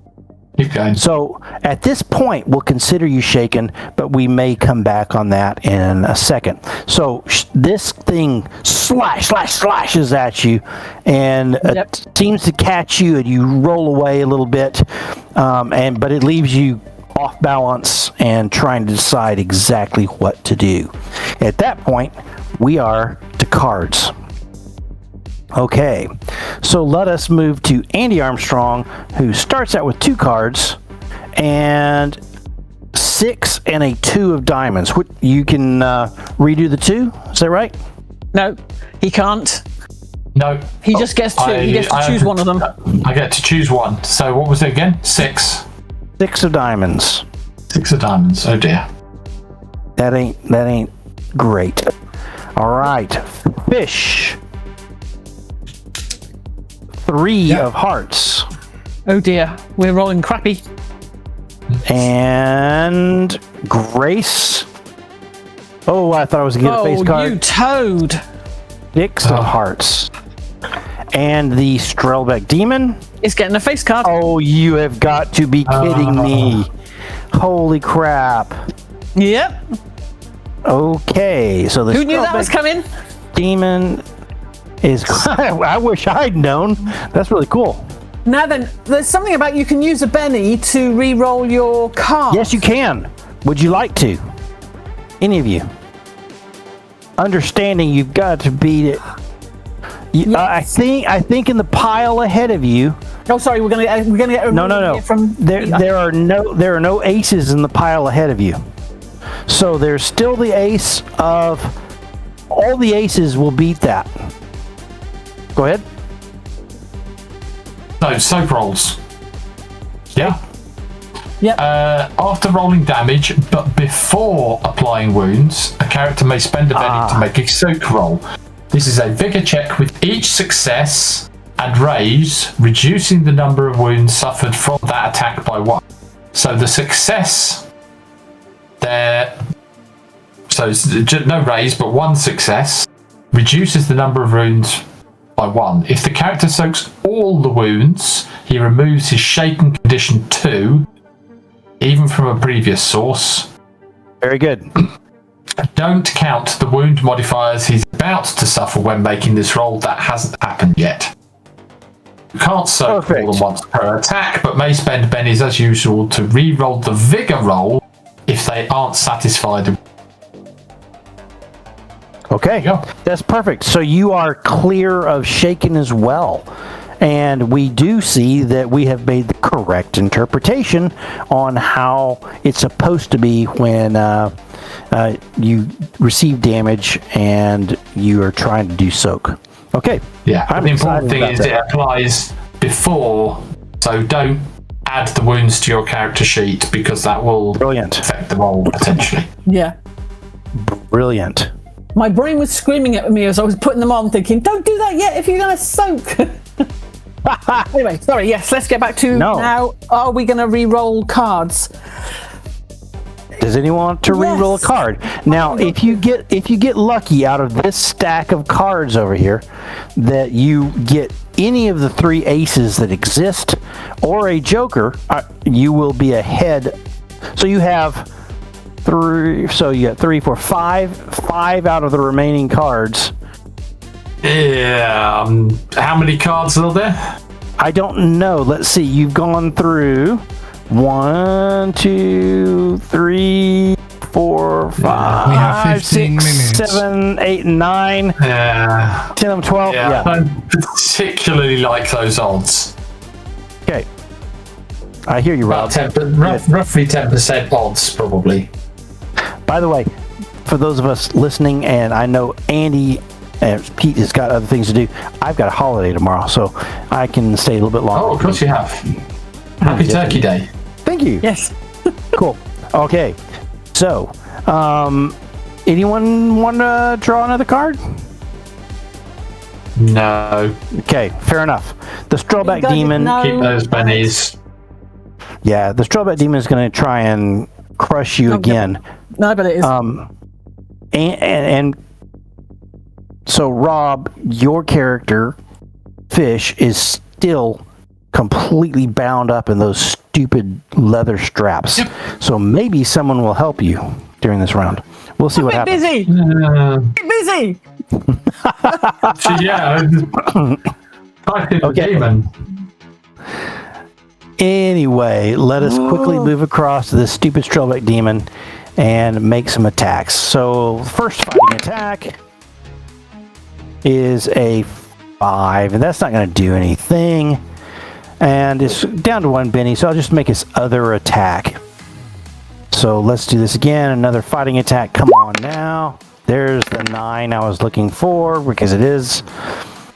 Keep going. so at this point, we'll consider you shaken, but we may come back on that in a second. So this thing slashes at you, and Yep. seems to catch you, and you roll away a little bit, but it leaves you off balance and trying to decide exactly what to do. At that point, we are to cards. Okay, so let us move to Andy Armstrong, who starts out with 2 cards and 6 and a 2 of diamonds. You can redo the 2, is that right? No, he can't. No. He just gets 2. He gets to choose one of them. I get to choose one. So what was it again? 6. 6 of diamonds. 6 of diamonds. Oh dear. That ain't great. All right, Fish. 3 of hearts. Oh dear, we're rolling crappy. And Grace. Oh, I thought I was going to get a face card. You toad. 6 of hearts. And the Strelbeck demon. It's getting a face card. Oh, you have got to be kidding me. Holy crap. Yep. Okay, so the Who knew that was coming? demon is... I wish I'd known. That's really cool. Now then, there's something about you can use a Benny to re-roll your card. Yes, you can. Would you like to? Any of you? Understanding you've got to beat it. Yes. I think in the pile ahead of you. Oh, sorry. We're gonna get a No. From There are no aces in the pile ahead of you. So there's still the ace of all the aces will beat that. Go ahead. No, soap rolls. Yeah. Yep. After rolling damage, but before applying wounds, a character may spend a penny to make a soak roll. This is a vigor check with each success and raise, reducing the number of wounds suffered from that attack by 1. So the success there, so it's no raise, but 1 success, reduces the number of wounds by 1. If the character soaks all the wounds, he removes his shaken condition 2, even from a previous source. Very good. Don't count the wound modifiers he's about to suffer when making this roll. That hasn't happened yet. You can't soak more than once per attack, but may spend bennies as usual to re-roll the vigor roll if they aren't satisfied. Okay, that's perfect. So you are clear of shaken as well. And we do see that we have made the correct interpretation on how it's supposed to be when you receive damage and you are trying to do soak. Okay. Yeah, the important thing is it applies before, so don't add the wounds to your character sheet because that will affect the roll potentially. Yeah. Brilliant. My brain was screaming at me as I was putting them on, thinking, don't do that yet if you're going to soak. Anyway, sorry, yes, let's get back to now. Are we going to re-roll cards? Does anyone want to re-roll a card? Now, if you get lucky out of this stack of cards over here, that you get any of the 3 aces that exist, or a joker, you will be ahead. So you have 3. So you got 3, 4, 5 out of the remaining cards. Yeah. How many cards are there? I don't know. Let's see. You've gone through 1, 2, 3, 4, 5. We have 15 6, minutes. 7, 8, 9. 10 of 12. Yeah. I don't particularly like those odds. Okay. I hear you, Rob. Roughly 10% odds, probably. By the way, for those of us listening, and I know Andy and Pete has got other things to do, I've got a holiday tomorrow, so I can stay a little bit longer. Oh, of course you have. Happy Turkey Day. Thank you. Yes. Cool. Okay. So, anyone want to draw another card? No. Okay, fair enough. The Strelbeck demon. Keep those bennies. Yeah, the Strelbeck demon is going to try and crush you again. No, but it is. And so, Rob, your character, Fish, is still completely bound up in those stupid leather straps. Yep. So maybe someone will help you during this round. We'll see what happens. Busy. Busy. Yeah. Okay. Demon. Anyway, let us quickly move across to this stupid Strelbeck demon and make some attacks. So, first fighting attack is a 5, and that's not going to do anything. And it's down to 1 Benny, so I'll just make his other attack. So let's do this again. Another fighting attack. Come on now. There's the 9 I was looking for, because it is.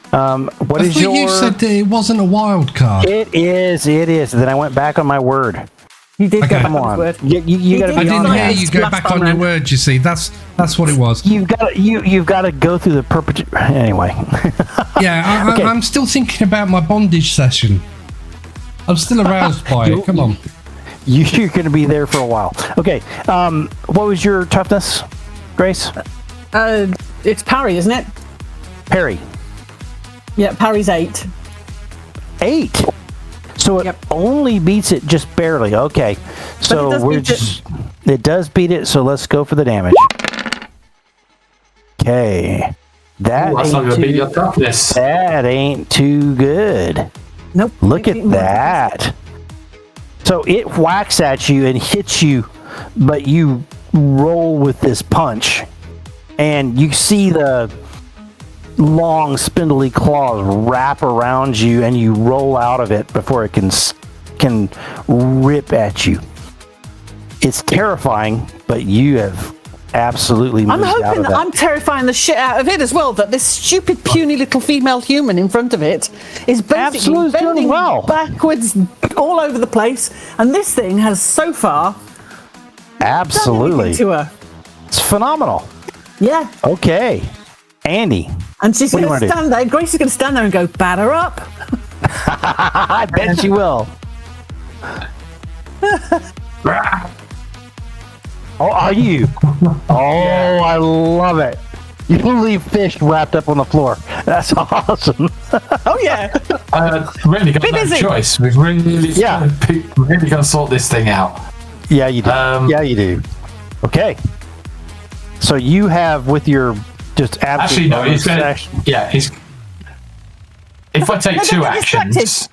What is your... You said that it wasn't a wild card. It is. Then I went back on my word. You did go Come on. You got to be I didn't on hear that. you go back on your word, you see. That's what it was. You've got to go through the anyway. Yeah, Okay. I'm still thinking about my bondage session. I'm still aroused by it. Come on. You're going to be there for a while. Okay. What was your toughness? Grace? It's parry, isn't it? Parry. Yeah, parry's 8. 8. So it only beats it just barely. Okay. So it does beat it, so let's go for the damage. Okay. That's not gonna beat your toughness. That ain't too good. Nope. Look at that. So it whacks at you and hits you, but you roll with this punch, and you see the long spindly claws wrap around you, and you roll out of it before it can rip at you. It's terrifying, but you have absolutely moved I'm hoping out of that that. I'm terrifying the shit out of it as well, that this stupid puny little female human in front of it is basically Absolutely doing bending well. backwards all over the place, and this thing has so far Absolutely. to her. It's phenomenal. Yeah. Okay. Andy. And she's What do you going to wanna do? stand there, Grace is going to stand there and go, batter up. I bet she will. Oh, are you? Oh, I love it. You can leave fish wrapped up on the floor. That's awesome. Oh, yeah. Really got Be no busy. choice. We've really, really got to sort this thing out. Yeah, you do. Yeah, you do. Okay. So you have with your just Actually, no, he's going action. to. Yeah, he's. If I take No, two don't get actions. distracted.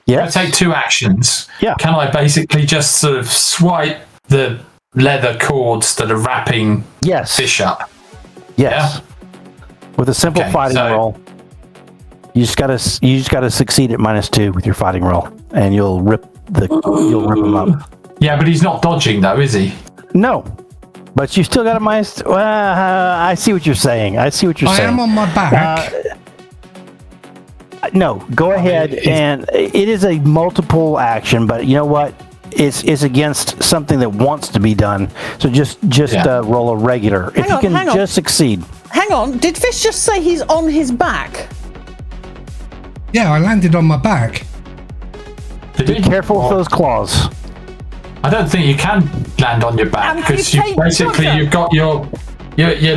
Yes. If I take two actions, Yeah. can I basically just sort of swipe the leather cords that are wrapping Yes. fish up? Yes. With a simple Okay, fighting so- roll. You just gotta succeed at -2 with your fighting roll, and you'll rip him up. Yeah, but he's not dodging though, is he? No, but you still got a minus. I see what you're saying. I am on my back. No, go ahead, and it is a multiple action, but you know what? It's against something that wants to be done. So just roll a regular. If you can hang on. just succeed. Hang on. Did Fish just say he's on his back? Yeah, I landed on my back. Did he? Careful with those claws. I don't think you can land on your back And because you you take basically cover. you've got your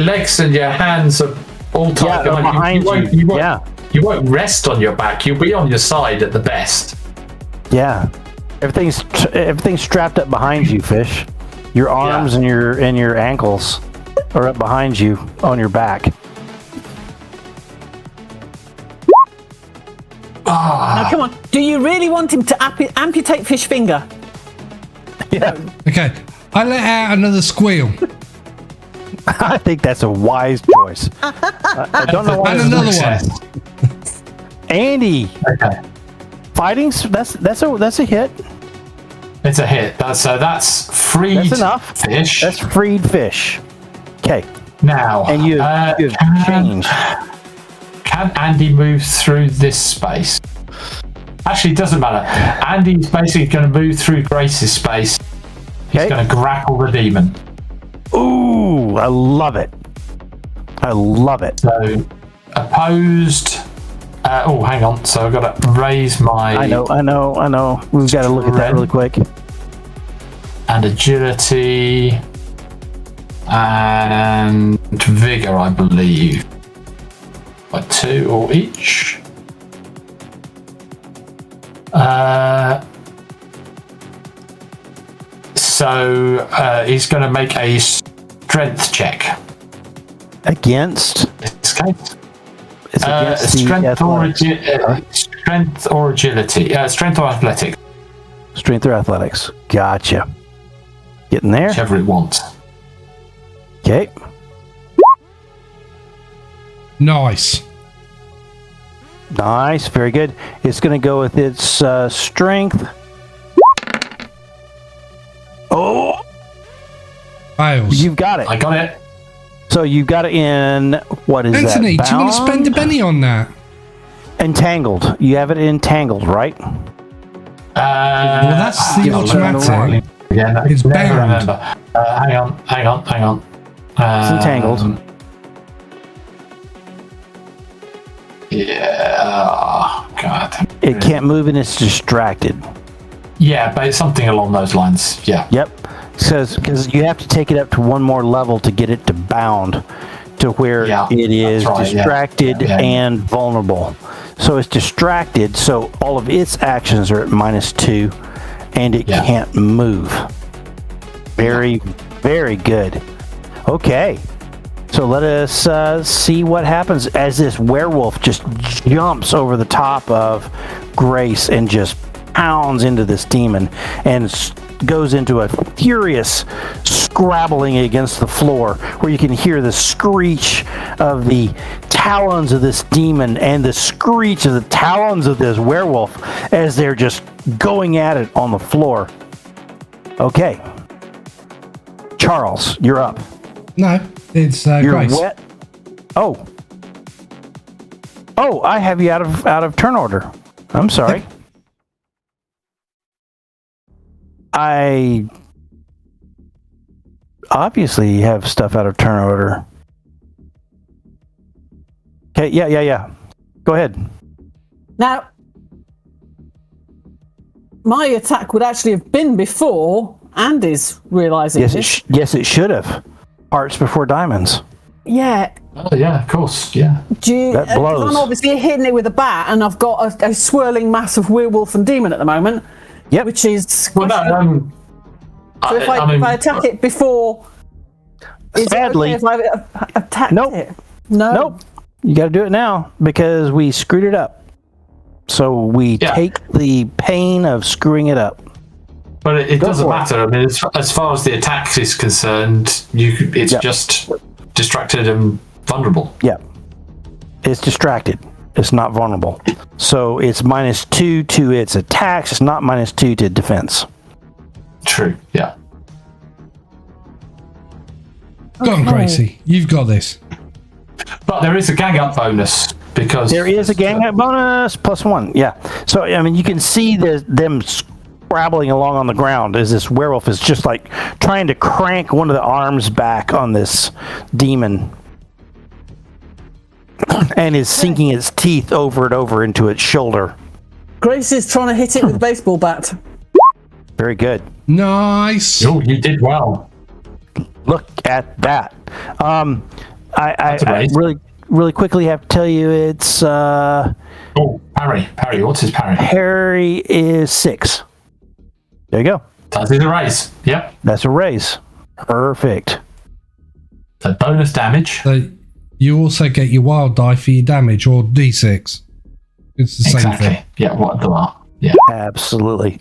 legs and your hands are all tied they're behind you. Yeah. You won't rest on your back. You'll be on your side at the best. Yeah, everything's strapped up behind you, Fish. Your arms and your ankles are up behind you on your back. Now, come on. Do you really want him to amputate Fish finger? Yeah, Okay, I let out another squeal. I think that's a wise choice. I don't know why. And another Success. one. Andy, Okay, fighting's that's a hit. it's a hit. That's freed That's enough. fish. That's freed fish. Okay, Now, and you've changed. Can Andy move through this space? Actually, it doesn't matter. Andy's basically going to move through Grace's space. He's Okay. going to grapple the demon. Ooh, I love it. I love it. So, opposed. Hang on. So I've got to raise my. I know. We've got to look at that really quick. And agility. And vigor, I believe. By 2 or each. So he's going to make a strength check. Against? This case. It's against the Strength or athletics. strength or agility. Strength or athletics, Strength or athletics. Gotcha. Getting there. whichever it wants. Okay. Nice. Nice. Very good. It's going to go with its strength. Oh, Fails. you've got it. I got it. So you've got it in, what is Anthony, that? do you want to spend a Bound? penny on that? Entangled. You have it entangled, right? Well, that's the yeah, automatic. Yeah, It's never bound. remember. Hang on. It's entangled. Yeah. Oh, God. It can't move and it's distracted. Yeah, but it's something along those lines. Yeah. Yep. because you have to take it up to one more level to get it to bound to where it is distracted and vulnerable. So it's distracted, so all of its actions are at -2, and it can't move. Very, very good. Okay, so let us see what happens as this werewolf just jumps over the top of Grace and just pounds into this demon and goes into a furious scrabbling against the floor, where you can hear the screech of the talons of this demon and the screech of the talons of this werewolf as they're just going at it on the floor. Okay. Charles, you're up. No, it's You're Grace. wet. Oh, I have you out of turn order. I'm sorry. Yep. I obviously have stuff out of turn order. Okay, yeah. Go ahead. Now, my attack would actually have been before Andy's realising this. Yes, it should have. Hearts before diamonds. Yeah. Oh yeah, of course, yeah. That blows. I'm obviously hitting it with a bat, and I've got a swirling mass of werewolf and demon at the moment. Yep. Which is... Well, no, so if I attack it before... Sadly... Is it okay if I attack it? Nope. You got to do it now, because we screwed it up. So we take the pain of screwing it up. But it doesn't matter. I mean, as far as the attack is concerned, it's just distracted and vulnerable. Yeah. It's distracted. It's not vulnerable. So it's -2 to its attacks. It's not -2 to defense. True, yeah. Go on, Gracie. You've got this. But there is a gang up bonus, because... There is a gang up bonus, +1, yeah. So, I mean, you can see them scrabbling along on the ground as this werewolf is just like trying to crank one of the arms back on this demon and is sinking its teeth over and over into its shoulder. Grace is trying to hit it with a baseball bat. Very good. Nice. Oh, you did well. Look at that. I really quickly have to tell you it's Parry. What's his parry? Harry is 6. There you go. That is a raise. Yep. That's a raise. Perfect. So bonus damage. So you also get your wild die for your damage, or D6. It's the same thing. Yeah, what the are. Yeah. Absolutely.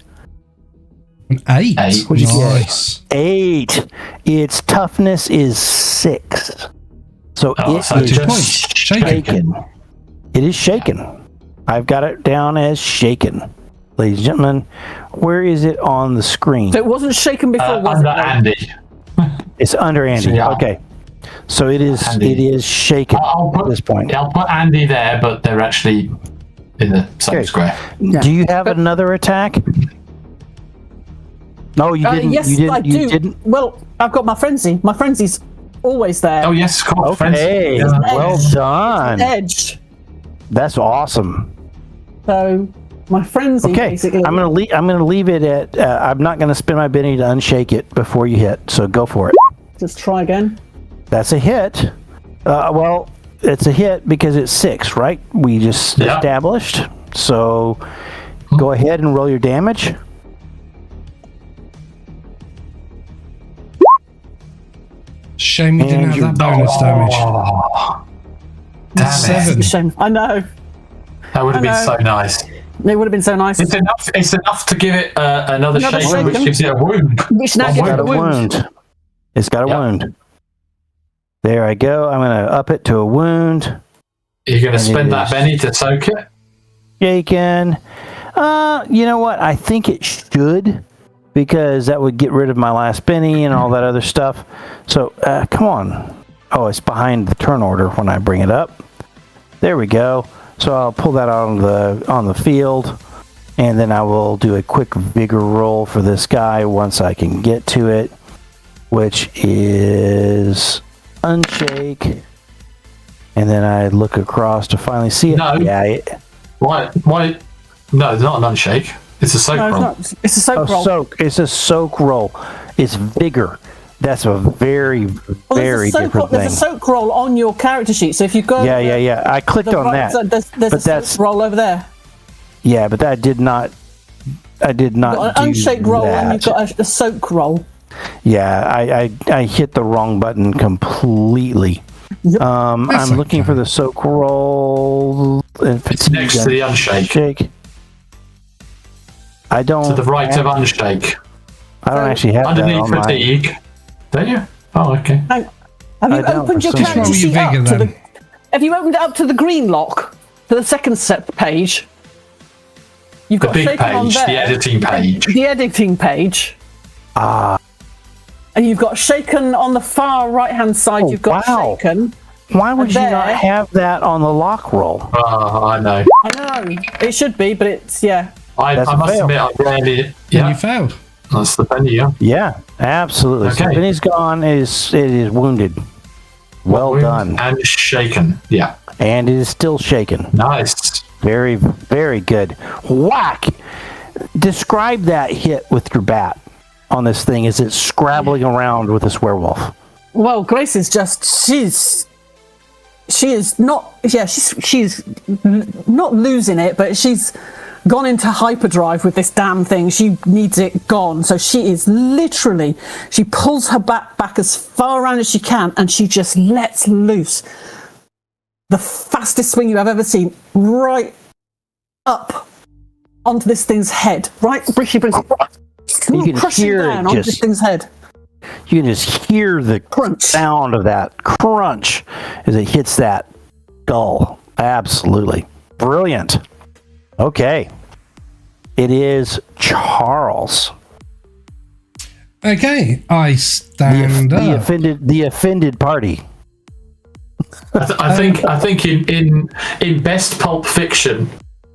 An 8. What'd you get? Nice. 8. Its toughness is 6. So it so is just shaken. It is shaken. I've got it down as shaken. Ladies and gentlemen, where is it on the screen? So it wasn't shaken before, was under it? Andy. It's under Andy. Yeah. Okay. So it is Andy. it is shaken at this point. I'll put Andy there, but they're actually in the same square. Do you have another attack? No, you didn't. Yes, you didn't. I do. You didn't. Well, I've got my frenzy. My frenzy's always there. Oh yes, cool. Okay. Well done. Edged. That's awesome. So my frenzy. Okay, basically. I'm gonna leave it at. I'm not gonna spend my Benny to unshake it before you hit. So go for it. Just try again. That's a hit. Well, it's a hit because it's 6, right? We just established. So go ahead and roll your damage. Shame you didn't have that bonus damage. Damn Seven. it. Shame. I know. That would have been so nice. It would have been so nice. It's enough to give it another shake, shaken. which gives it a wound. Which now A gives it Got a a wound. wound. It's got a wound. There I go. I'm gonna up it to a wound. You're going to And spend it that is- Benny to soak it? Shaken. You know what? I think it should, because that would get rid of my last Benny and all that other stuff. So come on. Oh, it's behind the turn order when I bring it up. There we go. So I'll pull that on the field, and then I will do a quick vigor roll for this guy once I can get to it, which is unshake. And then I look across to finally see it. No. Yeah. Why? No, it's not an unshake. It's a soak No, it's roll. not. It's a soak roll. Soak. It's a soak roll. It's vigor. That's a very, very different thing. There's a soak roll on your character sheet, so if you go... Yeah. I clicked on that. There's a soak roll over there. Yeah, but I did not You've got an unshake roll that. and you've got a soak roll. Yeah, I hit the wrong button completely. Yep. I'm looking for the soak roll. It's next to the unshake. I don't. To the right of unshake. I don't actually have that on fatigue. Don't you? Oh, okay. Have you opened your character sheet up to the... Have you opened it up to the green lock? To the second set page? You've got the big shaken on page, there. the editing page. The editing page. And you've got shaken on the far right-hand side. You've got shaken. Why would you not have that on the lock roll? Oh, I know. I know. It should be, but it's, yeah. I must admit, I rarely... Yeah, you failed. That's the penny, yeah. Yeah, absolutely. Okay. So Penny's gone. It is wounded. Well done. And shaken, yeah. And it is still shaken. Nice. Very, very good. Whack! Describe that hit with your bat on this thing as it's scrabbling around with this werewolf. Well, Grace is just... She's not losing it, but she's gone into hyperdrive with this damn thing. She needs it gone. So she is literally, she pulls her bat back as far around as she can and she just lets loose the fastest swing you have ever seen, right up onto this thing's head. Right? She brings it crushing down onto this thing's head. You can just hear the sound of that crunch as it hits that skull. Absolutely. Brilliant. Okay. It is Charles. Okay. I stand up. The offended party. I think in best pulp fiction,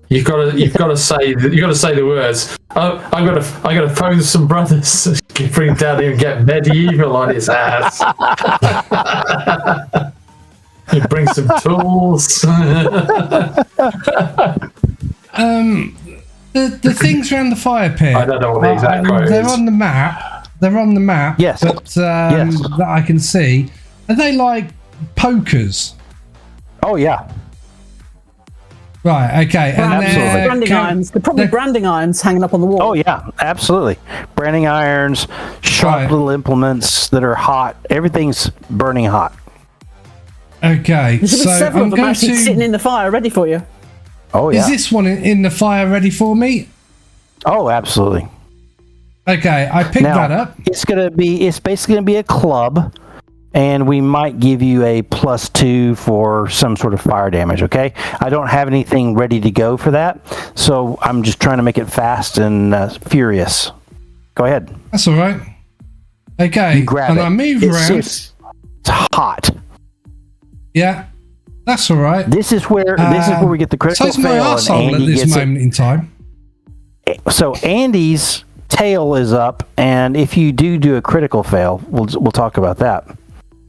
you've got to say the words. Oh, I got to phone some brothers. Bring him down here and get medieval on his ass. You bring some tools. The things around the fire pit. I don't know what the exact quote is. They're on the map. They're on the map. Yes. But that I can see. Are they like pokers? Oh yeah. Right. Okay. And branding irons. They're probably branding irons hanging up on the wall. Oh yeah, absolutely. Branding irons, sharp little implements that are hot. Everything's burning hot. Okay. There should be several of them actually sitting in the fire, ready for you. Oh yeah. Is this one in the fire ready for me? Oh, absolutely. Okay, I picked that up. It's basically gonna be a club, and we might give you a +2 for some sort of fire damage. Okay, I don't have anything ready to go for that, so I'm just trying to make it fast and furious. Go ahead. That's all right. Okay, and I move around. It's hot. Yeah, that's all right. This is where we get the critical fail. So fail. my arsehole at this moment in time. So Andy's tail is up, and if you do a critical fail, we'll talk about that.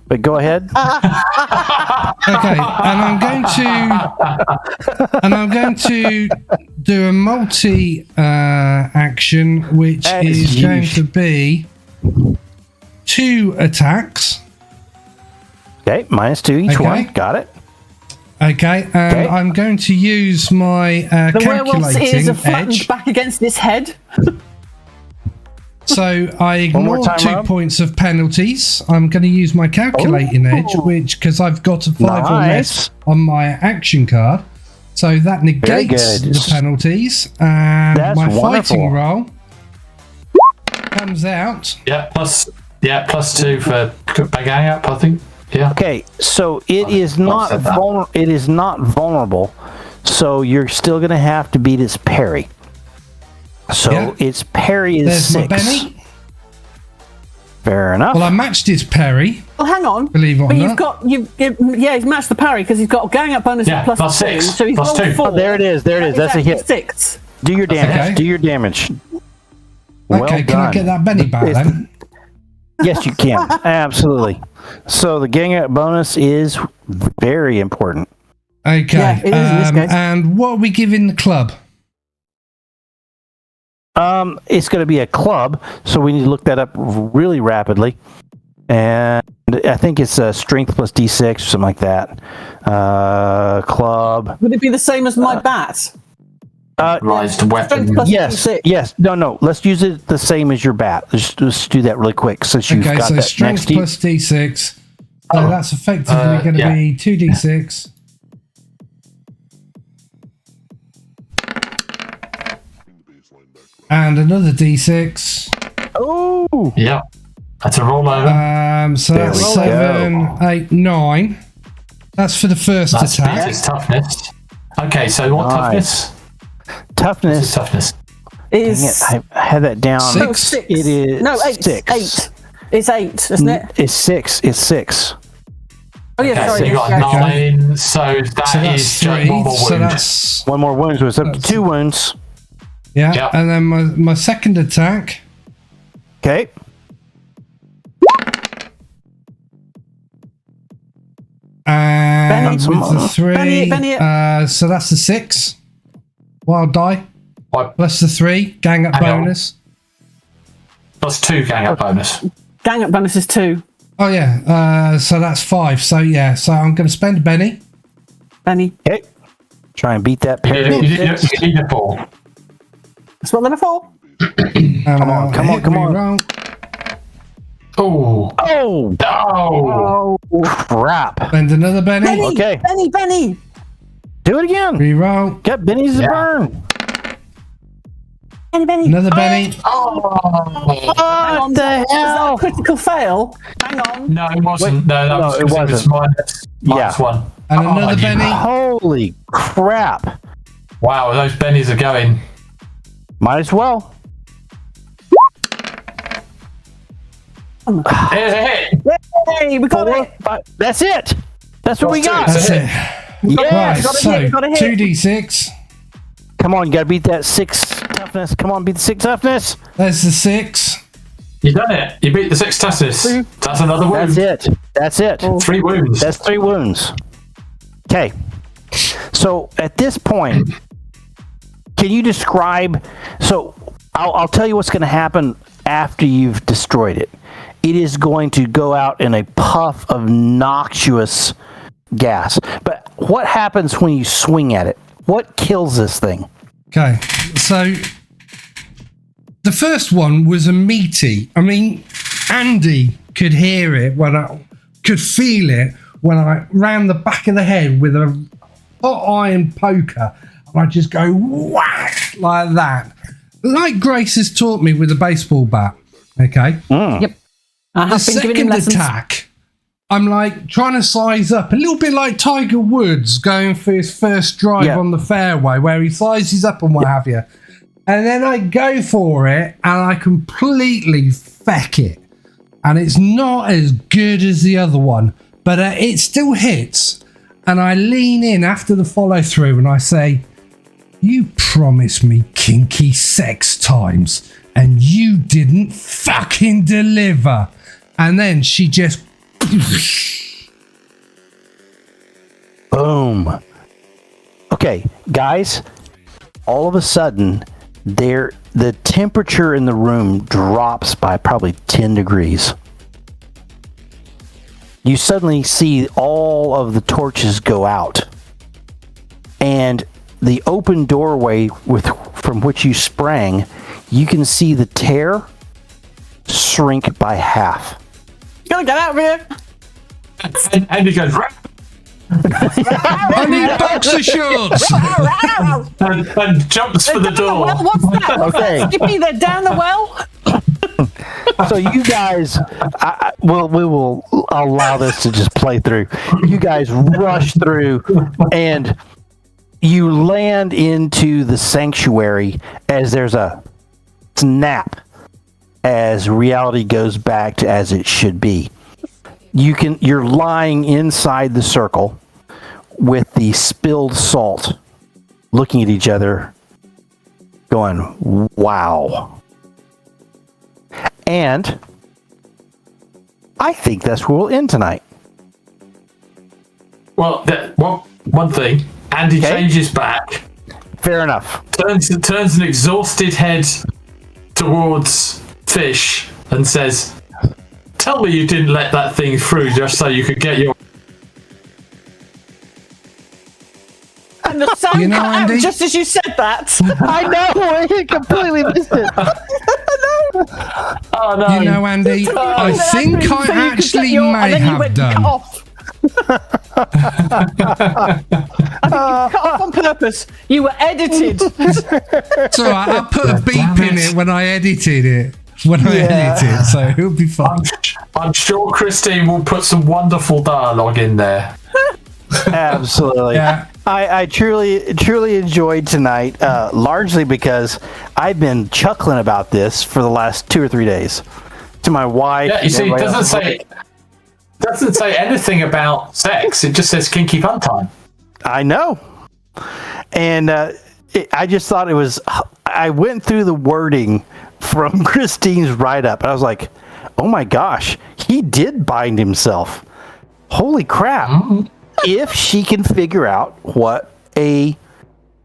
But go ahead. Okay, and I'm going to do a multi action, which is going to be 2 attacks. Okay, -2 each one. Got it. Okay, and I'm going to use my the werewolf's ears calculating are flattened edge. back against his head. So I ignore 2 points of penalties. I'm going to use my calculating edge, which because I've got a 5 or less on my action card, so that negates the penalties. And my fighting roll comes out. Yeah, +2 for banging up, I think. Yeah. Okay, so it is not vulnerable. So you're still going to have to beat its parry. So its parry is 6. My Benny. Fair enough. Well, I matched his parry. Well, hang on. Believe it or not. He's matched the parry because he's got a gang up bonus of +2. So he's rolled 4. Oh, there it is. That's a hit. 6. Do your damage. Okay. Do your damage. Okay, can I get that Benny back then? Yes, you can. Absolutely. So the gang up bonus is very important. Okay. Yeah, it is in this case. And what are we giving the club? It's going to be a club, so we need to look that up really rapidly. And I think it's a strength plus D6 or something like that. Club. Would it be the same as my bat? Specialized weapon. Strength plus Yes, D6. yes. No. Let's use it the same as your bat. Let's do that really quick since you've got so that strength next plus D6. So that's effectively going to be 2D6. And another D6. Oh! Yeah. That's a rollover. So There that's we 7, go. 8, 9. That's for the first That's attack. his toughness. Okay, so what Nice. toughness? Toughness. What's his toughness? Dang Is it, I had that down. Six. no, 6. It is no 8. 6. 8. It's 8, isn't it? It's 6. It's 6. Oh yeah, Okay, sorry. so you got yeah. 9, so So that that's is just 3. one more So wound. that's One more wound, so it's up to 2 wounds. yeah. Yep. And then my second attack. Okay. And Benny. with the 3, Benny. so that's the 6. Wild die. What? Plus the 3. Gang up Hang on. bonus. Plus 2 gang up bonus. Gang up bonus is 2. Oh yeah. So that's 5. So yeah. So I'm going to spend a Benny. Benny. Okay. Try and beat that You pair. need a 4. That's what level 4. Come on, come on. Oh. Oh! Oh. Oh. Crap. Spend another Benny. Benny. Okay. Benny. Do it again. Reroll. Got Benny's to Yeah. burn. Benny. Another Benny. Oh. What the Is that a hell? critical fail? Hang on. No, it wasn't. Wait, no, that no, was it 'cause wasn't. was minus Yeah. 1. And another you- Benny. Holy crap. Wow, those bennies are going. Might as well. Here's a hit. Hey, we got it. That's it. That's what we got. That's That's it. it. Yeah. Right. gotta So hit, gotta hit. 2d6. Come on, you gotta beat that 6 toughness. Come on, beat the 6 toughness. There's the 6. You done it. You beat the 6 toughness. That's another wound. That's it. That's it. 3 wounds. That's 3 wounds. Okay. So at this point, can you describe? So I'll tell you what's going to happen after you've destroyed it. It is going to go out in a puff of noxious gas. But what happens when you swing at it? What kills this thing? Okay. So the first one was a meaty. I mean, Andy could hear it could feel it when I ran the back of the head with a hot iron poker. And I just go whack like that. Like Grace has taught me with a baseball bat. Okay. Yep. I The have been giving him second lessons. attack, I'm like trying to size up, a little bit like Tiger Woods going for his first drive Yeah. on the fairway, where he sizes up and what have you. And then I go for it and I completely feck it. And it's not as good as the other one, but it still hits. And I lean in after the follow through and I say, "You promised me kinky sex times and you didn't fucking deliver." And then she just Boom. Okay, guys, all of a sudden, the temperature in the room drops by probably 10 degrees. You suddenly see all of the torches go out. And the open doorway from which you sprang, you can see the tear shrink by half. Gotta get out of here. And he goes, I need boxer shorts. and jumps for the door. Well, what's that? Okay. Skippy, they're down the well. So you guys, we will allow this to just play through. You guys rush through, and you land into the sanctuary as there's a snap as reality goes back to as it should be. You're lying inside the circle with the spilled salt, looking at each other, going, "Wow." And I think that's where we'll end tonight. Well, one thing. Andy Okay. changes back, Fair enough. turns an exhausted head towards Fish and says, "Tell me you didn't let that thing through just so you could get your..." And the sound cut out Andy? just as you said that. I know, I completely missed it. Oh no! You know, Andy, I think I actually may have done. Cut off on purpose. You were edited. So I put a beep in it when I edited it. So it'll be fine. I'm sure Christine will put some wonderful dialogue in there. Absolutely. Yeah. I truly enjoyed tonight, largely because I've been chuckling about this for the last 2 or 3 days. To my wife. Yeah, you see, it everybody doesn't else. say anything about sex. It just says kinky fun time. I know. And I just thought it was, I went through the wording from Christine's write-up, and I was like, oh my gosh, he did bind himself. Holy crap. Mm-hmm. If she can figure out what a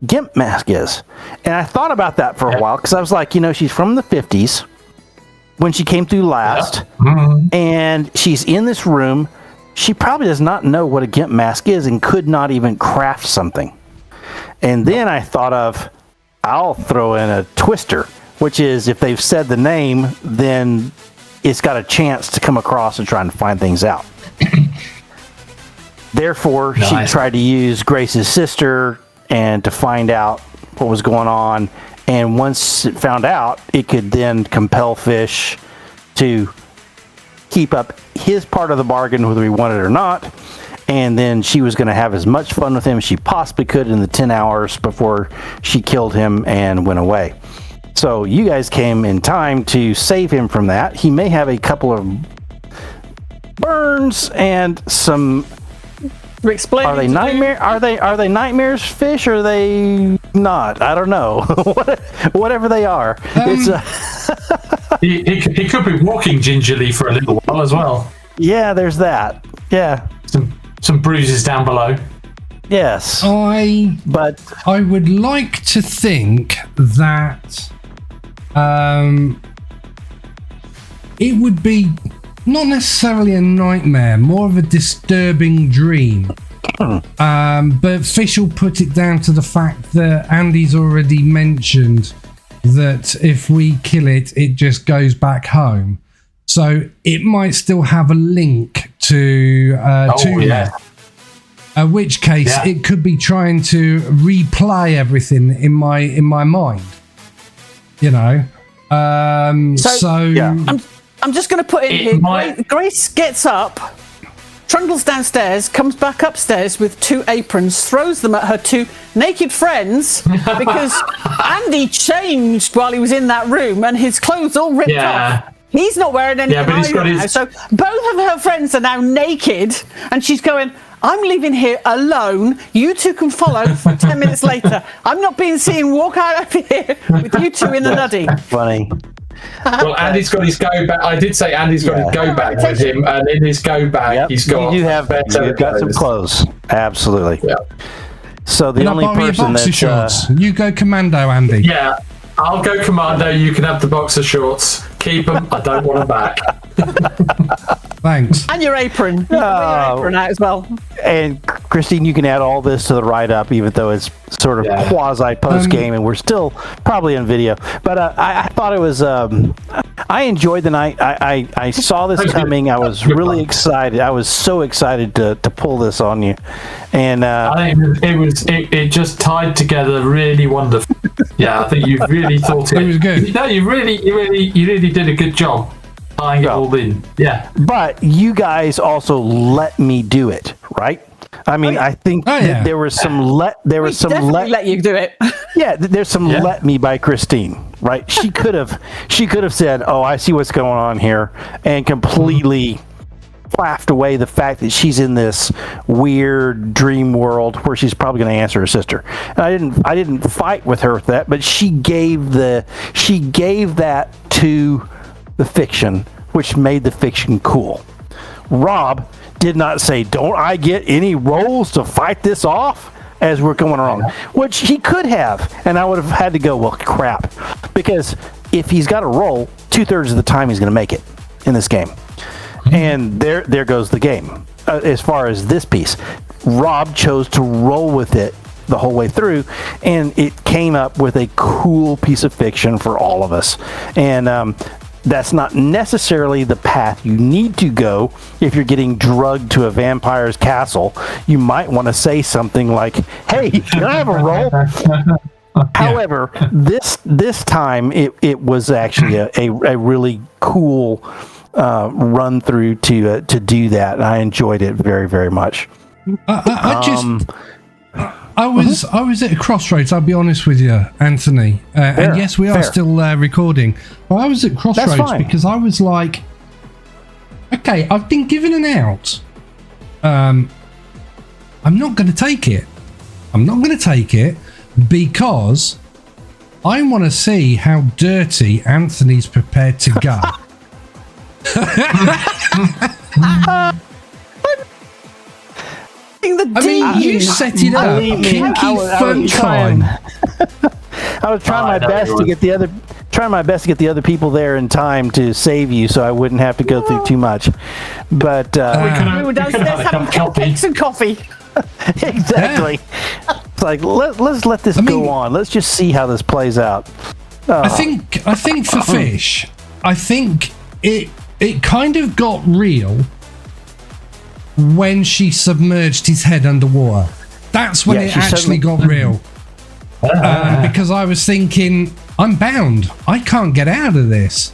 GIMP mask is. And I thought about that for a while, because I was like, she's from the 50s when she came through last, and she's in this room. She probably does not know what a GIMP mask is and could not even craft something. And then I thought of, I'll throw in a twister, which is if they've said the name, then it's got a chance to come across and try and find things out. Therefore, she tried to use Grace's sister and to find out what was going on. And once it found out, it could then compel Fish to keep up his part of the bargain, whether he wanted it or not. And then she was going to have as much fun with him as she possibly could in the 10 hours before she killed him and went away. So you guys came in time to save him from that. He may have a couple of burns and some... Explain. Are they nightmare? Are they nightmares, Fish? Or are they not? I don't know. Whatever they are, it's he could be walking gingerly for a little while as well. yeah. There's that. Yeah. Some bruises down below. Yes. But I would like to think that it would be not necessarily a nightmare, more of a disturbing dream. But Fish will put it down to the fact that Andy's already mentioned that if we kill it, it just goes back home. So it might still have a link to that. In which case, it could be trying to replay everything in my mind. I'm just going to put in here. Grace gets up, trundles downstairs, comes back upstairs with 2 aprons, throws them at her 2 naked friends because Andy changed while he was in that room and his clothes all ripped off. He's not wearing any either now. So both of her friends are now naked, and she's going, I'm leaving here alone. You 2 can follow for 10 minutes later. I'm not being seen walk out of here with you 2 in the nuddy. Funny. Well, Andy's got his go back. I did say Andy's got his go bag with him, and in his go bag, he's got. You've got some clothes. Absolutely. Yeah. So the only person boxer shorts. You go commando, Andy. Yeah, I'll go commando. You can have the boxer shorts. Keep them. I don't want them back. Thanks. And your apron. You can wear your apron out as well. And Christine, you can add all this to the write-up, even though it's sort of quasi post-game, and we're still probably on video. But I thought it was. I enjoyed the night. I saw this coming. I was really excited. I was so excited to pull this on you, and I think it just tied together really wonderful. Yeah, I think you really thought it was good. No, you really did a good job tying it all in. Yeah. But you guys also let me do it, right? I mean, I think there was some let you do it. Yeah, there's some let me by Christine, right? She could have said, "Oh, I see what's going on here," and completely laughed away the fact that she's in this weird dream world where she's probably going to answer her sister. And I didn't fight with her with that, but she gave that to the fiction, which made the fiction cool. Rob did not say, "Don't I get any roles to fight this off?" as we're going along, which he could have, and I would have had to go, well, crap, because if he's got a roll, 2/3 of the time he's going to make it in this game. And there goes the game. As far as this piece, Rob chose to roll with it the whole way through, and it came up with a cool piece of fiction for all of us. And that's not necessarily the path you need to go if you're getting drugged to a vampire's castle. You might want to say something like, "Hey, can I have a roll?" However, this time it was actually a really cool run through to do that. And I enjoyed it very, very much. I was at a crossroads. I'll be honest with you, Anthony. And yes, we are still recording. But I was at crossroads because I was like, okay, I've been given an out. I'm not going to take it. I'm not going to take it because I want to see how dirty Anthony's prepared to go. I mean, you set it up. Kinky fun time. I was trying my best to get the other people there in time to save you, so I wouldn't have to go through too much. But we were downstairs having cupcakes and coffee. Exactly. It's like let's let this go on. Let's just see how this plays out. I think for Fish, I think it kind of got real when she submerged his head underwater. That's when it actually got real. Because I was thinking, I'm bound. I can't get out of this.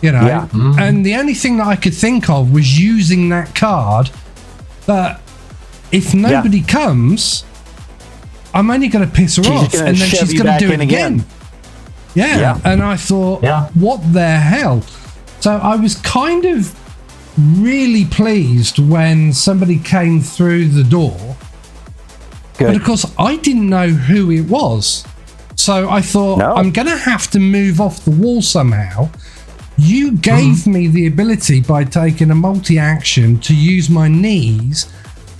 You know? Yeah. And the only thing that I could think of was using that card. But if nobody comes, I'm only going to piss her off. And then she's going to do it again. Yeah. And I thought, what the hell? So I was kind of really pleased when somebody came through the door. Good. But of course I didn't know who it was, so I thought I'm gonna have to move off the wall somehow. You gave me the ability by taking a multi-action to use my knees,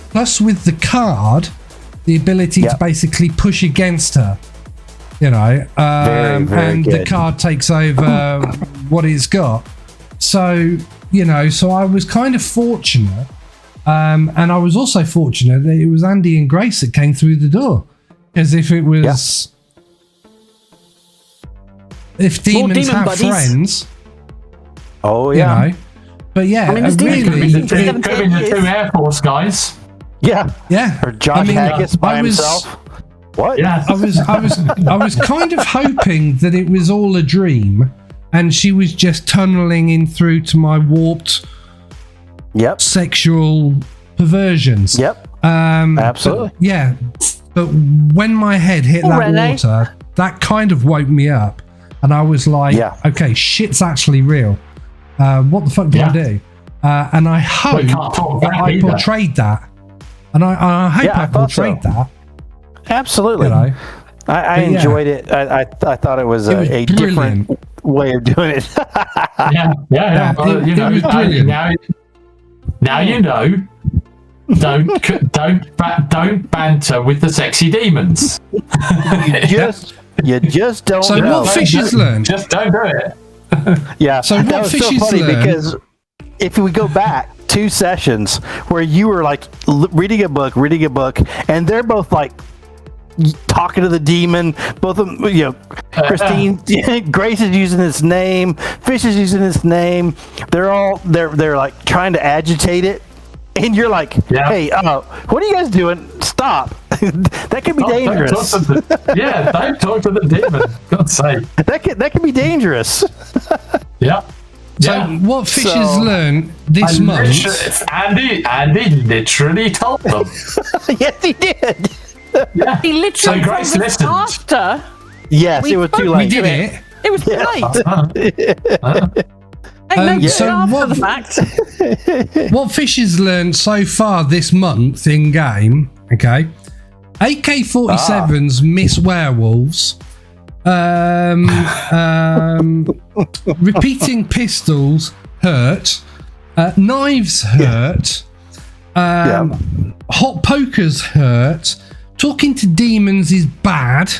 plus with the card the ability to basically push against her, you know, very, very and good. The card takes over what it's got. So you know, so I was kind of fortunate, and I was also fortunate that it was Andy and Grace that came through the door. Because if it was, if demons have buddies. Friends, you know, but yeah, I mean, really, could be the two Air Force guys. Yeah, or Josh Haggis by himself. What? Yeah, I was kind of hoping that it was all a dream. And she was just tunneling in through to my warped sexual perversions. Absolutely. But when my head hit water, that kind of woke me up. And I was like, okay, shit's actually real. What the fuck do I do? And I hope that I portrayed that. And I hope I portrayed that. Absolutely. You know? I enjoyed it. I thought it was a different way of doing it. It was brilliant. Now you know. Don't banter with the sexy demons. you just don't. So know. what Fish has learned? Just don't do it. So that was so funny because if we go back 2 sessions where you were like reading a book, and they're both like talking to the demon, both of them, you know, Christine, Grace is using his name, Fish is using his name. They're like trying to agitate it, and you're like, hey, what are you guys doing? Stop! That could be dangerous. Don't talk to the demon. God's sake. That could be dangerous. So what Fish has learned this month? Andy literally told them. Yes, he did. He literally told us after. Yes, it was too late. We did it. It was too late. After the fact. What Fish has learned so far this month in game, okay? AK-47s miss werewolves. Repeating pistols hurt. Knives hurt. Hot pokers hurt. Talking to demons is bad.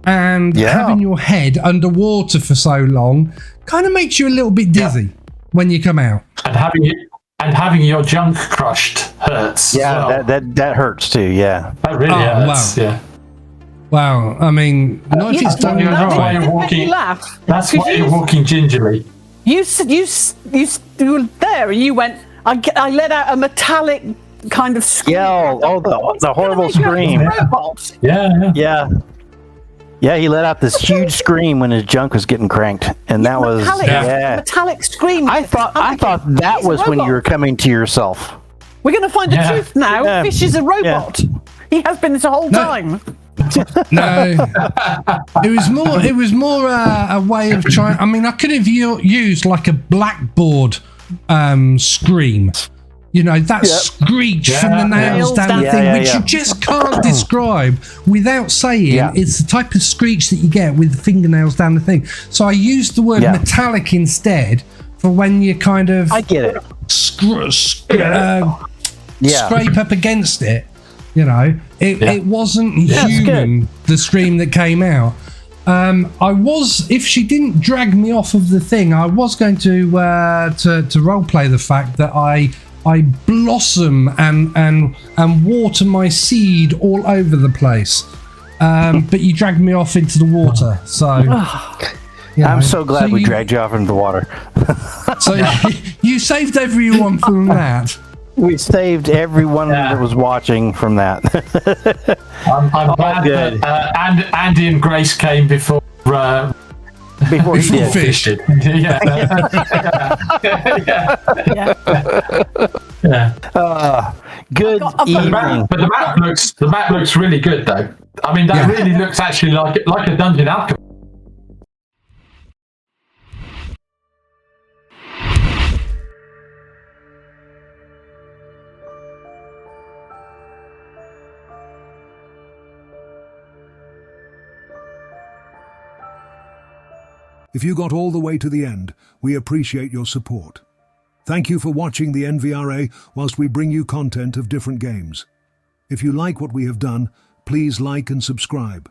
and having your head underwater for so long kind of makes you a little bit dizzy when you come out. And having your junk crushed hurts. Yeah, as well. that hurts too. Yeah. That really hurts. Wow. Yeah. Wow, I mean, not if it's done That's why right. you're walking. Laugh. That's why you're walking gingerly. You were there and you went, I let out a metallic kind of scream. Yeah, the horrible scream. Yeah, he let out this huge scream when his junk was getting cranked, and that was metallic scream. I thought that was when you were coming to yourself. We're going to find the truth now. Yeah. Fish is a robot. He has been this whole time. No, it was more a way of trying. I mean, I could have used like a blackboard scream. You know, that screech from the nails down the thing, which you just can't describe without saying. It's the type of screech that you get with the fingernails down the thing. So I used the word metallic instead for when you kind of I get it. Scrape up against it. You know, it wasn't human, the scream that came out. If she didn't drag me off of the thing, I was going to role play the fact that I blossom and water my seed all over the place. But you dragged me off into the water, so you know, I'm so glad we dragged you off into the water. So you saved everyone from that. We saved everyone that was watching from that. I'm glad that Andy and Grace came before he did. Fish. Good evening. But the map looks really good though. I mean, that really looks actually like a dungeon alchemy. If you got all the way to the end, we appreciate your support. Thank you for watching the NVRA whilst we bring you content of different games. If you like what we have done, please like and subscribe.